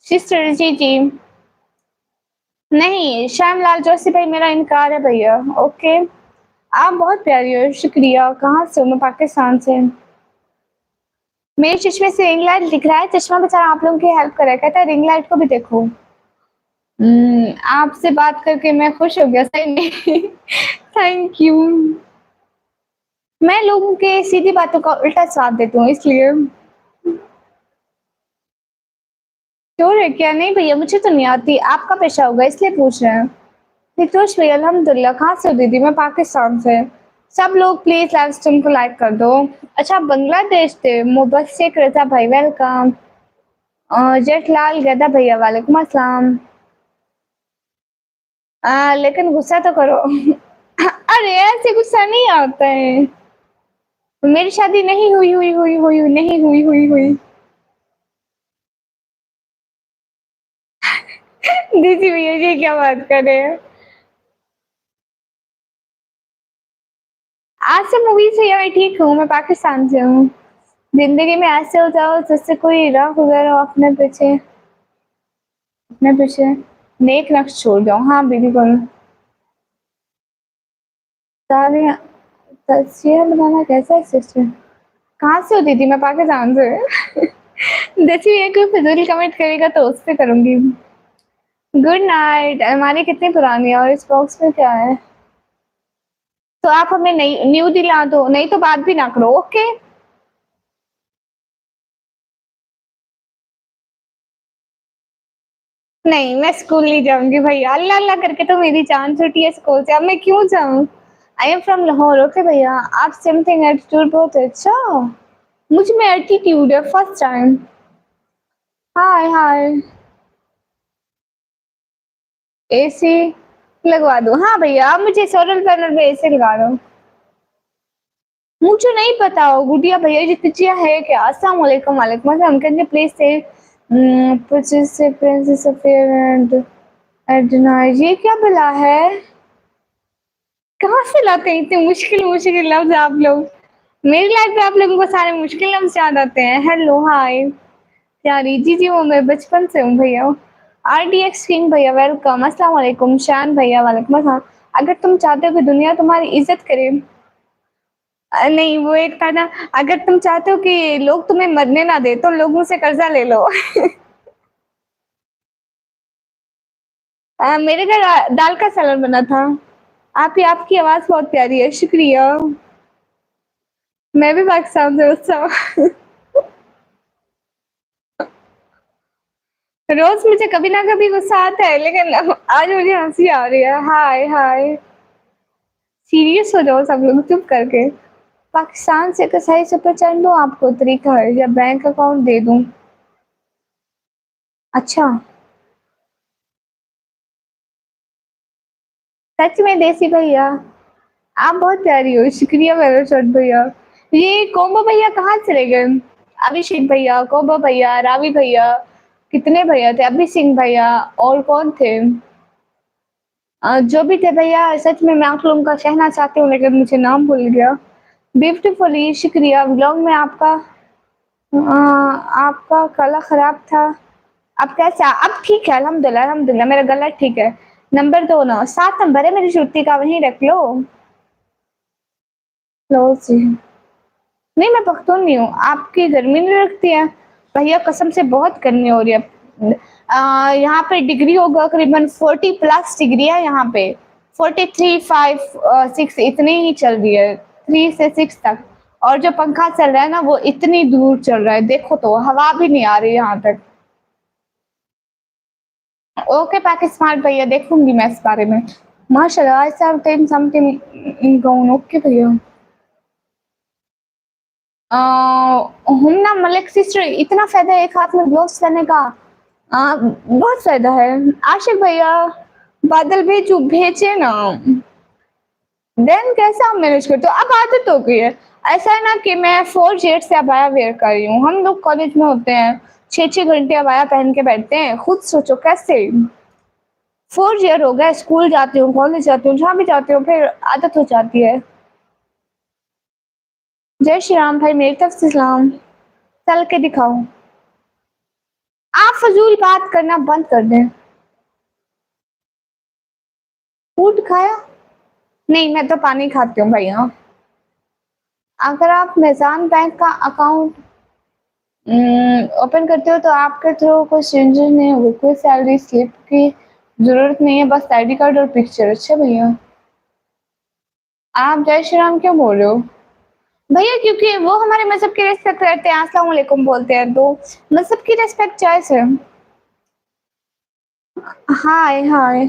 सिस्टर, जी जी। नहीं, श्यामलाल जोशी भाई, मेरा इनकार है भैया। ओके, आप बहुत प्यारी हो, शुक्रिया। कहाँ से हो? मैं पाकिस्तान से। मेरे चश्मे से रिंग लाइट दिख रहा है, चश्मा बेचारा आप लोगों की हेल्प कर रहा है, कहता है रिंग लाइट को भी देखो। आपसे बात करके मैं खुश हो गया, सही नहीं। Thank you. मैं लोगों के सीधी बातों का उल्टा स्वाद देती हूँ, इसलिए। श्योर है क्या? नहीं भैया, मुझे तो नहीं आती, आपका पेशा होगा इसलिए पूछ रहे हैं। फिरोज भैया, अल्हम्दुलिल्लाह। कहाँ से हो दीदी? मैं पाकिस्तान से। सब लोग प्लीज लाइव स्ट्रीम को लाइक कर दो। अच्छा, बांग्लादेश से मुबस्सिक रजा भाई, वेलकम। जेठलाल गदा भैया, वालेकुम अस्सलाम। लेकिन गुस्सा तो करो। अरे ऐसे गुस्सा नहीं आता है। मेरी शादी नहीं हुई हुई हुई हुई नहीं हुई हुई हुई। दीदी भैया, ये क्या बात कर रहे हैं? आज से मूवी से यार ठीक हूँ, मैं पाकिस्तान से हूँ। जिंदगी में ऐसे हो जाओ जिससे कोई राह गुजर हो, अपने पीछे नेक नक्श छोड़ जाओ। हाँ बिल्कुल। सारे तस्वीर बनाना कैसा है सिस्टर? कहाँ से हो दीदी? मैं पाकिस्तान से। जैसे ये कोई फिजूल कमेंट करेगा तो उस पे करूंगी। Good night. अलमारी कितनी पुरानी है और इस बॉक्स में क्या है? तो आप हमें नई न्यू दिला दो, नहीं तो बात भी ना करो, ओके? नहीं, मैं स्कूल नहीं जाऊंगी भैया, अल्लाह अल्लाह करके तो मेरी जान छूटी है स्कूल से, अब मैं क्यों जाऊं? आई एम फ्रॉम लाहौर। ओके भैया, आप समथिंग एटीट्यूड बहुत अच्छा। मुझ में एटीट्यूड है, फर्स्ट टाइम। हाय हाय। एसी लगवा दो? हाँ भैया, आप मुझे सोलर पैनल पे एसी लगा दो। मुझे नहीं पता हो गुड़िया भैया, ये तिचिया है क्या? अस्सलाम वालेकुम, वालेकुम अस्सलाम। कैन यू प्लीज से परचेज से प्रिंसेस अफेयर एंड एडना, ये क्या भला है? कहाँ से लाते हैं इतने मुश्किल मुश्किल लफ्ज आप लोग? मेरी लाइफ में आप लोगों को सारे मुश्किल लफ्ज़ याद आते हैं। हेलो, हाय, प्यारी जी, वो मैं बचपन से हूँ भैया। आरडीएक्स किंग भैया वेलकम। अस्सलाम वालेकुम शान भैया वालेकुम अस्सलाम। अगर तुम चाहते हो कि दुनिया तुम्हारी इज़्ज़त करे नहीं वो एक था ना, अगर तुम चाहते हो कि लोग तुम्हें मरने ना दें, तो लोगों से कर्ज़ा ले लो। मेरे घर दाल का सलाद बना था। आपकी आवाज़ बहुत प्यारी है, शुक्रिया। मैं भी पाकिस्तान से हूँ। रोज़ मुझे कभी ना कभी गुस्सा आता है, लेकिन आज मुझे हँसी आ रही है। हाय, हाय। सीरियस हो जाओ सब लोग चुप करके। पाकिस्तान से कसाई सफरचंद दूँ आपको तरीका है या बैंक अकाउंट दे दूँ? अच्छा, सच में देसी भैया, आप बहुत प्यारी हो, शुक्रिया मेरा छोट भैया। ये कोम्बो भैया कहाँ चले गए? अभिषेक भैया, कोम्बो भैया, रावी भैया, कितने भैया थे? अभी सिंह भैया और कौन थे? जो भी थे भैया, सच में मैं आप लोगों का कहना चाहती हूँ, लेकिन मुझे नाम भूल गया। ब्यूटीफुली शुक्रिया। व्लॉग में आपका गला खराब था। अब कैसा? अब ठीक है, अल्हम्दुलिल्लाह अल्हम्दुलिल्लाह मेरा गला ठीक है। नंबर 2 ना, 7 नंबर है मेरी जुत्ती का, वहीं रख लो। लो जी। नहीं मैं पख्तून नहीं हूँ, आपकी गर्मी नहीं लगती है? भैया कसम से बहुत गर्मी हो रही है। यहाँ पे डिग्री होगा करीबन 40 प्लस डिग्री है यहाँ पे। 43, 5, 6 इतनी ही चल रही है, 3 से 6 तक। और जो पंखा चल रहा है ना वो इतनी दूर चल रहा है, देखो तो हवा भी नहीं आ रही यहाँ तक। ओके पाकिस्तान भैया, देखूंगी मैं इस बारे में। माशाल्लाह I have ten something in gown. Okay भैया। हुम्ना मलिक सिस्टर, इतना फ़ायदा है एक हाथ में ग्लोव्स पहनने का। बहुत फ़ायदा है। आशिक भैया, बादल भेजे ना। देन कैसे आप मैनेज करते हो? अब आदत हो गई है। ऐसा है ना कि मैं 4 ईयर से अबाया वेयर कर रही हूँ। हम लोग कॉलेज में होते हैं, 6-6 घंटे अबाया पहन के बैठते हैं। खुद सोचो कैसे? 4 ईयर हो गए, स्कूल जाती हूँ, कॉलेज जाती हूँ, जहाँ भी जाती हूँ, फिर आदत हो जाती है। जय श्री राम भाई, मेरी तरफ से सलाम। चल के दिखाओ। आप फ़िज़ूल बात करना बंद कर दें। फूड खाया? नहीं, मैं तो पानी खाती हूँ भैया। अगर आप मीज़ान बैंक का अकाउंट ओपन करते हो तो आपके थ्रू कोई स्ट्रेंजर नहीं होगा, कोई सैलरी स्लिप की ज़रूरत नहीं है, बस आईडी कार्ड और पिक्चर। अच्छा भैया। आप जय श्री राम क्यों बोल रहे हो? भैया क्योंकि वो हमारे मज़हब की रिस्पेक्ट करते हैं, अस्सलाम वालेकुम बोलते हैं, तो मज़हब की रिस्पेक्ट जायज़ है। हाय, हाय।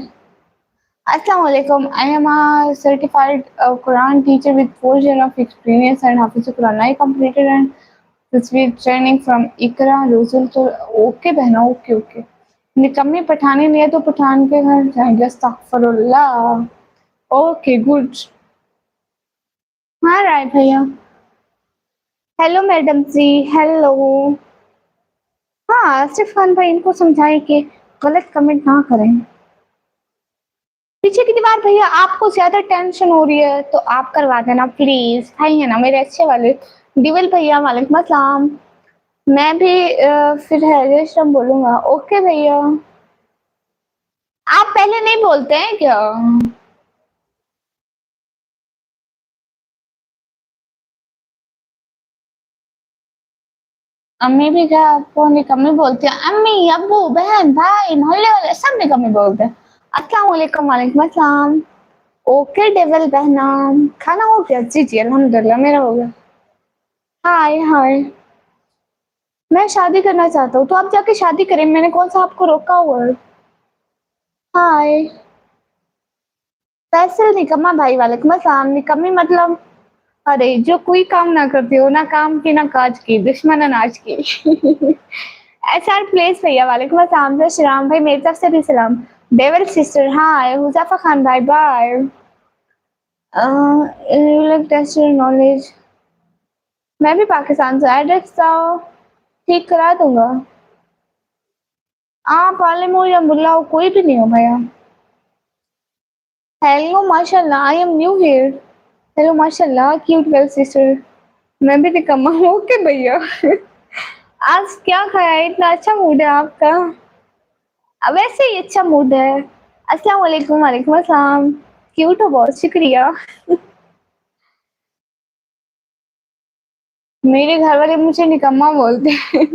Assalamualaikum. I am a certified Quran teacher with 4 years of experience and Hafiz Quran. I completed and received training from Ikra Rusul to okay बहना, ओके ओके। निकम्मी पठानी नहीं है तो पठान के घर जाएंगे। अस्तगफुरुल्लाह। Okay good. हाँ राय भैया। Hello madam ji, hello. हाँ आसिफ खान भाई, इनको समझाएं कि गलत कमेंट ना करें। पीछे की दीवार भैया, आपको ज़्यादा टेंशन हो रही है तो आप करवा देना प्लीज़। भाई है ना मेरे अच्छे वाले। दिवल भैया वालेकुम अस्सलाम। मैं भी फिर हैरियशम बोलूँगा। ओके भैया। आप पहले नहीं बोलते हैं क्या? अम्मी भी क्या आपको निकम्मी बोलती है? अम्मी, अब्बू, बहन, भाई, मोहल्ले वाले सब निकम्मी बोलते हैं। अस्सलाम वालेकुम, वालेकुम अस्सलाम। ओके डेविल बहना, खाना हो गया? जी, जी, अल्हम्दुलिल्लाह मेरा हो गया। हाय, हाय। मैं शादी करना चाहता हूँ, तो आप जाके शादी करें, मैंने कौन-सा आपको रोका हुआ है? हाय। फैसल निकम्मा भाई वालेकुम अस्सलाम। निकम्मी मतलब अरे जो कोई काम ना करती हो, ना काम की ना काज की, दुश्मन अनाज की। एसआर प्लेस भैया वालेकुम अस्सलाम। जय श्री राम भाई, मेरी तरफ से भी सलाम। Devil sister hi. Huzaifa Khan भाई bye. You like test your knowledge. मैं भी पाकिस्तान से, एड्रेस बताओ, ठीक करा दूँगा। आप आलिम हो या मुल्ला हो, कोई भी नहीं हो भैया। हेलो माशाल्लाह, I am new here. Hello माशाल्लाह, क्यूट गर्ल सिस्टर। मैं भी निकम्मा हूँ। ओके भैया। आज क्या खाया है? इतना अच्छा मूड है आपका। वैसे ही अच्छा मूड है। अस्सलाम वालेकुम। वालेकुम अस्सलाम। क्यूट हो बहुत, शुक्रिया। मेरे घर वाले मुझे निकम्मा बोलते हैं।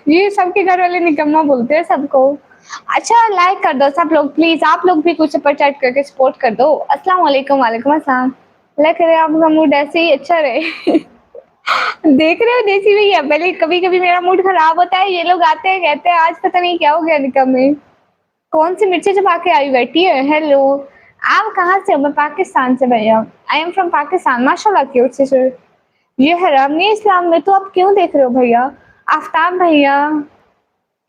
ये सबके घर वाले निकम्मा बोलते हैं सबको। अच्छा लाइक कर दो सब लोग प्लीज, आप लोग भी कुछ सुपर चैट करके सपोर्ट कर दो। अस्सलाम वालेकुम। वालेकुम अस्सलाम। अल्लाह करे आपका मूड ऐसे ही अच्छा रहे। देख रहे हो देसी भैया, पहले कभी कभी मेरा मूड खराब होता है, ये लोग आते हैं कहते हैं आज पता नहीं क्या हो गया निकम्मे। कौन सी मिर्ची चबा के आई बैठी है? हेलो। आप कहाँ से हो? मैं पाकिस्तान से भैया। आई एम फ्रॉम पाकिस्तान। माशाल्लाह क्यूट सिस्टर। ये हराम नहीं है इस्लाम में, तो आप क्यों देख रहे हो भैया? आफ्ताब भैया।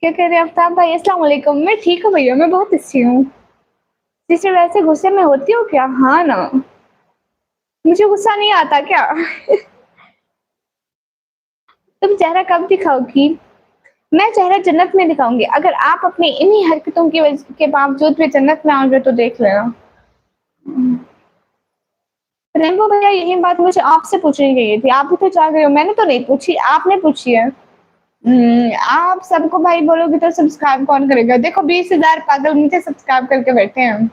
क्या कह रहे हैं आफ्ताब भाई? अस्सलाम वालेकुम। मैं ठीक हूँ भैया, मैं बहुत अच्छी हूँ। सिस्टर वैसे गुस्से में होती हो क्या? हाँ ना। मुझे गुस्सा नहीं आता क्या? तुम चेहरा कब दिखाओगी? मैं चेहरा जन्नत में दिखाऊंगी, अगर आप अपनी इन्हीं हरकतों की वजह के बावजूद भी जन्नत में आओगे तो देख लेना। रेनबो भैया यही बात मुझे आपसे पूछनी चाहिए थी, आप भी तो चाह रहे हो, मैंने तो नहीं पूछी, आपने पूछी है। आप सबको भाई बोलोगे तो सब्सक्राइब कौन करेगा? देखो 20,000 पागल मुझे सब्सक्राइब करके बैठे हैं।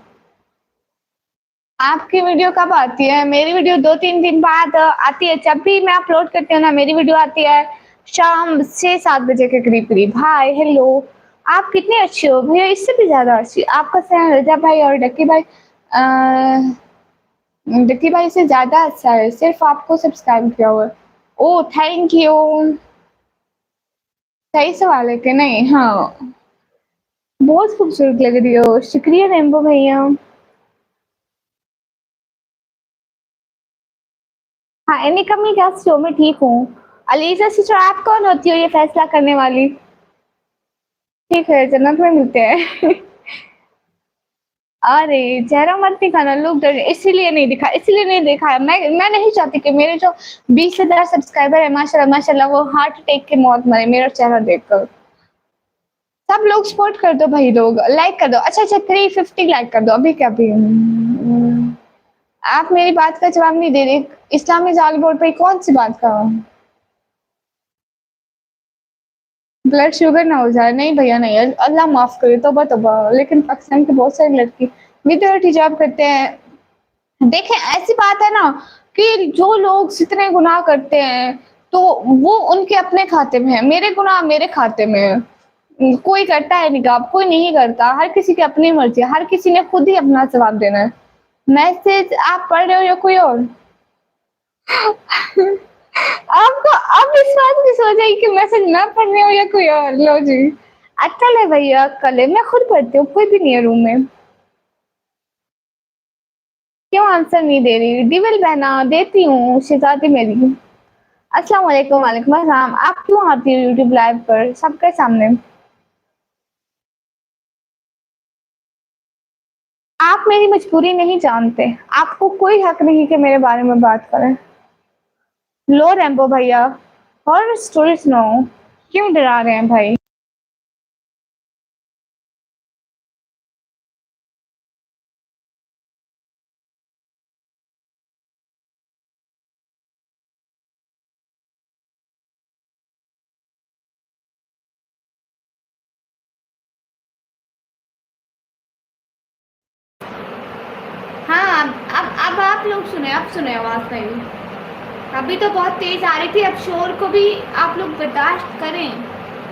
आपकी वीडियो कब आती है? मेरी वीडियो 2-3 दिन बाद आती है, जब भी मैं अपलोड करती हूँ ना मेरी वीडियो आती है शाम 6-7 बजे के करीब करीब। Hi hello. आप कितने अच्छे हो भैया, इससे भी ज्यादा अच्छी। आपका सैन रजा भाई और डक्की भाई, डक्की भाई से ज्यादा अच्छा है, सिर्फ आपको सब्सक्राइब किया हुआ है। ओ थैंक यू। सही सवाल है कि नहीं? हाँ। बहुत खूबसूरत लग रही हो, शुक्रिया रेम्बो भैया। हाँ एनी कमी कैसे हो? मैं ठीक हूँ। अलीजा सिस्टर आप कौन होती हो ये फैसला करने वाली? ठीक है जन्नत में मिलते हैं। अरे चेहरा मत दिखाना, लोग डर इसीलिए नहीं दिखा, इसीलिए नहीं दिखाया। मैं नहीं चाहती कि मेरे जो 20,000 सब्सक्राइबर है माशाल्लाह माशाल्लाह वो हार्ट अटैक की मौत मरे मेरा चेहरा देखकर। सब लोग सपोर्ट कर दो भाई, लोग लाइक कर दो। अच्छा अच्छा 350 लाइक कर दो अभी क्या भी। आप मेरी बात का जवाब नहीं दे रहे। इस्लामी जाल बोर्ड पे कौन सी बात का? ब्लड शुगर ना हो जाए? नहीं भैया नहीं, अल्लाह माफ करे, तौबा तौबा। लेकिन पाकिस्तान की बहुत सारी लड़की विदाउट हिजाब करते हैं। देखें ऐसी बात है ना कि जो लोग जितने गुनाह करते हैं तो वो उनके अपने खाते में है, मेरे गुनाह मेरे खाते में है। कोई करता है निकाब, कोई नहीं करता, हर किसी की अपनी मर्जी है, हर किसी ने खुद ही अपना जवाब देना है। मैसेज आप पढ़ रहे हो या कोई और? आपको अब इस बात की सोच आई कि मैसेज मैं पढ़ रही हूँ या कोई और? लो जी। अक्ल है भैया, अक्ल है, मैं खुद पढ़ती हूँ, कोई भी नहीं है रूम में। क्यों आंसर नहीं दे रही? डिविल बहना देती हूँ शहजादी मेरी। अस्सलाम वालेकुम। वालेकुम अस्सलाम। आप क्यों आती हो यूट्यूब लाइव पर सबके सामने? आप मेरी मजबूरी नहीं जानते, आपको कोई हक नहीं कि मेरे बारे में बात करें। लो रैम्बो भैया, और स्टोरी सुनाओ। क्यों डरा रहे हैं भाई? हाँ अब आप लोग सुने, अब सुने आवाज नहीं। अभी तो बहुत तेज आ रही थी, अब शोर को भी आप लोग बर्दाश्त करें।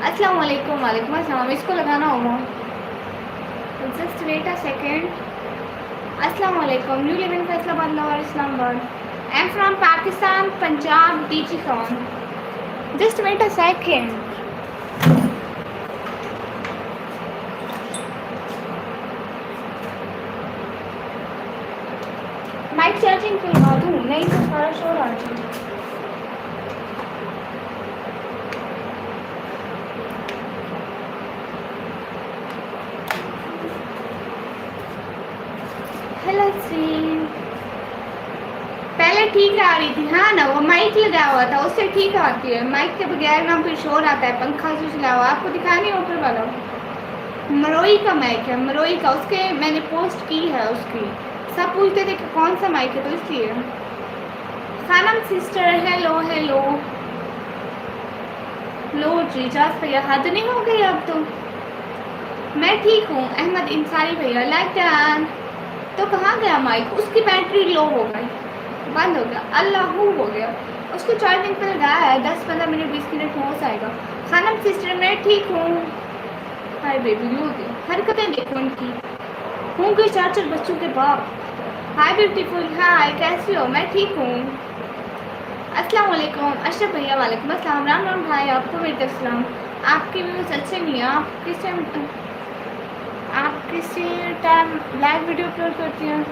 अस्सलाम वालेकुम। वालेकुम अस्सलाम। इसको लगाना होगा, जस्ट वेट अ सेकेंड। अस्सलाम वालेकुम। You live in Faisalabad Lahore Islamabad. I am from Pakistan Punjab DG Khan. Just wait a second. Mic charging पे लगा दूँ, नहीं तो सारा शोर आ जाएगा। हेलो सी। पहले ठीक आ रही थी, हाँ ना, वो माइक लगा हुआ था उससे ठीक आती है, माइक के बगैर ना फिर शोर आता है, पंखा जो चला हुआ आपको दिखा नहीं ऊपर वाला। मरोई का माइक है, मरोई का, उसके मैंने पोस्ट की है उसकी। सब पूछते थे कि कौन सा माइक है, तो इसलिए खानम सिस्टर हेलो हेलो। लो रिजाज भैया हद नहीं हो गई अब तो। मैं ठीक हूँ अहमद इंसारी भैया लाइक दैट। तो कहाँ गया माइक? उसकी बैटरी लो हो गई, बंद हो गया, अल्लाह हो गया। उसको चार्जिंग पे लगाया है, 10-15 मिनट 20 मिनट में हो जाएगा। खानम सिस्टर मैं ठीक हूँ। हाय बेबी लो दे, हरकतें देखो उनकी, होंगे 4-4 बच्चों के बाप। हाय ब्यूटीफुल, हाय कैसी हो? मैं ठीक हूँ। अस्सलाम वालेकुम अशरफ भैया। वालेकुम अस्सलाम। राम राम भाई, आपको मेरे सलाम। आपके व्यूज़ अच्छे नहीं है, आप किसी टाइम लाइव वीडियो अपलोड करती हैं?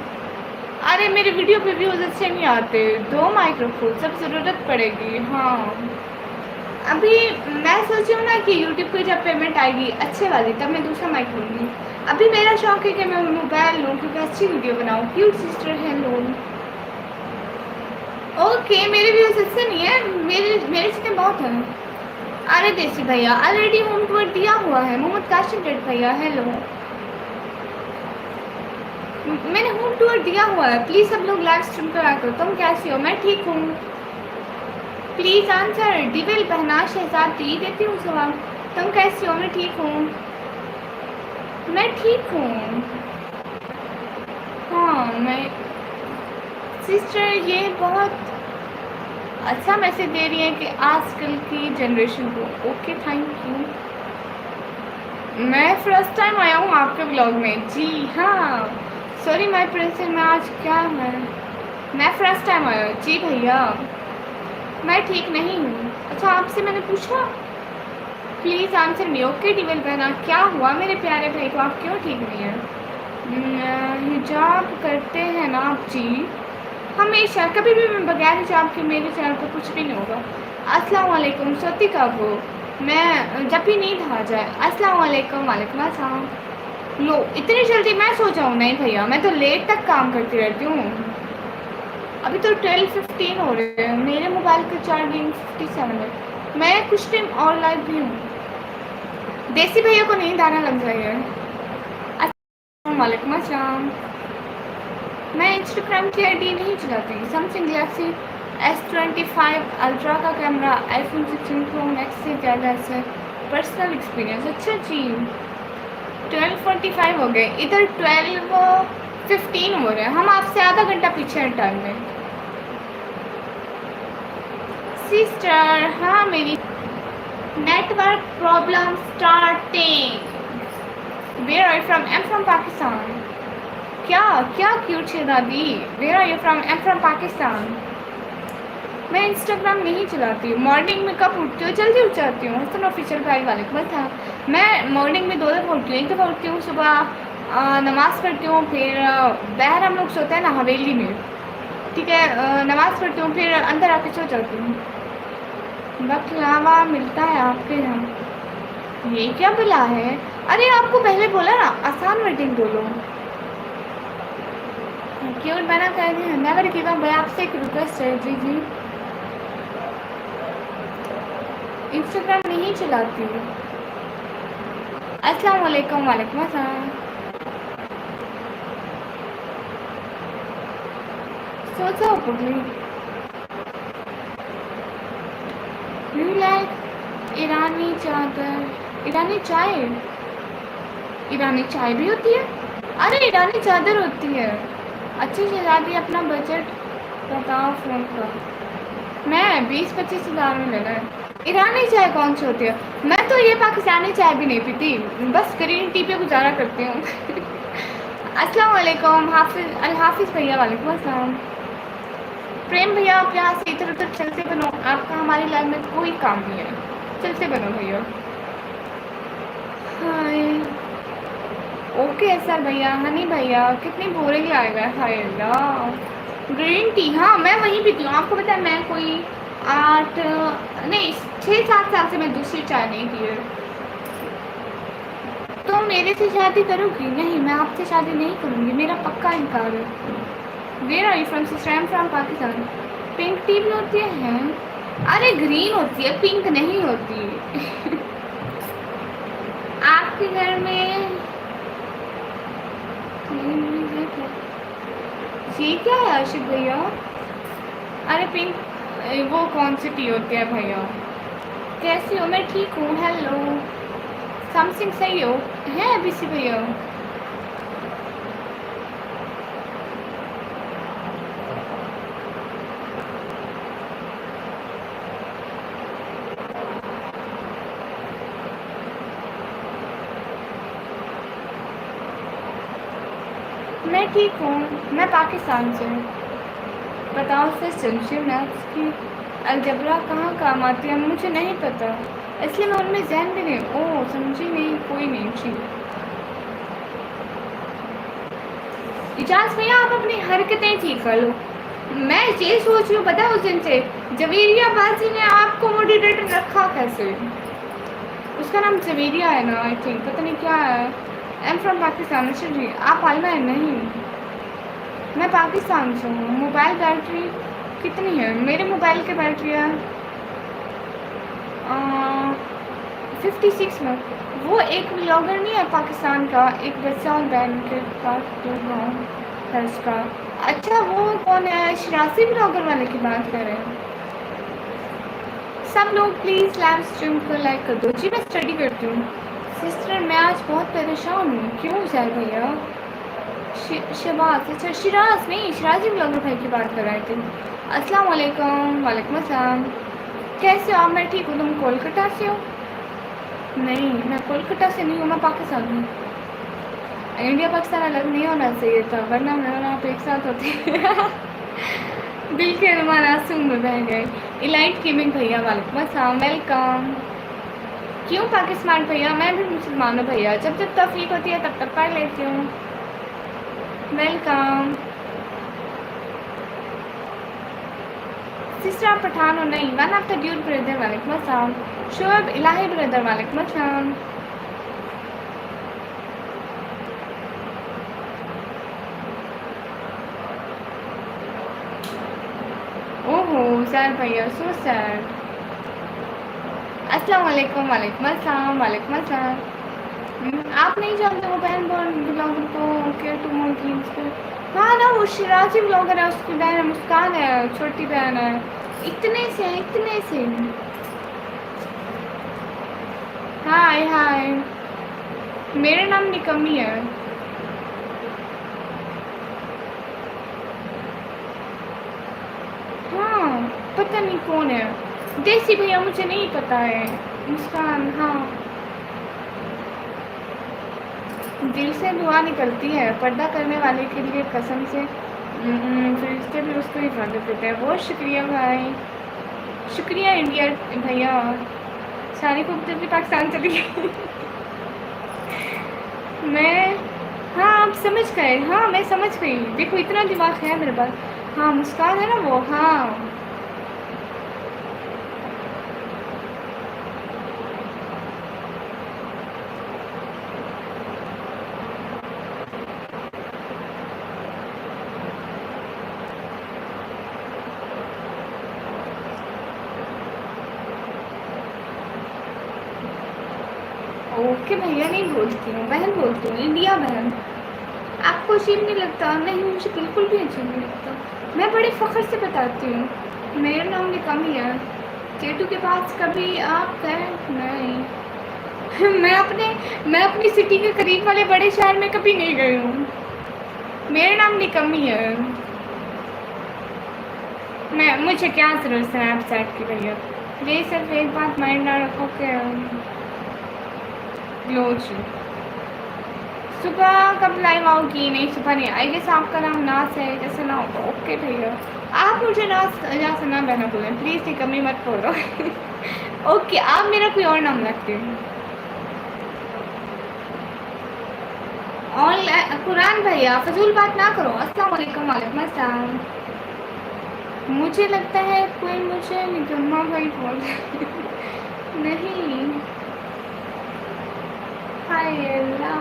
अरे मेरे वीडियो पे व्यूज़ अच्छे नहीं आते, 2 माइक्रोफोन सब ज़रूरत पड़ेगी। हाँ अभी मैं सोची हूँ ना कि यूट्यूब पे जब पेमेंट आएगी अच्छे वाली तब मैं दूसरा माइक लूँगी। अभी मेरा शौक है कि मैं मोबाइल लूँ क्योंकि अच्छी वीडियो बनाऊँ। Cute sister hello. ओके मेरे व्यूज़ अच्छे नहीं है, मेरे जितने बहुत हैं। अरे देसी भैया ऑलरेडी होम टूर दिया हुआ है। मोहम्मद काशिम डेट भैया हेलो। मैंने होम टूर दिया हुआ है, प्लीज़ सब लोग लाइव स्ट्रीम करा करो। तुम कैसी हो? मैं ठीक हूँ। Please answer. डिवेल पहना शहजादी देती हूँ सवाल। तुम कैसी हो? मैं ठीक हूँ। मैं ठीक हूँ। हाँ मैं सिस्टर ये बहुत अच्छा मैसेज दे रही है कि आजकल की जनरेशन को। Okay thank you. मैं फर्स्ट टाइम आया हूँ आपके ब्लॉग में। जी हाँ सॉरी माय प्रिंसेस, मैं आज क्या है, मैं फर्स्ट टाइम आया हूँ। जी भैया मैं ठीक नहीं हूँ। अच्छा आपसे मैंने पूछा, प्लीज़ आंसर मी। ओके डिवेल बहना क्या हुआ मेरे प्यारे भाई को, आप क्यों ठीक नहीं है? हिजाब करते हैं ना आप? जी हमेशा, कभी भी मैं बगैर हिजाब के मेरे चैनल पर कुछ भी नहीं होगा। अस्सलाम वालेकुम सोती कब हो? मैं जब भी नींद आ जाए। अस्सलाम वालेकुम। वालेकुम अस्सलाम। लो इतनी जल्दी मैं सो जाऊँ? नहीं भैया मैं तो लेट तक काम करती रहती हूँ। अभी तो 12:15 हो रहे हैं, मेरे मोबाइल की चार्जिंग 57 है। मैं कुछ टाइम और लाइव भी हूँ। देसी भैया को नींद आने लग गई है। अस्सलाम वालेकुम अस्सलाम। मैं इंस्टाग्राम की आईडी नहीं चलाती। सैमसंग गैलेक्सी S25 अल्ट्रा का कैमरा आईफोन 16 प्रो मैक्स से ज़्यादा अच्छा पर्सनल एक्सपीरियंस। अच्छा जी 12:45 हो गए, इधर 12:15 हो रहे हैं। हम आपसे आधा घंटा पीछे हैं टाइम में। सिस्टर हाँ मेरी network problem starting. Where are you from? I am from Pakistan. क्या क्या क्यूट शहजादी। Where are you from? I am from Pakistan. मैं इंस्टाग्राम नहीं चलाती हूँ। मॉर्निंग में कब उठती हूँ? जल्दी उठ जाती हूँ। हसन ऑफिशियल भाई वाले बस था। मैं मॉर्निंग में 2 दफ़ा उठती हूँ। एक दफ़ा उठती हूँ सुबह नमाज़ पढ़ती हूँ, फिर बाहर हम लोग सोते हैं ना हवेली में, ठीक है, नमाज़ पढ़ती हूँ फिर अंदर आके सो जाती हूँ। बकलावा मिलता है आपके यहाँ? ये क्या बुला है? अरे आपको पहले बोला ना आसान वेटिंग बोलो। क्यों बना कर रही हूँ? नेवर गिव अप भाई, आपसे एक रिक्वेस्ट है। जी जी इंस्टाग्राम नहीं चलाती हूँ। अस्सलाम वालेकुम। वालेकुम अस्सलाम। सोचा पगली यू लाइक ईरानी चादर। ईरानी चाय? ईरानी चाय भी होती है? अरे ईरानी चादर होती है। अच्छी शहजादी अपना बजट बताओ फ़ोन का। मैं 20-25 हज़ार में लेना है। ईरानी चाय कौन सी होती है? मैं तो ये पाकिस्तानी चाय भी नहीं पीती, बस ग्रीन टी पे गुजारा करती हूँ। अस्सलाम वालेकुम हाफिज़ अल हाफिज़ भैया। वालेकुम अस्सलाम। प्रेम भैया आप यहाँ से इधर उधर चलते बनो, आपका हमारी लाइफ में कोई काम नहीं है, चलते बनो भैया। हाय ओके सर भैया। हनी भैया कितनी बोरिंग लगेगा। हाय अल्लाह। ग्रीन टी हाँ मैं वहीं पीती हूँ। आपको पता है मैं कोई 8 नहीं 6-7 साल से मैं दूसरी चाय नहीं पी है। तो मेरे से शादी करोगी? नहीं मैं आपसे शादी नहीं करूँगी, मेरा पक्का इनकार है। Where are you from? Sister I am from Pakistan. Pink tea भी होती है? अरे ग्रीन होती है, पिंक नहीं होती। आपके घर में ये क्या है आशिक भैया? अरे पिंक, वो कौन सी टी होती है भैया? कैसी हो? मैं ठीक हूँ। हेलो, समथिंग सही हो है अभी से भैया? मैं ठीक हूँ, मैं पाकिस्तान से हूँ। बताओ सिस्टम मैथ्स की अलजबरा कहाँ काम आती है? मुझे नहीं पता, इसलिए मैं उनमें जहन भी नहीं। ओह समझी नहीं, कोई नहीं। ठीक, इजाज़ भैया आप अपनी हरकतें ठीक कर लो। मैं ये सोच रही हूँ, पता है उस दिन से जवेरिया बाजी ने आपको मोटिवेटर रखा कैसे? उसका नाम जवेरिया है ना, आई थिंक, पता नहीं क्या है। I am from Pakistan. जी आप आलमा है? नहीं, मैं पाकिस्तान से हूँ। मोबाइल बैटरी कितनी है? मेरे मोबाइल की बैटरी है 56 में। वो एक ब्लॉगर नहीं है पाकिस्तान का, एक बच्चा और बहन के पास तो हाँ है उसका। अच्छा वो कौन है? शरासी ब्लॉगर वाले की बात कर रहे हैं? सब लोग प्लीज़ लाइव स्ट्रीम को लाइक कर दो। जी मैं स्टडी करती हूँ सिस्टर। मैं आज बहुत परेशान हूँ। क्यों जाए भैया? शबाज, अच्छा शिराज नहीं, शिराजी ब्लॉगर भाई की बात कर रहे थे। अस्सलाम वालेकुम। वालेकुम अस्सलाम। कैसे हो आप? मैं ठीक हूँ। तुम कोलकाता से हो? नहीं मैं कोलकाता से नहीं हूँ, मैं पाकिस्तान हूँ। इंडिया पाकिस्तान अलग नहीं होना चाहिए था, वरना मैं आप एक साथ होते। दिल के अरमान आंसू में बह गए। इलाइट गेमिंग भैया वालेकुम अस्सलाम, वेलकम। क्यों पाकिस्तान भैया? मैं भी मुसलमान हूँ भैया, जब जब तौफीक होती है तब तक पढ़ लेती हूँ। Welcome sister. आप पठान हो? नहीं, one of the dude brother वालेकुम अस्सलाम। शोएब इलाही ब्रदर वालेकुम अस्सलाम। ओहो सैड भैया, सो सैड। अस्सलाम वालेकुम। वालेकुम अस्सलाम। वालेकुम अस्सलाम। आप नहीं जानते वो बहन ब्लॉगर को? केयर टू मोर को? हाँ ना, वो शिराजी ब्लॉगर है, उसकी बहन है मुस्कान है, छोटी बहन है। इतने से हैं, इतने से। हाय हाय, मेरा नाम निकमी है। हाँ पता नहीं कौन है। देसी भैया मुझे नहीं पता है। मुस्कान, हाँ। दिल से दुआ निकलती है पर्दा करने वाले के लिए कसम से। फरिश्ते भी उसको हिफाजत देते हैं। बहुत शुक्रिया भाई, शुक्रिया इंडिया भैया। सारी खूबसूरती पाकिस्तान चली गई। मैं, हाँ आप समझ गए। हाँ मैं समझ गई, देखो इतना दिमाग है मेरे पास। हाँ मुस्कान है ना वो, हाँ। ओके भैया, नहीं बोलती हूँ बहन, बोलती हूँ इंडिया बहन। आपको अजीब नहीं लगता? नहीं मुझे बिल्कुल भी अजीब नहीं लगता, मैं बड़े फ़ख्र से बताती हूँ। मेरा नाम निकमी है। केटू के पास कभी आप गए? नहीं। मैं अपनी सिटी के करीब वाले बड़े शहर में कभी नहीं गई हूँ। मेरा नाम निकमी है। मुझे क्या ज़रूरत है स्नैपचैट की भैया? ये सिर्फ एक बात माइंड ना रखो कि ग्लोज सुबह कब लाइव आओगी? नहीं सुबह नहीं। आई गेस आपका नाम नाज है, जैसे ना होगा। ओके भैया, आप मुझे नाज यहाँ से ना बहना बोलें प्लीज़, ये कमी मत बोलो। ओके आप मेरा कोई और नाम रखते हो। ऑनलाइन कुरान भैया फजूल बात ना करो। अस्सलाम वालेकुम। वालेकुम अस्सलाम। मुझे लगता है कोई मुझे निकम्मा भाई बोल। नहीं, हाय अल्लाह।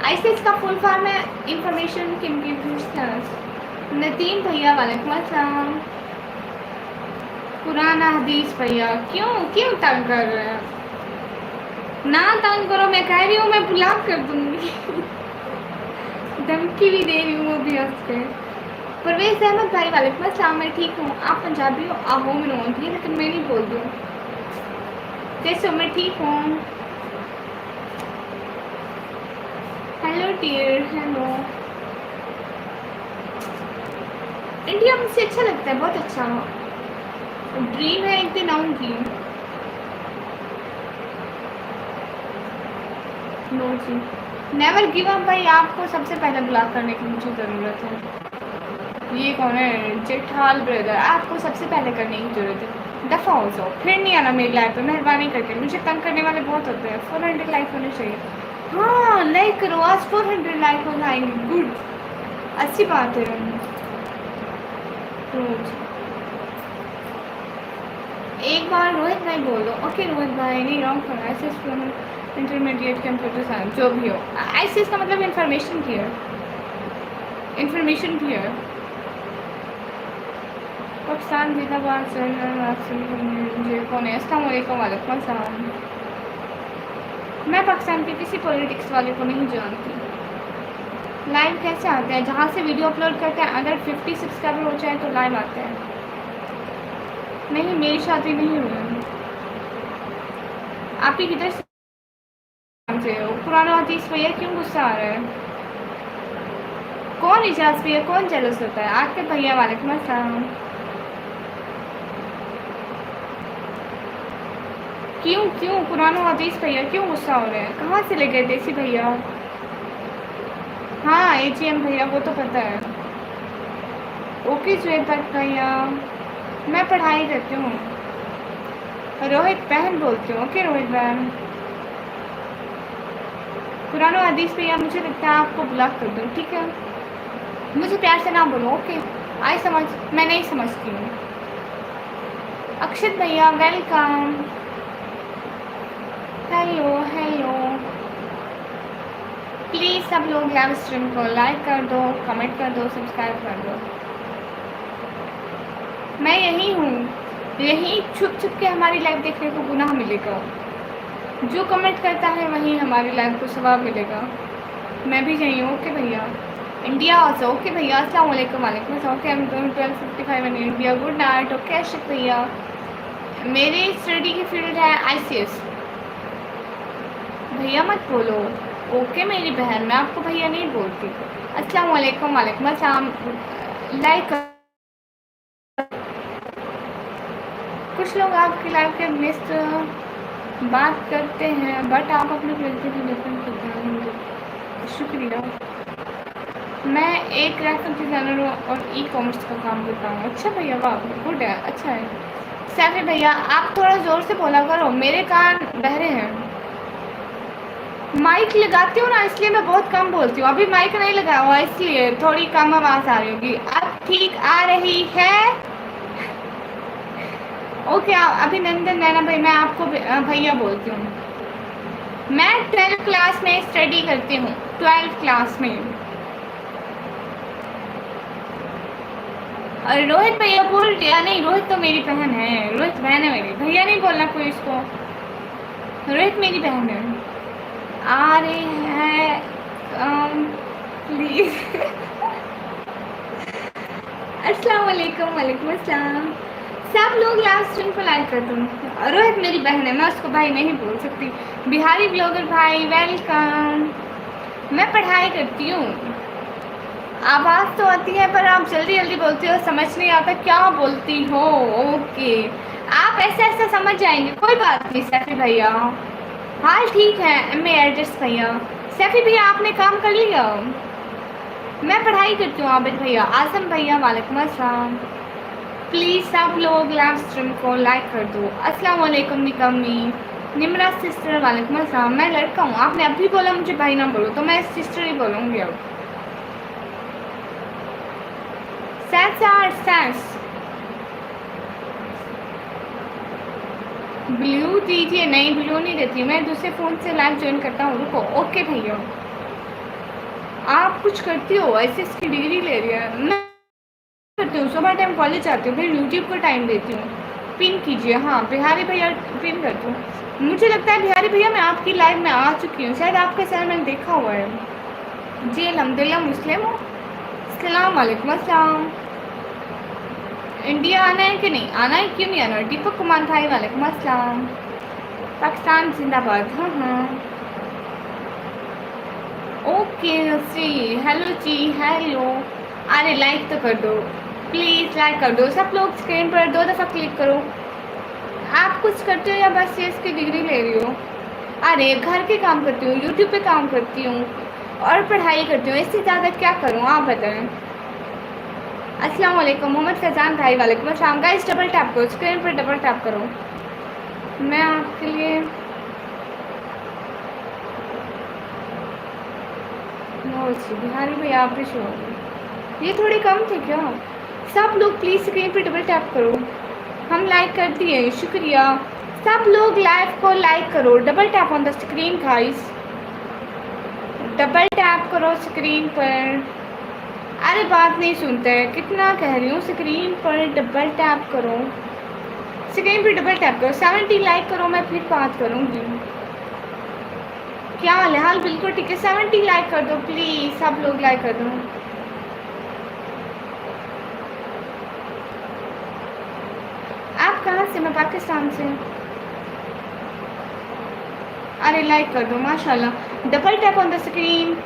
आईसीएस का फुल फॉर्म है इंफॉर्मेशन कंप्यूटर्स। नदीम भैया वालेकुम अस्सलाम। पुराना हदीस भैया, क्यों क्यों तंग कर रहे हैं? ना तंग करो, मैं कह रही हूँ मैं ब्लॉक कर दूंगी। धमकी भी दे रही हूँ वो भी हंस के। परवेज अहमद भाई वालेकुम अस्सलाम, मैं ठीक हूँ। आप पंजाबी हो? आहो मैं होती है लेकिन मैं नहीं बोल दूँ। कैसे हो? मैं ठीक हूँ। Hello dear, hello. इंडिया मुझसे अच्छा लगता है, बहुत अच्छा। ड्रीम है एक दिन आऊँगी। नो जी, नेवर गिव अप भाई। आपको सबसे पहले ब्लॉक करने की मुझे ज़रूरत है। ये कौन है? जेठाल ब्रदर, आपको सबसे पहले करने की ज़रूरत है। दफ़ा हो जाओ, फिर नहीं आना मेरी लाइफ पे, मेहरबानी करके। मुझे तंग करने वाले बहुत होते हैं। 400 लाइक होने चाहिए। हाँ लाइक करो, आज 400 लाइक हो जाएंगे। गुड, अच्छी बात है। रोज एक बार रोहित भाई बोलो। ओके रोहित भाई, नहीं wrong for ICS intermediate computer science, जो भी हो। आईसीएस का मतलब information clear, information clear. Pakistan जिंदाबाद मुझे कौन है? अस्सलाम वालेकुम। वालेकुम अस्सलाम। मैं पाकिस्तान के किसी पॉलिटिक्स वाले को नहीं जानती। लाइव कैसे आते हैं? जहाँ से वीडियो अपलोड करते हैं, अगर 50 सब्सक्राइबर हो जाए तो लाइव आते हैं। नहीं मेरी शादी नहीं हुई। आप ही किधर से हो? पुराना हदीस भैया क्यों गुस्सा आ रहा है? कौन इजाज़ भैया, कौन जेलस होता है? आपके भैया वालेकुम अस्सलाम। क्यों क्यों पुराना हदीस भैया क्यों गुस्सा हो रहे हैं? कहाँ से ले गए देसी भैया? हाँ एजीएम भैया, वो तो पता है। ओके जुएब भैया, मैं पढ़ाई करती हूँ। रोहित बहन बोलती हूँ। ओके रोहित बहन। पुराना हदीस भैया, मुझे लगता है आपको ब्लॉक कर दूँ, ठीक है? मुझे प्यार से ना बोलो, ओके? आई समझ, मैं नहीं समझती हूँ। अक्षत भैया वेलकम। Hello hello. प्लीज़ सब लोग लाइव स्ट्रीम को लाइक कर दो, कमेंट कर दो, सब्सक्राइब कर दो। मैं यही हूँ, यही छुप छुप के हमारी लाइव देखने को गुनाह मिलेगा। जो कमेंट करता है वही हमारी लाइव को सवाब मिलेगा। मैं भी यही हूँ। ओके भैया। India also. ओके भैया। अस्सलाम वालेकुम। वालेकुम अस्सलाम। Okay I am going 12:55 in India. Good night. Okay Ashiq भैया। मेरी स्टडी की फील्ड है आईसीएस। भैया मत बोलो। ओके मेरी बहन, मैं आपको भैया नहीं बोलती। अस्सलाम वालेकुम। वालेकुम अस्सलाम। लाइक कुछ लोग आपकी लाइव के मिस बात करते हैं, बट आप अपने लड़के की डिफरेंट करते हैं। शुक्रिया। मैं एक ग्राफिक डिज़ाइनर हूँ और ई कॉमर्स का काम करता हूँ। अच्छा भैया, वाह गुड है, अच्छा है। सैफी भैया आप थोड़ा ज़ोर से बोला करो, मेरे कान बहरे हैं। माइक लगाती हूँ ना, इसलिए मैं बहुत कम बोलती हूँ। अभी माइक नहीं लगाया हुआ इसलिए थोड़ी कम आवाज़ आ रही होगी। अब ठीक आ रही है? ओके अभिनंदन नैना भाई, मैं आपको भैया बोलती हूँ। मैं 12th क्लास में स्टडी करती हूँ, 12th क्लास में। और रोहित भैया बोल दिया? नहीं रोहित तो मेरी बहन है, रोहित बहन है मेरी, भैया नहीं बोलना कोई इसको। रोहित मेरी बहन है। आ रहे हैं प्लीज़। अस्सलाम वालेकुम। वालेकुम अस्सलाम। सब लोग लाइव स्ट्रीम को लाइक कर दूँ। रोहित मेरी बहन है, मैं उसको भाई नहीं बोल सकती। बिहारी ब्लॉगर भाई वेलकम। मैं पढ़ाई करती हूँ। आवाज़ तो आती है पर आप जल्दी जल्दी बोलती हो, समझ नहीं आता क्या बोलती हो। ओके आप ऐसा ऐसा समझ जाएंगे, कोई बात नहीं। सैफी भैया हाल ठीक है? एम एड्रेस भैया। सैफी भैया आपने काम कर लिया? मैं पढ़ाई करती हूँ। आबिद भैया, आजम भैया वालेकुम अस्सलाम। प्लीज़ सब लोग लाइव स्ट्रीम को लाइक कर दो। अस्सलाम वालेकुम निकम्मी। निमरा सिस्टर वालेकुम अस्सलाम। मैं लड़का हूँ, आपने अभी बोला मुझे भाई ना बोलो, तो मैं सिस्टर ही बोलूँगी अब। ब्लू दीजिए। नहीं ब्लू नहीं देती, मैं दूसरे फ़ोन से लाइव ज्वाइन करता हूँ। रुको। ओके भैया आप कुछ करती हो? ऐसे इसकी डिग्री ले रही है। मैं करती हूँ, सुबह टाइम कॉलेज जाती हूँ, फिर यूट्यूब को टाइम देती हूँ। पिन कीजिए। हाँ बिहारी भैया पिन करती हूँ। मुझे लगता है बिहारी भैया मैं आपकी लाइव में आ चुकी हूँ, शायद आपका चैनल मैंने देखा हुआ है। जी अलहमदिल्ला मुस्लिम हूँ। अस्सलाम वालेकुम। अस्सलाम। इंडिया आना है कि नहीं आना है, क्यों नहीं आना? दीपक कुमार भाई वालेकुम अस्सलाम। पाकिस्तान जिंदाबाद। हाँ हाँ ओके जी। हेलो जी हेलो। अरे लाइक तो कर दो प्लीज़, लाइक कर दो सब लोग। स्क्रीन पर 2 दफ़ा क्लिक करो। आप कुछ करते हो या बस ये इसकी डिग्री ले रही हो? अरे घर के काम करती हूँ, यूट्यूब पे काम करती हूँ और पढ़ाई करती हूँ, इससे ज़्यादा क्या करूँ आप बताएं। अस्सलाम वालेकुम। मोहम्मद फैज़ान भाई वालेकुम अस्सलाम। गाइस डबल टैप करो, स्क्रीन पर डबल टैप करो। मैं आपके लिए बिहारी भैया आप भी शो ये थोड़े कम थे क्या? सब लोग प्लीज़ स्क्रीन पर डबल टैप करो। हम लाइक कर दिए, शुक्रिया। सब लोग लाइव को लाइक करो, double tap on the screen guys, double tap करो स्क्रीन पर। अरे बात नहीं सुनते, कितना कह रही हूँ, स्क्रीन पर डबल टैप करो, स्क्रीन पर डबल टैप करो। 70 लाइक करो, मैं फिर बात करूँगी। क्या हाल है? हाल बिल्कुल ठीक है। 70 लाइक कर दो प्लीज़, सब लोग लाइक कर दो। आप कहाँ से? मैं पाकिस्तान से। अरे लाइक कर दो माशाल्लाह, double tap on the screen.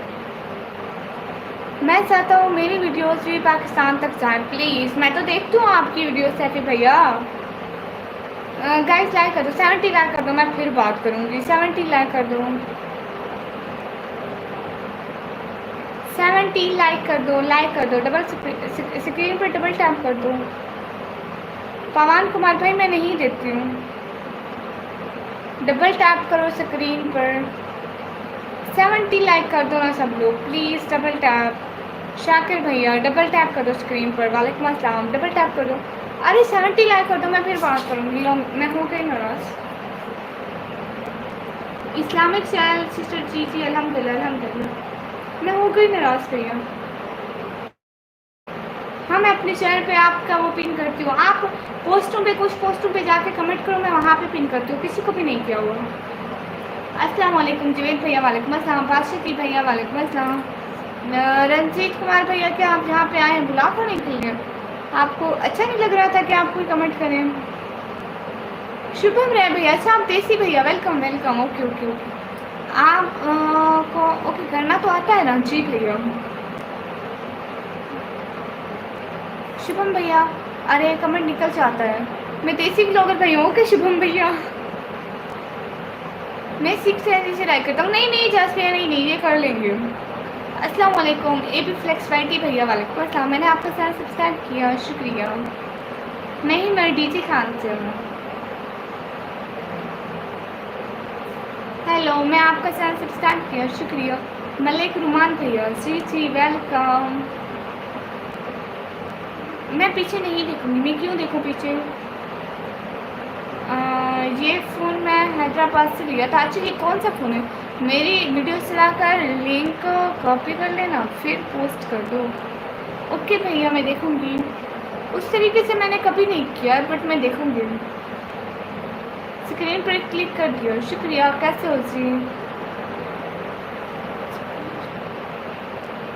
मैं चाहता हूँ मेरी वीडियोस भी पाकिस्तान तक जाएं प्लीज़। मैं तो देखती हूँ आपकी वीडियोस सैफी भैया। गाइस लाइक कर दो, 70 लाइक कर दो, मैं फिर बात करूँगी। 70 लाइक कर दो, 70 लाइक कर दो, लाइक कर दो, डबल स्क्रीन पर डबल टैप कर दो। पवन कुमार भाई मैं नहीं देती हूँ, डबल टैप करो स्क्रीन पर। 70 लाइक कर दो ना सब लोग प्लीज़, डबल टैप। शाकिर भैया डबल टैप कर दो स्क्रीन पर, वालेकुम अस्सलाम, डबल टैप कर दो। अरे 70 लाइक कर दो, मैं फिर बात करूँगी। लो मैं हो गई नाराज़। इस्लामिक चैनल सिस्टर जी अल्हम्दुलिल्लाह अल्हम्दुलिल्लाह, मैं हो गई नाराज़ भैया। हाँ मैं अपने चैनल पे आपका वो पिन करती हूँ, आप पोस्टों पे कुछ पोस्टों पे जाके कमेंट करो, मैं वहाँ पे पिन करती हूँ, किसी को भी नहीं किया हुआ। अस्सलाम वालेकुम जवेद भैया वालेकुम अस्सलाम, बादशाह भैया वालेकुम अस्सलाम। रंजीत कुमार भैया क्या आप जहाँ पे आए हैं बुला को नहीं लिए? आपको अच्छा नहीं लग रहा था कि आप कोई कमेंट करें? शुभम रहे भैया, अच्छा आप देसी भैया, welcome welcome. Okay okay okay, आप को ओके करना तो आता है ना? जी भैया। शुभम भैया अरे कमेंट निकल जाता है, मैं देसी ब्लॉगर भैया। ओके शुभम भैया, मैं 6 से लाइक करता हूँ। नहीं नहीं जैसे नहीं नहीं ये कर लेंगे। अस्सलाम वालेकुम एबी फ्लेक्स वाइटी भैया वालेकुम अस्सलाम, मैंने आपका चैनल सब्सक्राइब किया, शुक्रिया। मैं ही मेरी डीजी खान से हूँ। हेलो, मैं आपका चैनल सब्सक्राइब किया, शुक्रिया। मलिक रुमान भैया जी वेलकम। मैं पीछे नहीं देखूँगी, मैं क्यों देखूँ पीछे? ये फ़ोन मैं हैदराबाद से लिया था। अच्छा ये कौन सा फ़ोन है? मेरी वीडियो चलाकर लिंक कॉपी कर लेना फिर पोस्ट कर दो। ओके भैया मैं देखूँगी। उस तरीके से मैंने कभी नहीं किया बट मैं देखूँगी। स्क्रीन पर क्लिक कर दिया, शुक्रिया। कैसे हो जी?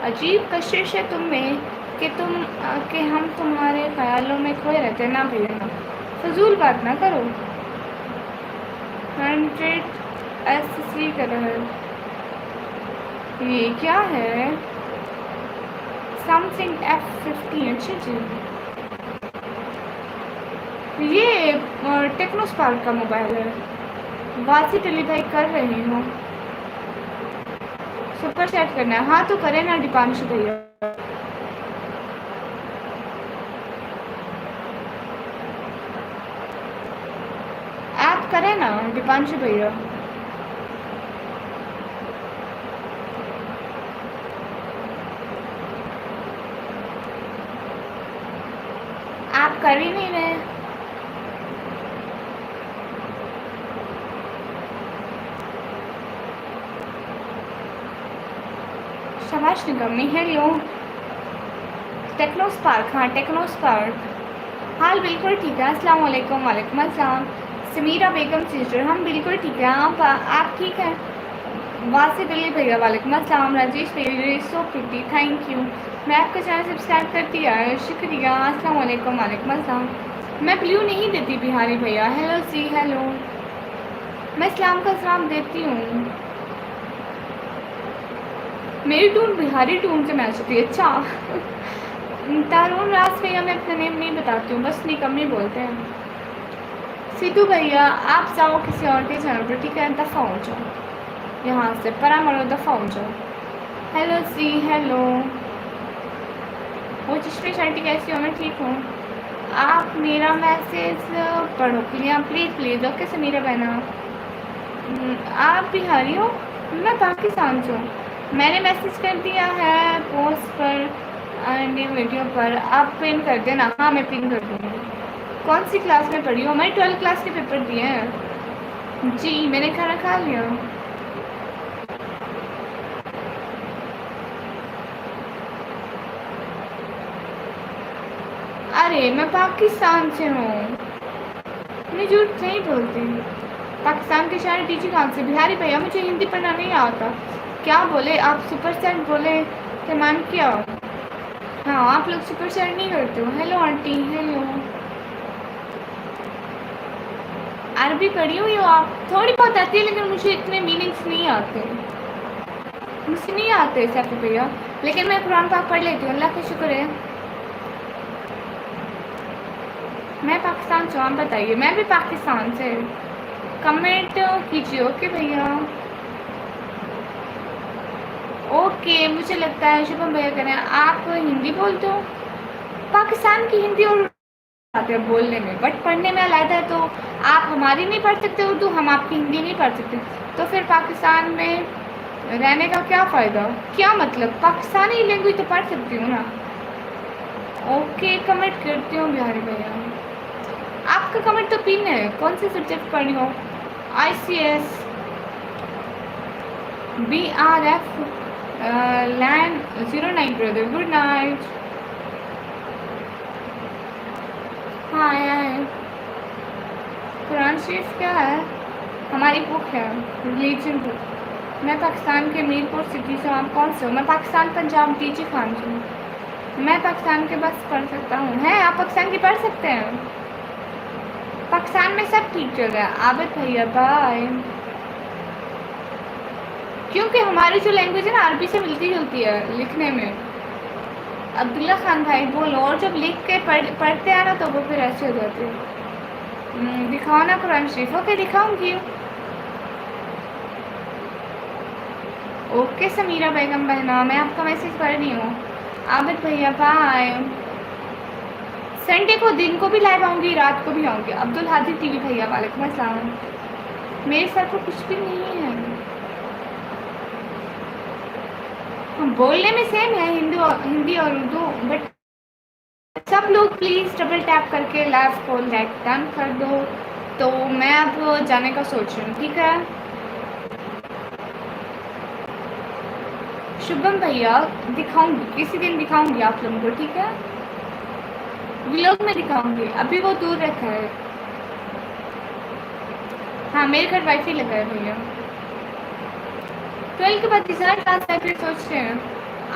अजीब कशिश है तुम में कि हम तुम्हारे ख्यालों में खोए रहते ना भैया, फजूल बात ना करो। 100 SC कर रहा है, ये क्या है? Something F50। अच्छा जी, ये टेक्नो स्पार्क का मोबाइल है। वासी डिलीवरी कर रही हूँ, सुपर चैट करना है। हाँ तो करें ना दीपांशु भैया। आप करें ना दीपांशु भैया। आप कर ही नहीं रहे। शाबाश निगमी। हेलो टेक्नो स्पार्क, हाँ टेक्नो स्पार्क। हाल बिल्कुल ठीक है, अस्सलाम वालेकुम। वालेकुम अस्सलाम। समीरा बेगम सिस्टर, हम बिल्कुल ठीक है। आप ठीक हैं? वासिद अली भैया वालेकुम अस्सलाम। राजेश भैया सो प्रिटी, थैंक यू। मैं आपका चैनल सब्सक्राइब करती है, शुक्रिया। अस्सलाम वालेकुम, वालेकुम अस्सलाम। मैं ब्लू नहीं देती बिहारी भैया। हेलो सी हेलो, मैं इस्लाम का सलाम देती हूँ। मेरी टून बिहारी टून से मैच होती है। अच्छा तारून राज भैया मैं अपना नेम नहीं बताती हूँ, बस निकम्मी बोलते हैं। सीतू भैया आप जाओ किसी और के चैनल पर, ठीक है? दफ़ा हो जाओ यहाँ से, परा मरो, दफ़ा हो जाओ। हेलो सी हेलो, वो चश्मे शर्टी कैसी हो? मैं ठीक हूँ। आप मेरा मैसेज पढ़ो प्लीज़ प्लीज़ प्लीज़। ओके से मेरा बहना, आप बिहारी हो? मैं पाकिस्तान से हूँ। मैंने मैसेज कर दिया है पोस्ट पर एंड वीडियो पर, आप पिन कर देना। हाँ मैं पिन कर दूँगी। कौन सी क्लास में पढ़ी हो? मैंने 12th क्लास के पेपर दिए हैं जी। मैंने खाना खा लिया। अरे मैं पाकिस्तान से हूँ, मैं झूठ नहीं बोलती। पाकिस्तान के शहर डीजी कहाँ से? बिहारी भैया मुझे हिंदी पढ़ना नहीं आता। क्या बोले आप? सुपर सेट बोले तो मैम क्या? हाँ आप लोग सुपर सेट नहीं करते हो। Hello aunty hello. अरबी पढ़ी हुई हो आप? थोड़ी बहुत आती है लेकिन मुझे इतने मीनिंग्स नहीं आते, मुझे नहीं आते सैफी भैया, लेकिन मैं कुरान पाक पढ़ लेती हूँ, अल्लाह का शुक्र है। मैं पाकिस्तान से हूँ, आप बताइए। मैं भी पाकिस्तान से। कमेंट कीजिए ओके भैया। ओके मुझे लगता है शुभम भैया करें। आप हिंदी बोलते हो? पाकिस्तान की हिंदी और आते हैं बोलने में, बट पढ़ने में अलग है। तो आप हमारी नहीं पढ़ सकते उर्दू, हम आपकी हिंदी नहीं पढ़ सकते, तो फिर पाकिस्तान में रहने का क्या फ़ायदा? क्या मतलब? पाकिस्तानी लैंग्वेज तो पढ़ सकती हूँ ना। ओके कमेंट करती हूँ बिहारी भैया। आपका कमेंट तो पिन है। कौन से सब्जेक्ट पढ़ी हो? ICS BRF land 09 brother, good night. हाँ आया है। कुरान शरीफ क्या है? हमारी बुक है, रिलीजन बुक। मैं पाकिस्तान के मीरपुर सिटी से। आप कौन से हो? मैं पाकिस्तान पंजाब डीजी खान से हूँ। मैं पाकिस्तान के बस पढ़ सकता हूँ। हैं आप पाकिस्तान की पढ़ सकते हैं? पाकिस्तान में सब ठीक चल रहा है। आबिद भैया बाय। क्योंकि हमारी जो लैंग्वेज है ना अरबी से मिलती जुलती है लिखने में। अब्दुल्ला खान भाई बोलो। और जब लिख के पढ़ते हैं ना तो वो फिर ऐसे हो जाते हैं। दिखाओ ना कुरान शरीफ। ओके दिखाऊंगी। ओके समीरा बेगम बहना, मैं आपका मैसेज पढ़ रही हूँ। आबिद भैया बाय। संडे को दिन को भी लाइव आऊँगी, रात को भी आऊँगी। अब्दुल हादी टीवी भैया वालेकुम अस्सलाम। मेरे सर पर कुछ भी नहीं है। बोलने में सेम है हिंदी और उर्दू, बट सब लोग प्लीज़ डबल टैप करके लाइव को लाइक डन कर दो। तो मैं अब जाने का सोच रही हूँ, ठीक है? शुभम भैया दिखाऊंगी, किसी दिन दिखाऊंगी आप लोगों को, ठीक है? व्लॉग में दिखाऊंगी। अभी वो दूर रखा है। हाँ मेरे घर वाईफाई लगा है भैया। 12 के बाद तीसरा क्लास लाइब्रेरी सोच रहे हैं।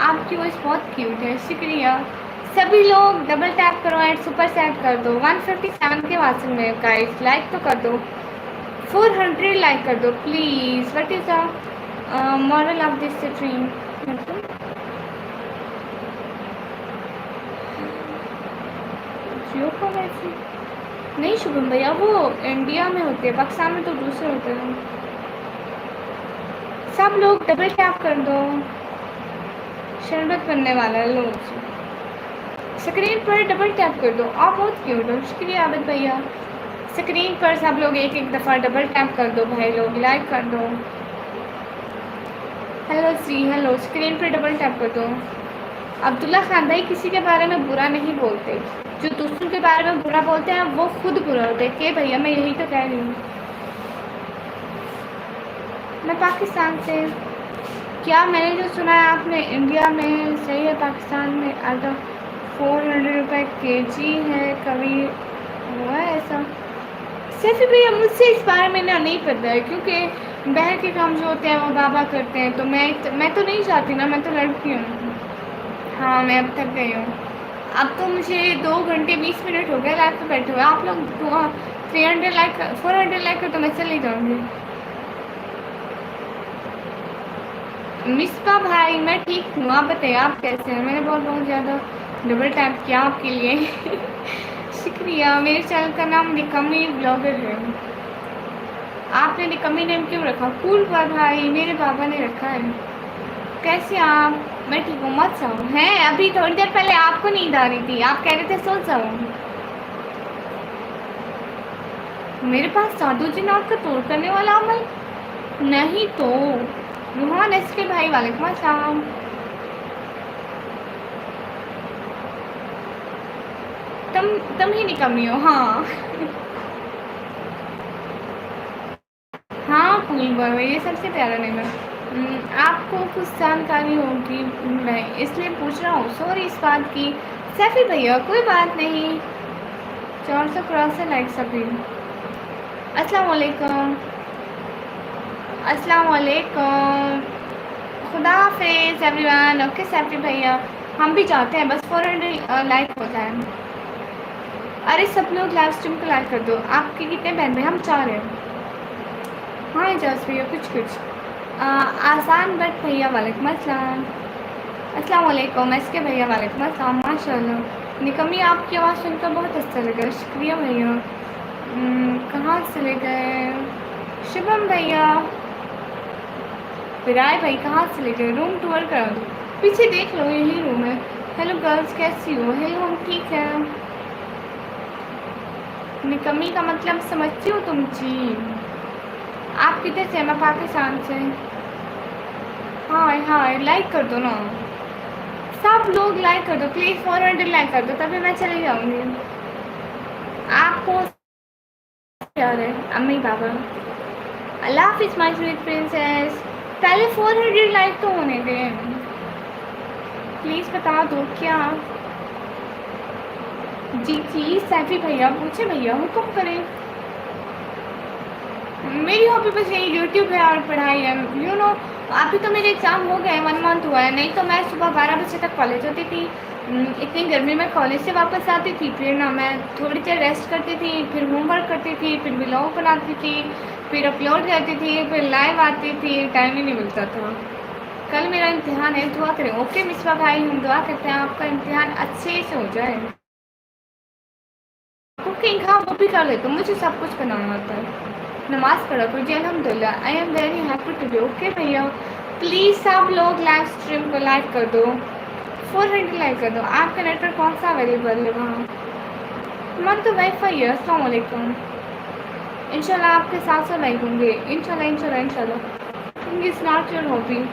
आपकी वॉइस बहुत क्यूट है, शुक्रिया। सभी लोग डबल टैप करो एंड सुपर सेट कर दो। 157 के वाचन में गाइस, लाइक तो कर दो। 400 लाइक कर दो please. What is the moral of this stream? Jio का वैसे नहीं शुभम भैया, वो इंडिया में होते हैं, पाकिस्तान में तो दूसरे होते हैं। सब लोग डबल टैप कर दो। शरबत बनने वाला है लोग। स्क्रीन पर डबल टैप कर दो। आप बहुत क्यूट हो, शुक्रिया आबिद भैया। स्क्रीन पर सब लोग एक एक दफ़ा डबल टैप कर दो भाई लोग, लाइक कर दो। हेलो जी हेलो, स्क्रीन पर डबल टैप कर दो। अब्दुल्ला खान भाई किसी के बारे में बुरा नहीं बोलते, जो दूसरों के बारे में बुरा बोलते हैं वो खुद बुरा होते हैं। के भैया मैं यही तो कह रही हूँ। मैं पाकिस्तान से। क्या मैंने जो सुना है आपने इंडिया में सही है, पाकिस्तान में आधा 400 रुपये kg है, कभी हुआ है ऐसा? सैफी भैया मुझसे इस बारे में ना नहीं पता है, क्योंकि बहन के काम जो होते हैं वो बाबा करते हैं, तो मैं तो नहीं चाहती ना, मैं तो लड़की हूँ। हाँ, मैं अब थक गई हूँ। अब तो मुझे 2 घंटे 20 मिनट हो गए लाइव पे बैठे हुए। आप लोग 300 लाइक 400 लाइक कर तो मैं चली जाऊँगी। मिसबा भाई मैं ठीक हूँ, आप बताइए आप कैसे हैं? मैंने बहुत ज़्यादा डबल टैप किया आपके लिए। शुक्रिया। मेरे चैनल का नाम निकम्मी ब्लॉगर है। आपने निकम्मी नेम क्यों रखा? कूल पर भाई, मेरे पापा ने रखा है। कैसे आप? मैं ठीक हूँ, मत जाओ। हैं अभी थोड़ी देर पहले आपको नींद आ रही थी, आप कह रहे थे सो जाओ। मेरे पास साधु जी नाम का तोड़ करने वाला अमल नहीं तो। रुहान एस के भाई वालेकुम अस्सलाम। तुम ही निकम्मी हो। हाँ हाँ कूल बॉय, ये सबसे प्यारा नेम है। आपको कुछ जानकारी होगी, मैं इसलिए पूछ रहा हूँ। सॉरी इस बात की। सैफी भैया कोई बात नहीं। 400 क्रॉस है लाइक सभी। अस्सलाम वालेकुम। अस्सलाम वालेकुम। खुदा हाफिज़ एवरीवन। ओके सैफी भैया, हम भी चाहते हैं बस 400 लाइक हो जाए। अरे सब लोग लाइव स्ट्रीम को लाइक कर दो। आपके कितने बहन भाई? हम 4 हैं। हाँ एजाज भैया कुछ आसान बट भैया वालेकुम अस्सलाम। अस्सलाम वालेकुम एस के भैया वालेकुम अस्सलाम। माशाल्लाह निकम्मी, आपकी आवाज़ सुनकर बहुत अच्छा लगा, शुक्रिया भैया। कहाँ से ले गए? शुभम भैया, विराय भाई कहाँ से ले गए? रूम टूर करा दो, पीछे देख लो यही रूम है। हेलो गर्ल्स कैसी हो? हेलो हम ठीक है। निकम्मी का मतलब समझती हो तुम जी? आप कितने से? मैं पाकिस्तान से। हाँ हाँ लाइक कर दो ना, सब लोग लाइक कर दो प्लीज़। 400 लाइक कर दो तभी मैं चली जाऊँगी। आपको प्यार है अम्मी पापा। अल्लाह हाफिज़ माय स्वीट प्रिंसेस। पहले 400 लाइक तो होने दें, प्लीज़ बता दो क्या। जी सैफी भैया पूछे भैया हुक्म करें। मेरी हॉबी बस यही यूट्यूब है और पढ़ाई है। यू नो अभी तो मेरे एग्ज़ाम हो गए, 1 मंथ हुआ है। नहीं तो मैं सुबह 12 बजे तक कॉलेज होती थी। इतनी गर्मी में कॉलेज से वापस आती थी, फिर ना मैं थोड़ी देर रेस्ट करती थी, फिर होमवर्क करती थी, फिर व्लॉग बनाती थी, फिर अपलोड करती थी, फिर लाइव आती थी। टाइम ही नहीं मिलता था। कल मेरा इम्तिहान है, दुआ करें। ओके मिसबा भाई, हम दुआ करते हैं आपका इम्तिहान अच्छे से हो जाए। कुकिंग हाँ वो भी कर लेते, मुझे सब कुछ बनाना आता है। नमाज़ पढ़ा करो जी अल्हम्दुलिल्लाह। I am very happy to be. Okay भैया प्लीज़ सब लोग लाइव स्ट्रीम को लाइक कर दो, 400 लाइक कर दो। आपका नेटवर्क कौन सा अवेलेबल है वहाँ? हमारा तो वाईफाई है। अस्सलाम वालेकुम। इंशाल्लाह आपके 700 लाइक होंगे। इंशाल्लाह इंशाल्लाह इंशाल्लाह। Is not your hobby.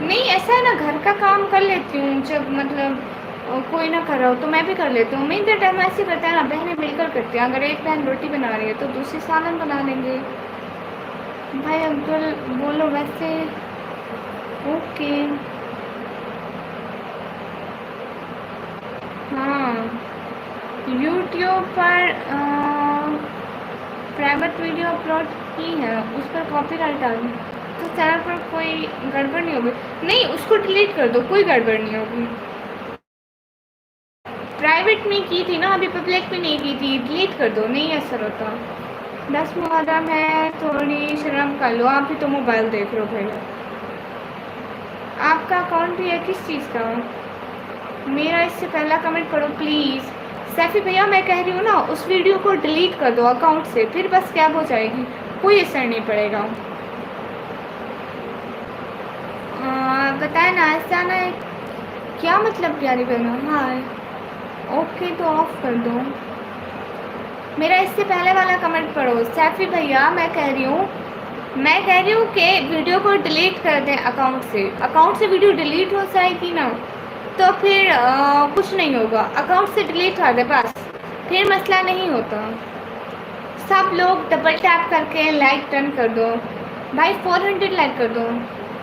नहीं ऐसा है ना, घर का काम कर लेती हूँ जब मतलब कोई ना कर रहा हो तो मैं भी कर लेती हूँ। मेन तो टाइम ऐसे करते हैं ना, बहनें मिलकर करते हैं। अगर एक बहन रोटी बना रही है तो दूसरी सालन बना लेंगे। भाई अब्दुल बोलो वैसे। ओके हाँ यूट्यूब पर प्राइवेट वीडियो अपलोड की है, उस पर कॉपीराइट आ गई तो चैनल पर कोई गड़बड़ नहीं होगी? नहीं उसको डिलीट कर दो, कोई गड़बड़ नहीं होगी। प्राइवेट में की थी ना, अभी पब्लिक में नहीं की थी। डिलीट कर दो, नहीं असर होता। 10 मुहर्रम है, थोड़ी शर्म कर लो। आप भी तो मोबाइल देख रहे हो भैया। आपका अकाउंट भी है किस चीज़ का? मेरा इससे पहला कमेंट पढ़ो प्लीज़। सैफी भैया मैं कह रही हूँ ना, उस वीडियो को डिलीट कर दो अकाउंट से, फिर बस कैब हो जाएगी, कोई असर नहीं पड़ेगा। बताए ना ऐसा ना है क्या मतलब प्यारी बहनों? हाँ ओके तो ऑफ कर दो। मेरा इससे पहले वाला कमेंट पढ़ो। सैफी भैया मैं कह रही हूँ कि वीडियो को डिलीट कर दें अकाउंट से। अकाउंट से वीडियो डिलीट हो जाएगी ना तो फिर कुछ नहीं होगा। अकाउंट से डिलीट कर दे बस, फिर मसला नहीं होता। सब लोग डबल टैप करके लाइक टर्न कर दो भाई, 400 लाइक कर दो।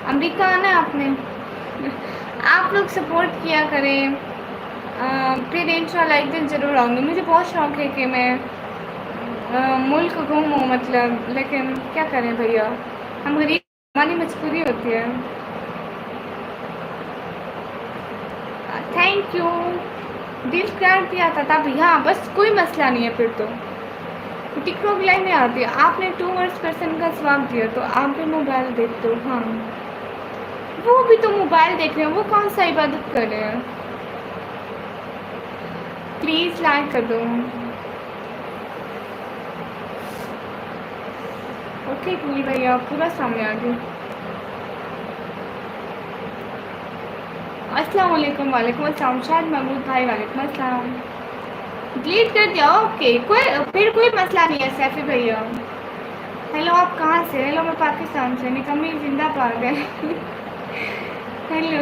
अमेरिका आना है आपने। आप लोग सपोर्ट किया करें। फिर इंशाल्लाह एक दिन ज़रूर आऊँगी। मुझे बहुत शौक़ है कि मैं मुल्क घूमूँ मतलब, लेकिन क्या करें भैया हम गरीब, हमारी मजबूरी होती है। Thank you. दिल कर दिया था तब, हाँ बस कोई मसला नहीं है फिर तो। टिकटॉक लाइन में आती है, आपने 2 वर्ड्स पर्सन का जवाब दिया तो आप भी मोबाइल देखते हो। हाँ वो भी तो मोबाइल देख रहे हैं, वो कौन सा इबादत कर रहे हैं। प्लीज़ लाइक कर दो। ओके कूल भैया, पूरा सामने आ गया। अस्सलाम वालेकुम। वालेकुम अस्सलाम। शायद महमूद भाई वालेकुम अस्सलाम। डिलीट कर दिया, ओके कोई फिर कोई मसला नहीं है सैफी भैया। हेलो आप कहाँ से? हेलो मैं पाकिस्तान से। निकम्मी जिंदाबाद है। हेलो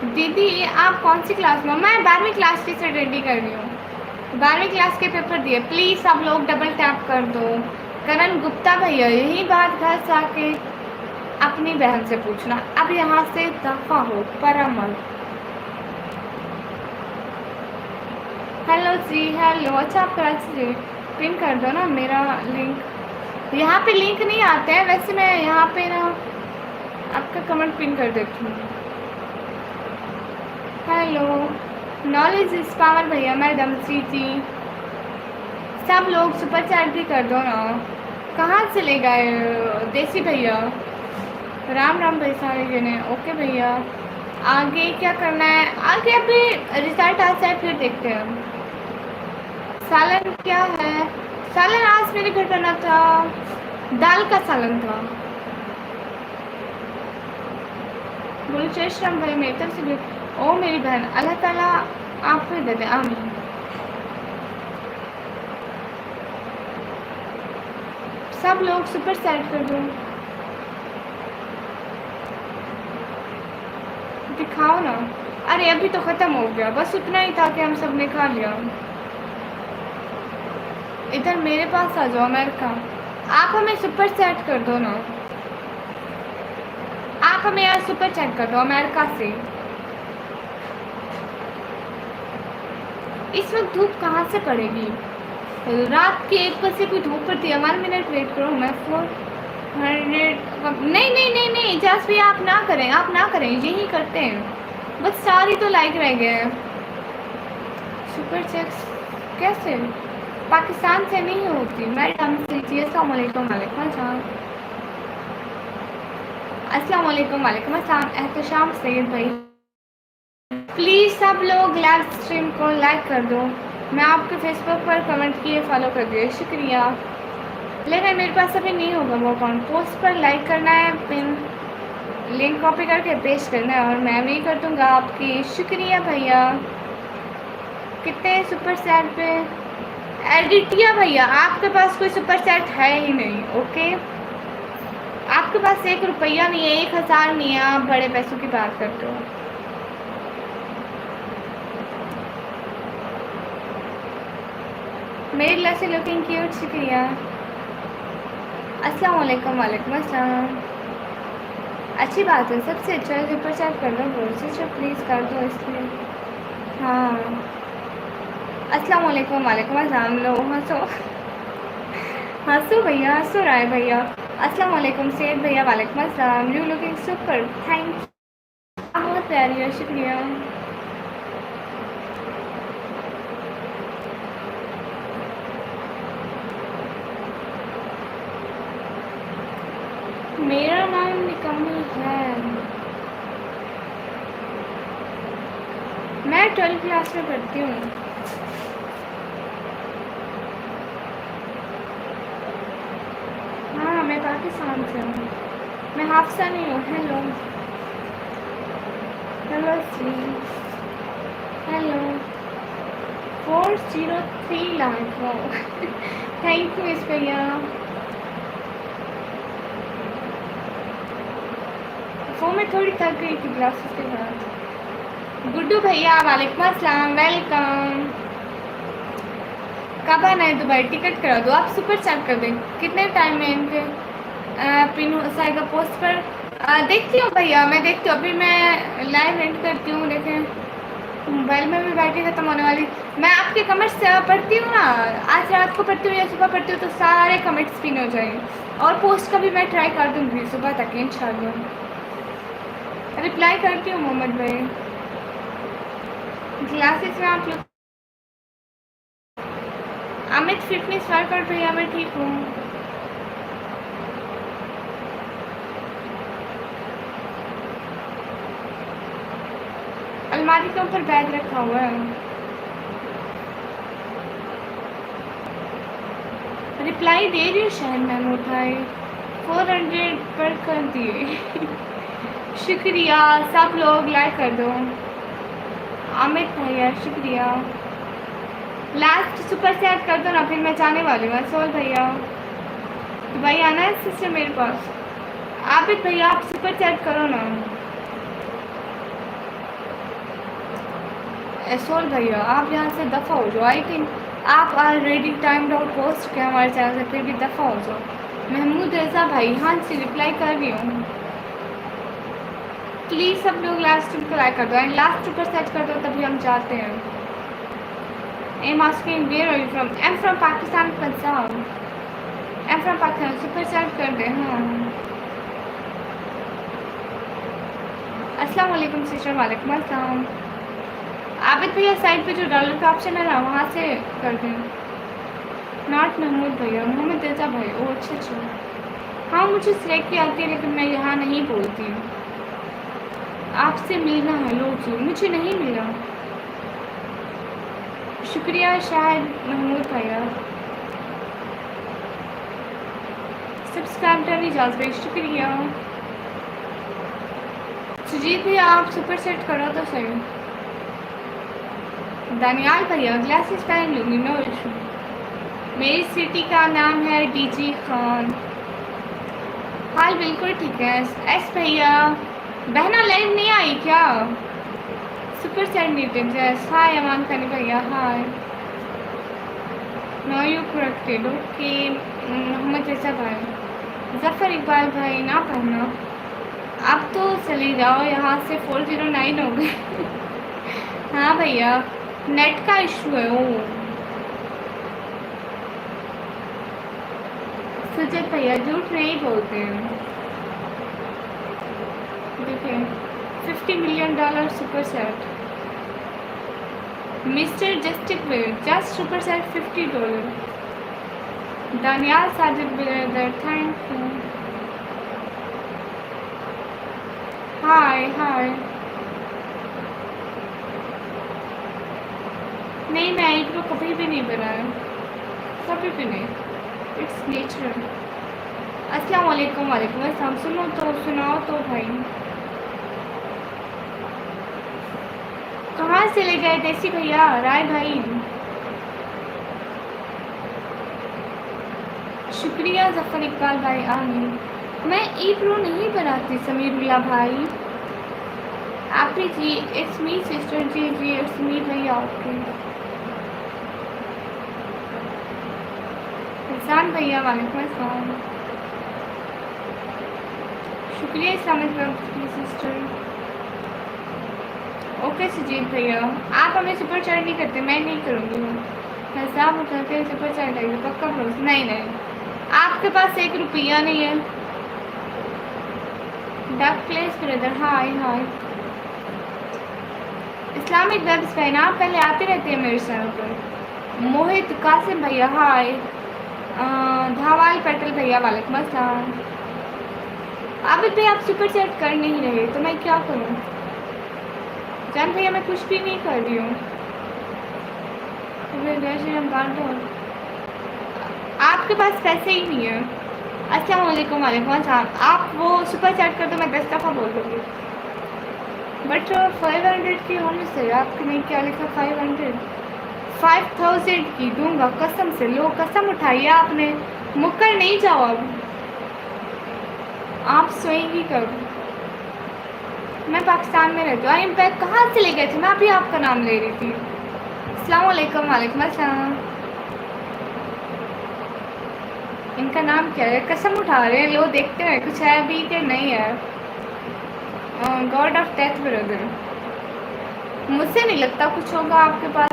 दीदी, आप कौन सी क्लास में? मैं 12वीं क्लास की स्टडी कर रही हूँ। 12वीं क्लास के पेपर दिए। प्लीज़ सब लोग डबल टैप कर दो। करण गुप्ता भैया, यही बात घर से आके अपनी बहन से पूछना। अब यहाँ से दफा हो पर अमल। हेलो जी, हेलो। अच्छा आप कराची से पिन कर दो ना मेरा लिंक। यहाँ पे लिंक नहीं आते हैं वैसे, मैं यहाँ पे ना आपका कमेंट पिन कर देती हूँ। हेलो नॉलेज इज पावर भैया, मैडम सीटी। सब लोग सुपर चैट भी कर दो ना। कहाँ चले गए देसी भैया? राम राम भाई सारे जने। ओके भैया, आगे क्या करना है? आगे अभी रिजल्ट आता है फिर देखते हैं। सालन क्या है? सालन आज मेरे घर बना था, दाल का सालन था। बुलचेश्रम भाई मेरी तरफ से भी। ओ मेरी बहन, अल्लाह ताला आप पे दे दे, आमीन। सब लोग सुपर सेट कर दो। दिखाओ ना। अरे अभी तो ख़त्म हो गया, बस उतना ही था कि हम सब ने खा लिया। इधर मेरे पास आ जाओ अमेरिका। आप हमें सुपर चैट कर दो ना। आप हमें यार सुपर चैट कर दो अमेरिका से। इस वक्त धूप कहाँ से पड़ेगी? रात के 1 बजे कोई धूप पड़ती है। 1 मिनट वेट करो, मैं 400। नहीं नहीं नहीं नहीं जस्ट भी आप ना करें, आप ना करें, यही करते हैं बस। 4 ही तो लाइक रह गए हैं। सुपर चैट्स कैसे? पाकिस्तान से नहीं होती मैडम से जी। अस्सलाम वालेकुम। वालेकुम अस्सलाम। अस्सलाम वालेकुम। वालेकुम अस्सलाम। एहतशाम सैयद भाई, प्लीज़ सब लोग लाइव स्ट्रीम को लाइक कर दो। मैं आपके फेसबुक पर कमेंट किए, फॉलो कर दिए, शुक्रिया। लेकिन मेरे पास अभी नहीं होगा वो अकाउंट। पोस्ट पर लाइक करना है, पिन लिंक कॉपी करके पेस्ट करना है और मैं भी कर दूँगा आपकी। शुक्रिया भैया। कितने सुपर चैट पे? एडिटिया भैया, आपके पास कोई सुपर चैट है ही नहीं। ओके, आपके पास 1 रुपया नहीं है, 1000 नहीं है, आप बड़े पैसों की बात करते हो। मेरी लसी लुकिंग क्यूट, शुक्रिया। अस्सलाम वालेकुम। वालेकुम अस्सलाम। अच्छी बात है, सबसे अच्छा है सुपर चैट कर दो ब्रो। सिस्टर प्लीज़ कर दो इसलिए। हाँ अस्सलाम वालेकुम। वालेकुम अस्सलाम। लो हंसो हंसो भैया, हंसो रहा है भैया। अस्सलाम वालेकुम सैयद भैया। वालेकुम अस्सलाम। You looking super, thank you, बहुत प्यारी है, शुक्रिया। मेरा नाम निकम्मी है। मैं 12th क्लास में पढ़ती हूँ। हाँ मैं पाकिस्तान से हूँ। मैं हाफसा नहीं हूँ। हेलो हेलो जी, हेलो। 403 लाइक, थैंक यू इस भैया। वो मैं थोड़ी थक गई थी क्लासेस के बाद। गुड्डू भैया वालेकुम अस्सलाम, वेलकम। कब आना है दुबई? टिकट करा दो। आप सुपर चैट कर दें। कितने टाइम में इनके पिन साइगा पोस्ट पर देखती हूँ भैया, मैं देखती हूँ। अभी मैं लाइव एंड करती हूँ, देखें मोबाइल में भी बैटरी ख़त्म होने वाली। मैं आपके कमेंट्स पढ़ती हूँ ना, आज रात को पढ़ती हूँ या सुबह पढ़ती हूँ, तो सारे कमेंट्स पिन हो जाएंगे। और पोस्ट का भी मैं ट्राई कर दूँगी सुबह तक इंशाल्लाह। रिप्लाई करती हूँ मोहम्मद भाई। क्लासेस में आप लोग अमित फिटनेस वर्कआउट भैया मैं ठीक हूँ। अलमारी के ऊपर बैग रखा हुआ है। रिप्लाई दे रही हूँ शायद मैम उठाए। 400 पर कर दिए। शुक्रिया, सब लोग लाइक कर दो। अमित भैया शुक्रिया। लास्ट सुपर चैट कर दो ना, फिर मैं जाने वाली हूँ। सोल भैया तो भाई आना है सिस्टर मेरे पास। आबिद भैया आप सुपर चैट करो ना। सोल भैया आप यहाँ से दफ़ा हो जाओ। आई थिंक आप ऑलरेडी टाइम आउट पोस्ट किया हमारे चैनल से, फिर भी दफ़ा हो जाओ। महमूद रज़ा भाई हाँ जी रिप्लाई कर रही हूँ। प्लीज़ सब लोग लास्ट को लाइक कर दो एंड लास्ट सुपर चैट कर दो, तभी हम जाते हैं। Am asking where are you from? I am from Pakistan Punjab. I am from Pakistan. Super chat कर दे। हाँ अस्सलाम वालेकुम सिस्टर। वालेकुम अस्सलाम। आबिद भैया साइड पे जो डॉलर का ऑप्शन है ना, वहाँ से कर दें। नॉट महमूद भैया, मोहम्मद रजा भाई। ओ अच्छा अच्छा। हाँ मुझे सिलेक्ट की आती है, लेकिन मैं यहाँ नहीं बोलती। आपसे मिलना है लो जी, मुझे नहीं मिला। शुक्रिया शायद महमूद भैया। सब्सक्राइब करनी जा रही, शुक्रिया। सुजीत भैया आप सुपर सेट करो तो सही। दानियाल भैया ग्लासेस पहन लूँगी, नो इशू। मेरी सिटी का नाम है डीजी खान। हाल बिल्कुल ठीक है। एस भैया बहना लाइव नहीं आई क्या? सुपर सेट न्यूटन जैस। हाय अमान खानी भैया hi. No you corrected okay. Mohammad Raza भाई। जफ़र इकबाल भाई ना पढ़ना। अब तो चले जाओ यहाँ से, 409 हो गए। हाँ भैया नेट का इशू है। ओ सुजत भैया झूठ नहीं बोलते हैं। देखिए 50 million dollar super set. Mister जस्टिक just super set $50। Daniyal Sajid brother thank you. Hi hi. नहीं मैं इंट्रो कभी भी नहीं बनाया, कभी भी नहीं। It's natural. अस्सलाम वालेकुम। वालेकुम अस्सलाम। सुनो तो सुनाओ तो भाई। कहाँ चले गए देसी भैया? राय भाई शुक्रिया। जफ़र इकबाल भाई आमीन। मैं ई प्रो नहीं बनाती समीरुल्ला भाई। आपी जी इट्स मी सिस्टर। जी जी इट्स मी भैया। ओके इंसान भैया वालेकुम अस्सलाम। शुक्रिया इस्लाम सिस्टर। ओके सुजीत भैया आप हमें सुपर चैट नहीं करते, मैं नहीं करूँगी। हिसाब उठाते सुपर चैट आएगी पक्का भरोसा। नहीं नहीं आपके पास 1 रुपया नहीं है। डक प्लेस ब्रदर हाय हाय। इस्लामिक दर्ज पहना आप पहले आते रहते हैं मेरे चैनल पर। मोहित कासिम भैया हाय। धावाल पटेल भैया वालेकुम अस्सलाम। आबिद भैया आप सुपर चैट कर नहीं रहे तो मैं क्या करूं? जान भैया मैं कुछ भी नहीं कर रही हूँ। आपके पास पैसे ही नहीं है। अस्सलाम वालेकुम। वालेकुम अस्सलाम। आप वो सुपर चैट कर दो, मैं 10 दफ़ा बोल दूँगी। बट 500 की होनी चाहिए आपकी। नहीं क्या लिखा? 500 5000 की दूंगा कसम से। लो कसम उठाइए आपने, मुकर नहीं जाओ अब। आप सोएंगी कब? मैं पाकिस्तान में रहती हूँ। I am back. कहाँ से ले गए थे? मैं अभी आपका नाम ले रही थी। अस्सलाम वालेकुम। वालेकुम अस्सलाम। इनका नाम क्या है? कसम उठा रहे हैं। लो देखते हैं कुछ है अभी के नहीं है। God of death brother. मुझसे नहीं लगता कुछ होगा आपके पास।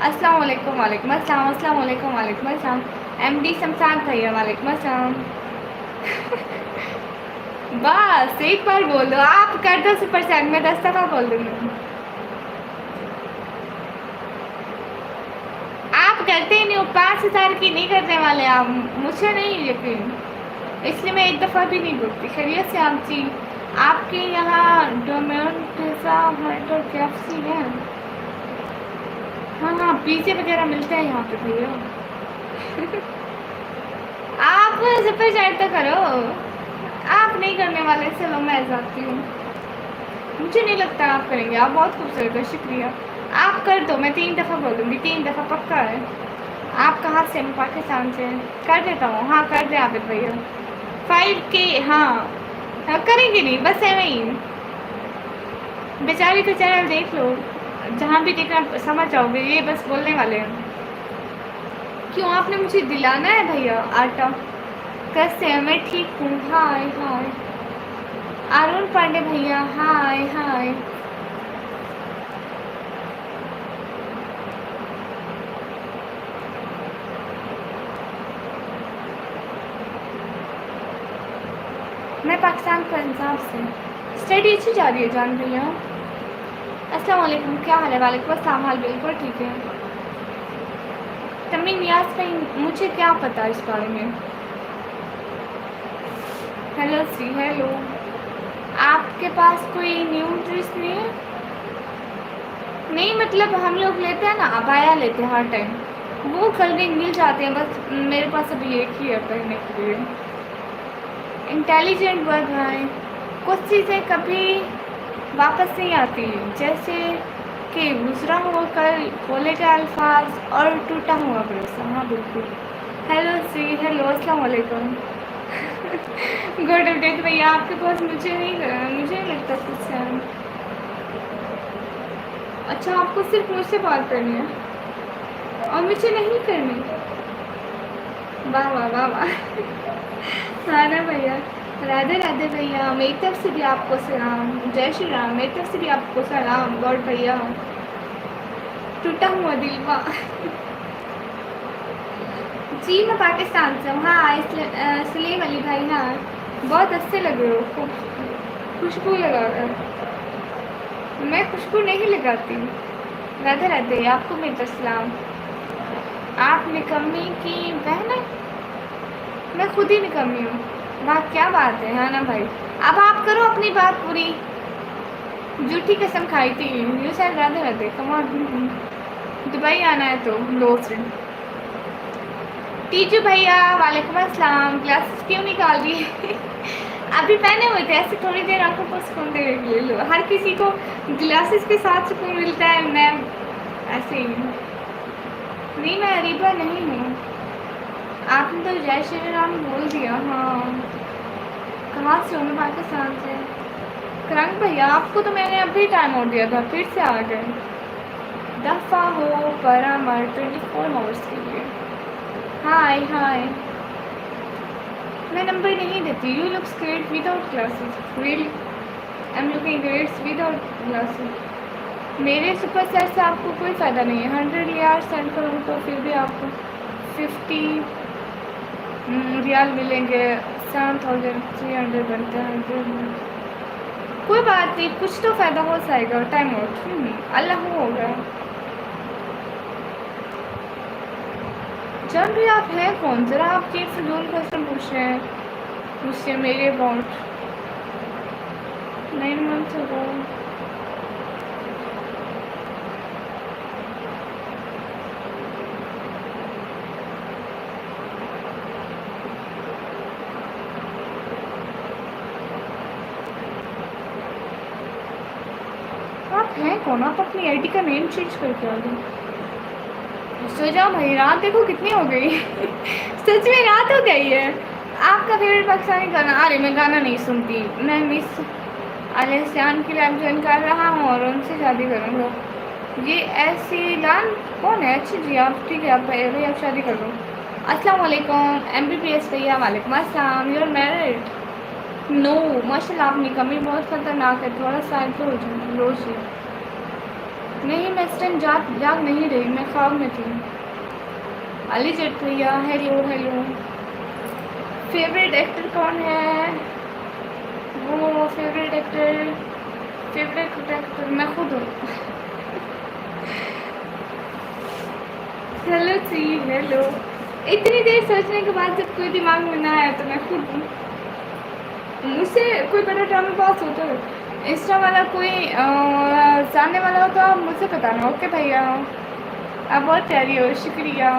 अस्सलाम वालेकुम, वालेकुम अस्सलाम, अस्सलाम वालेकुम, वालेकुम अस्सलाम। एमडी शमशाद भैया वालेकुम अस्सलाम। बस एक बार बोल दो, आप कर दो सुपर चैट में 10 दफ़ा बोल दूँगी। आप करते ही नहीं हो, 5,000 की नहीं करने वाले आप, मुझे नहीं यकीन, इसलिए मैं एक दफ़ा भी नहीं बोलती। खैरियत से आप जी? आपके यहाँ डोमेन पिज़्ज़ा हट और KFC है? हाँ हाँ, पिज़्ज़े वगैरह मिलते हैं यहाँ पे भैया। आप सुपर चैट तो करो, आप नहीं करने वाले, चलो मैं जाती हूँ। मुझे नहीं लगता आप करेंगे, आप बहुत खूबसूरत है, शुक्रिया। आप कर दो, मैं 3 दफ़ा बोलूँगी, 3 दफ़ा पक्का है। आप कहाँ से? मैं पाकिस्तान से। कर देता हूँ, हाँ कर दे आबिद भैया। 5K, हाँ करेंगे नहीं, बस है वही बेचारी का चैनल देख लो, जहाँ भी देखना समझ जाओगे, ये बस बोलने वाले हैं। क्यों आपने मुझे दिलाना है भैया आटा? कैसे हैं? मैं ठीक हूँ, हाय हाय। अरुण पांडे भैया हाय हाय। मैं पाकिस्तान पंजाब से। स्टडी अच्छी जा रही है जान भैया। अस्सलाम वालेकुम, क्या हाल है? वालेकुम अस्सलाम, हाल बिल्कुल ठीक है। तमीम नियाज भाई, मुझे क्या पता इस बारे में। हेलो सी, हेलो। आपके पास कोई न्यू ड्रेस नहीं है? नहीं मतलब हम लोग लेते हैं ना, अबाया लेते हैं हर टाइम, वो कलर मिल जाते हैं, बस मेरे पास अभी एक ही है पहनने के लिए। इंटेलिजेंट वर्ड है, कुछ चीज़ें कभी वापस नहीं आती, जैसे कि गुजरा हुआ कल, बोले गए अल्फाज और टूटा हुआ भरोसा। हाँ बिल्कुल। हेलो सी, हेलो अस्सलाम वालेकुम। गुड अपडेट भैया आपके पास? मुझे नहीं लगता कुछ है। अच्छा, आपको सिर्फ मुझसे बात करनी है और मुझे नहीं करनी? वाह वाह वाह वाह। हाँ ना भैया। राधे राधे भैया, मेरी तरफ से भी आपको सलाम। जय श्री राम, मेरी तरफ से भी आपको सलाम। गॉड भैया, टूटा हुआ दिल वाह। जी मैं पाकिस्तान से हूँ। हाँ सलीम अली भाई, हाँ बहुत अच्छे लग रहे हो, खूब खुशबू लगा कर। मैं खुशबू नहीं लगाती। राधे राधे, आपको मेरा सलाम। आप निकम्मी की बहन है? मैं खुद ही निकम्मी हूँ। वाह क्या बात है, हाँ ना भाई। अब आप करो अपनी बात पूरी। झूठी कसम खाई थी यू सर। राधे राधे, कमाल। दुबई आना है तो लो से। टीजू भैया वालेकुम अस्सलाम। ग्लासेस क्यों निकाल दिए? अभी पहने हुए थे, ऐसे थोड़ी देर आंखों को सुकून देने के लिए। लो, हर किसी को ग्लासेस के साथ सुकून मिलता है, मैं ऐसे ही नहीं। मैं अरीबा नहीं हूँ। आपने तो जय श्री राम बोल दिया। हाँ कहाँ से हो? मैं पाकिस्तान से। करंग भैया आपको तो मैंने अभी टाइम आउट दिया था, फिर से आ गए। दफ़ा हो पर अमर 24 आवर्स के लिए। हाय हाय। मैं नंबर नहीं देती। You looks great without glasses. Really I am looking great without glasses. मेरे सुपर सेट से आपको कोई फ़ायदा नहीं है। 100 यार सेंड करूँ तो फिर भी आपको 50 रियाल मिलेंगे। 7,300 बनते हैं। कोई बात नहीं, कुछ तो फ़ायदा हो जाएगा। टाइम आउट अल्लाह होगा। जब भी आप हैं कौन, ज़रा आप ये फिजूल क्वेश्चन पूछ रहे हैं मुझसे मेरे अबाउट 9 months ago। आप हैं कौन? आप अपनी आईडी का नेम चेंज करके आ गए। सो जाओ भाई, रात देखो कितनी हो गई। सच में रात हो गई है। आपका फेवरेट पाकिस्तानी गाना? अरे मैं गाना नहीं सुनती, मैं मिस आलियान की लाइव ज्वाइन कर रहा हूँ और उनसे शादी करूँगा। ये ऐसी लान कौन है? अच्छा जी आप ठीक है, आप भाई आप शादी कर लो। अस्सलाम वालेकुम MBBS भैया। वालेकुम अस्सलाम। Your married? नो माशाल्लाह, आपने कमी बहुत ख़तरनाक है, थोड़ा सा तो हो जाए रोज़। नहीं, मैं इस टाइम जाग नहीं रही, मैं ख्वाब में थी। अली जट भैया हेलो हेलो। फेवरेट एक्टर कौन है? वो फेवरेट एक्टर मैं खुद हूँ। हेलो जी हेलो। इतनी देर सोचने के बाद जब कोई दिमाग में ना आया तो मैं खुद हूँ। मुझसे कोई बड़ा ड्रामा पास होता है, इंस्टा वाला कोई जानने वाला हो तो आप मुझसे बताना। ओके भैया, आप बहुत प्यारी हो, शुक्रिया।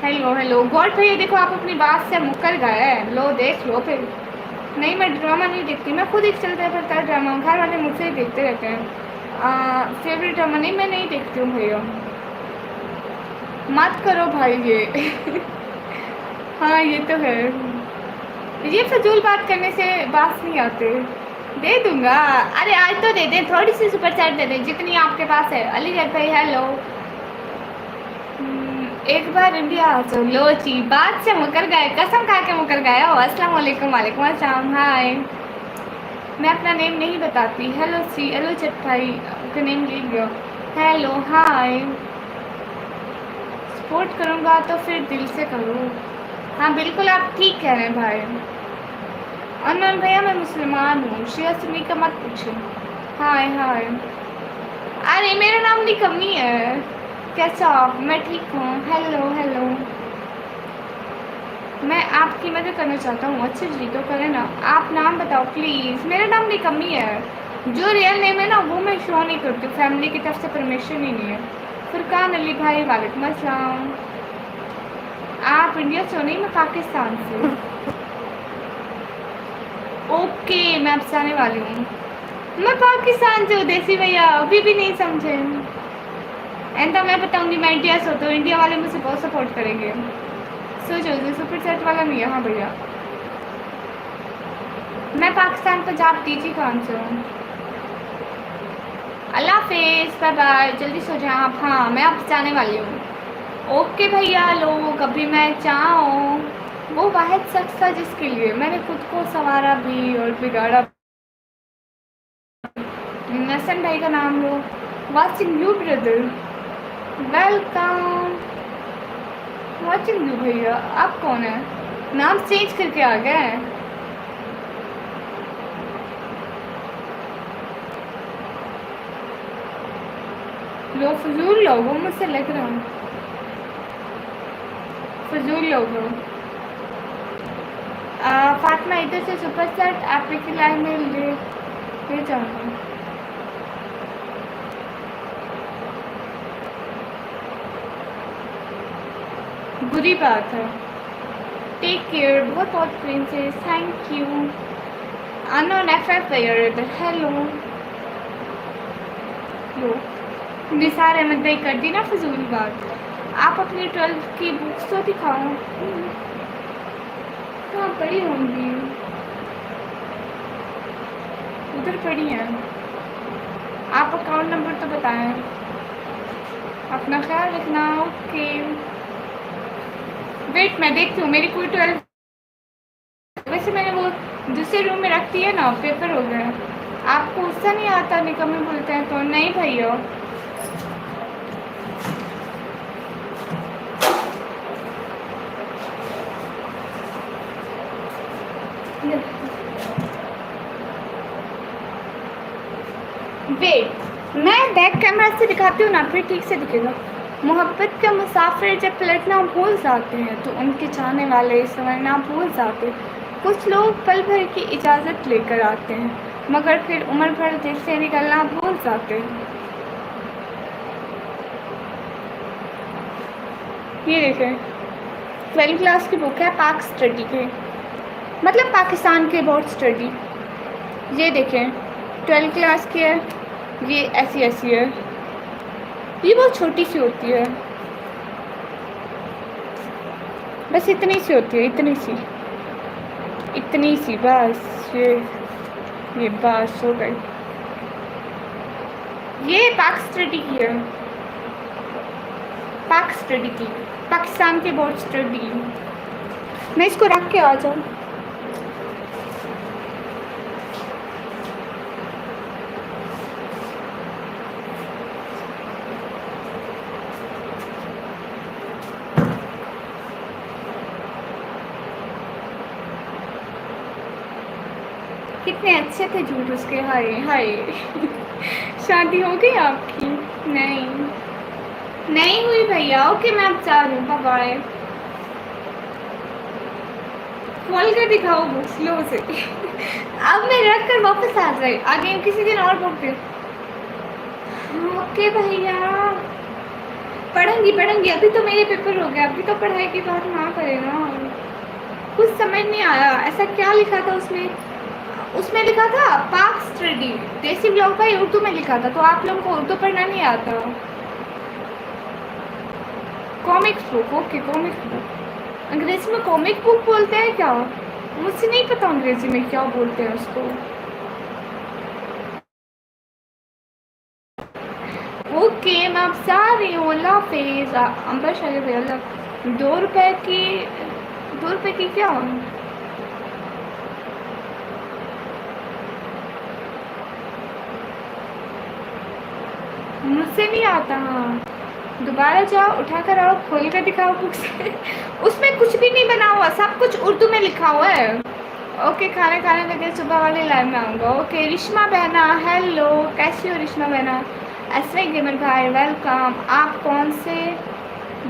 हेलो हेलो गॉड भैया, देखो आप अपनी बात से मुकर गए हैं, लो देख लो फिर। नहीं, मैं ड्रामा नहीं देखती, मैं खुद एक चलता फिरता ड्रामा, घर वाले मुझसे ही देखते रहते हैं। फेवरेट ड्रामा नहीं, मैं नहीं देखती हूँ भैया, मत करो भाई ये। हाँ ये तो है, ये फजूल बात करने से बात नहीं आते। दे दूंगा, अरे आज तो दे दे, थोड़ी सी सुपर चैट दे दे जितनी आपके पास है। अली जट भाई हेलो। एक बार इंडिया आ जाओ। लो जी, बात से मुकर गए, कसम खा के मुकर गए हो। अस्सलाम वालेकुम। वालेकुम अस्सलाम। हाय, मैं अपना नेम नहीं बताती। हेलो सी, हेलो जट भाई, आपका नेम ले लिया। Hello hi. सपोर्ट करूँगा तो फिर दिल से करो। हाँ बिल्कुल, आप ठीक कह रहे हैं भाई। अनमोल भैया मैं मुसलमान हूँ, शिया सुन्नी का मत पूछो। हाय हाय। अरे मेरा नाम निकम्मी है। कैसा आप? मैं ठीक हूँ। Hello hello. मैं आपकी मदद करना चाहता हूँ। अच्छा जी, तो करें ना, आप नाम बताओ प्लीज़। मेरा नाम निकम्मी है, जो रियल नेम है ना वो मैं शो नहीं करती, फैमिली की तरफ से परमिशन ही नहीं है। फुरकान अली भाई वालेकुम अस्सलाम। आप इंडिया से हो? नहीं, मैं पाकिस्तान से। ओके, मैं अब से आने वाली हूँ। मैं पाकिस्तान से हूँ देसी भैया, अभी भी नहीं समझे। एंड मैं बताऊँगी मैं इंडिया से, तो इंडिया वाले मुझे बहुत सपोर्ट करेंगे। सोचो सुपर सेट वाला नहीं है। हाँ भैया, मैं पाकिस्तान पंजाब टीची खान से हूँ। अल्लाह हाफिज़, बाय बाय, जल्दी सो जाएं आप। हाँ मैं अब जाने वाली हूँ। ओके भैया लोग, अभी मैं चाहूँ वो वाहिद शख्स था जिसके लिए मैंने खुद को संवारा भी और बिगाड़ा। नसन भाई का नाम लो। Watching you brother, welcome. Watching you भैया, आप कौन है? नाम चेंज करके आ गए हैं। लो फजूल लोग हो, मुझसे लग रहा हूँ फजूल लोग हो। फातिमा इधर से सुपर सेट आपकी लाइन में ले जाऊँगा। बुरी बात है। टेक केयर, बहुत बहुत princess, thank you. Unknown FF player इधर, हेलो। लो निसार अहमद भाई कर दी ना फजूल बात। आप अपनी 12th की बुक्स तो दिखाओ। कहाँ पड़ी होंगी? उधर पड़ी हैं। आप अकाउंट नंबर तो बताएं। अपना ख्याल रखना। ओके, वेट मैं देखती हूँ मेरी कोई 12। वैसे मैंने वो दूसरे रूम में रख दिया ना, पेपर हो गया। आपको उससे नहीं आता निकम्मे बोलते हैं तो? नहीं भैया, वेट मैं बैक कैमरा से दिखाती हूँ ना, फिर ठीक से दिखेगा। मोहब्बत का मुसाफिर जब पलटना भूल जाते हैं तो उनके चाहने वाले समझना भूल जाते। कुछ लोग पल भर की इजाज़त लेकर आते हैं मगर फिर उम्र भर दिल से निकलना भूल जाते हैं। ये देखें, 12th क्लास की बुक है, पाक स्टडी के, मतलब पाकिस्तान के बोर्ड स्टडी। ये देखें 12th क्लास की है, ये ऐसी है। ये बहुत छोटी सी होती है, बस इतनी सी होती है, इतनी सी बस। ये बस हो गई। ये पाक स्टडी की है, पाक स्टडी की, पाकिस्तान के बोर्ड स्टडी। मैं इसको रख के आ जाऊँ। कितने अच्छे थे झूठ उसके, हाय हाय। शादी हो गई आपकी? नहीं, नहीं हुई भैया। ओके मैं अब जा रही हूँ, बाय बाय। खोल कर दिखाओ बुक स्लो से। अब मैं रख कर वापस आ गई, आगे किसी दिन और बोलती हूँ। ओके भैया, पढ़ूंगी पढ़ूंगी, अभी तो मेरे पेपर हो गए, अभी तो पढ़ाई की बात ना करें ना। कुछ समझ नहीं आया, ऐसा क्या लिखा था उसमें? उसमें लिखा था पाक स्टडी, देसी ब्लॉग भाई उर्दू में लिखा था, तो आप लोगों को उर्दू पढ़ना नहीं आता? Comics book, okay comics book. अंग्रेजी में कॉमिक बुक बोलते हैं क्या? मुझे नहीं पता अंग्रेजी में क्या बोलते हैं उसको। ओके मैं अब जा रही हूँ, अल्लाह हाफिज़। अंबर शरीफ अल्लाह। 2 रुपए की, 2 रुपए की क्या? मुझसे नहीं आता। हाँ दोबारा जाओ, उठा कर आओ, खोल कर दिखाओ बुक से। उसमें कुछ भी नहीं बना हुआ, सब कुछ उर्दू में लिखा हुआ है। ओके खाना खाने लगे, सुबह वाले लाइव में आऊँगा। ओके रिश्मा बहना हेलो, कैसी हो रिश्मा बहना? एसवे गेमर भाई वेलकम। आप कौन से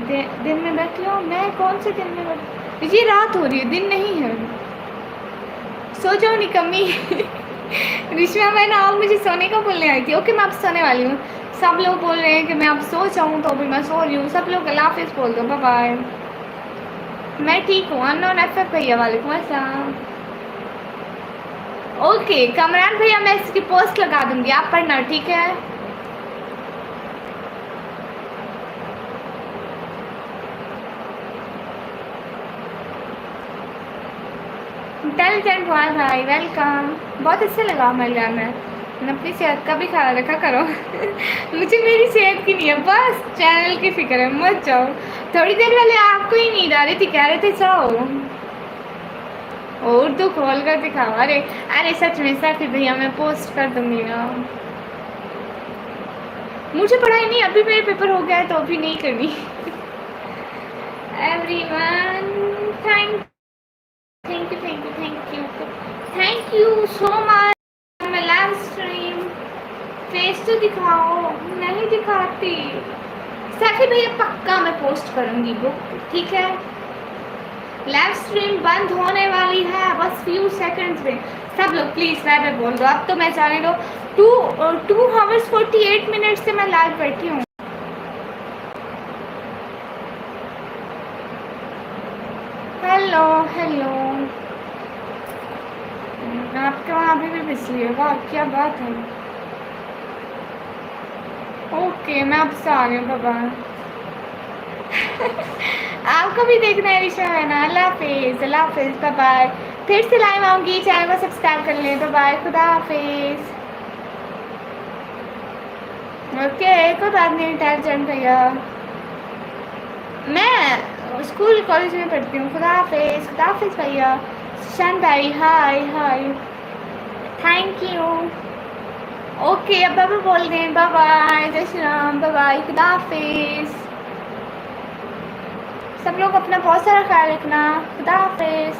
दिन में बैठे हो? मैं कौन से दिन में बैठी? ये रात हो रही है, दिन नहीं है। सो जाओ निकम्मी। रिश्मा बहना आप मुझे सोने का बोलने आई थी। ओके मैं अब सोने वाली हूँ। सब लोग बोल रहे हैं कि मैं अब सो जाऊँ, तो अभी मैं सो रही हूँ। सब लोग अल्लाह हाफिज़ बोल दो, बाय बाय। मैं ठीक हूँ। अननोन एफएफ भैया वालेकुम अस्सलाम। ओके कमरान भैया मैं इसकी पोस्ट लगा दूंगी, आप पढ़ना ठीक है? इंटेलिजेंट बॉय भाई वेलकम। बहुत अच्छा लगा मिल में। अपनी सेहत का भी ख्याल रखा करो। मुझे मेरी सेहत की नहीं है, बस चैनल की फिक्र है, मत जाओ। थोड़ी देर पहले आपको ही नींद आ रही थी, कह रहे थे जाओ। उर्दू खोल कर दिखाओ। अरे अरे सच में सच भैया मैं पोस्ट कर दूंगी ना। मुझे पढ़ाई नहीं, अभी मेरे पेपर हो गया है तो अभी नहीं करनी। Everyone thank thank you thank you thank you thank you so much. मैं लाइव स्ट्रीम फेस तो दिखाओ, नहीं दिखाती। सैफी भैया पक्का मैं पोस्ट करूंगी बुक, ठीक है? लाइव स्ट्रीम बंद होने वाली है बस फ्यू सेकंड्स में। सब लोग प्लीज़ बाय बाय बोल दो, अब तो मैं जाने दो। 2 hours 48 minutes से मैं लाइव बैठी हूँ। हेलो हेलो, आपके वहाँ अभी भी बिजली है? वाह क्या बात है। ओके मैं अब से आ रही हूँ, बाय। आपको भी देखना है विषय है ना। अल्लाह हाफिज़, अल्लाह हाफिज़, बाय बाय। फिर से लाइव आऊँगी, चैनल को सब्सक्राइब कर लें। बाय बाय, खुदा हाफिज़। ओके कोई बात नहीं इंटेलिजेंट भैया, मैं स्कूल कॉलेज में पढ़ती हूँ। खुदा हाफिज़ भैया। शान भाई हाय हाय, थैंक यू। ओके अब बाबा बोल दें, बाय बाय, जय श्री राम, बाय बाय, खुदा हाफिज़। सब लोग अपना बहुत सारा ख्याल रखना, खुदा हाफिज़।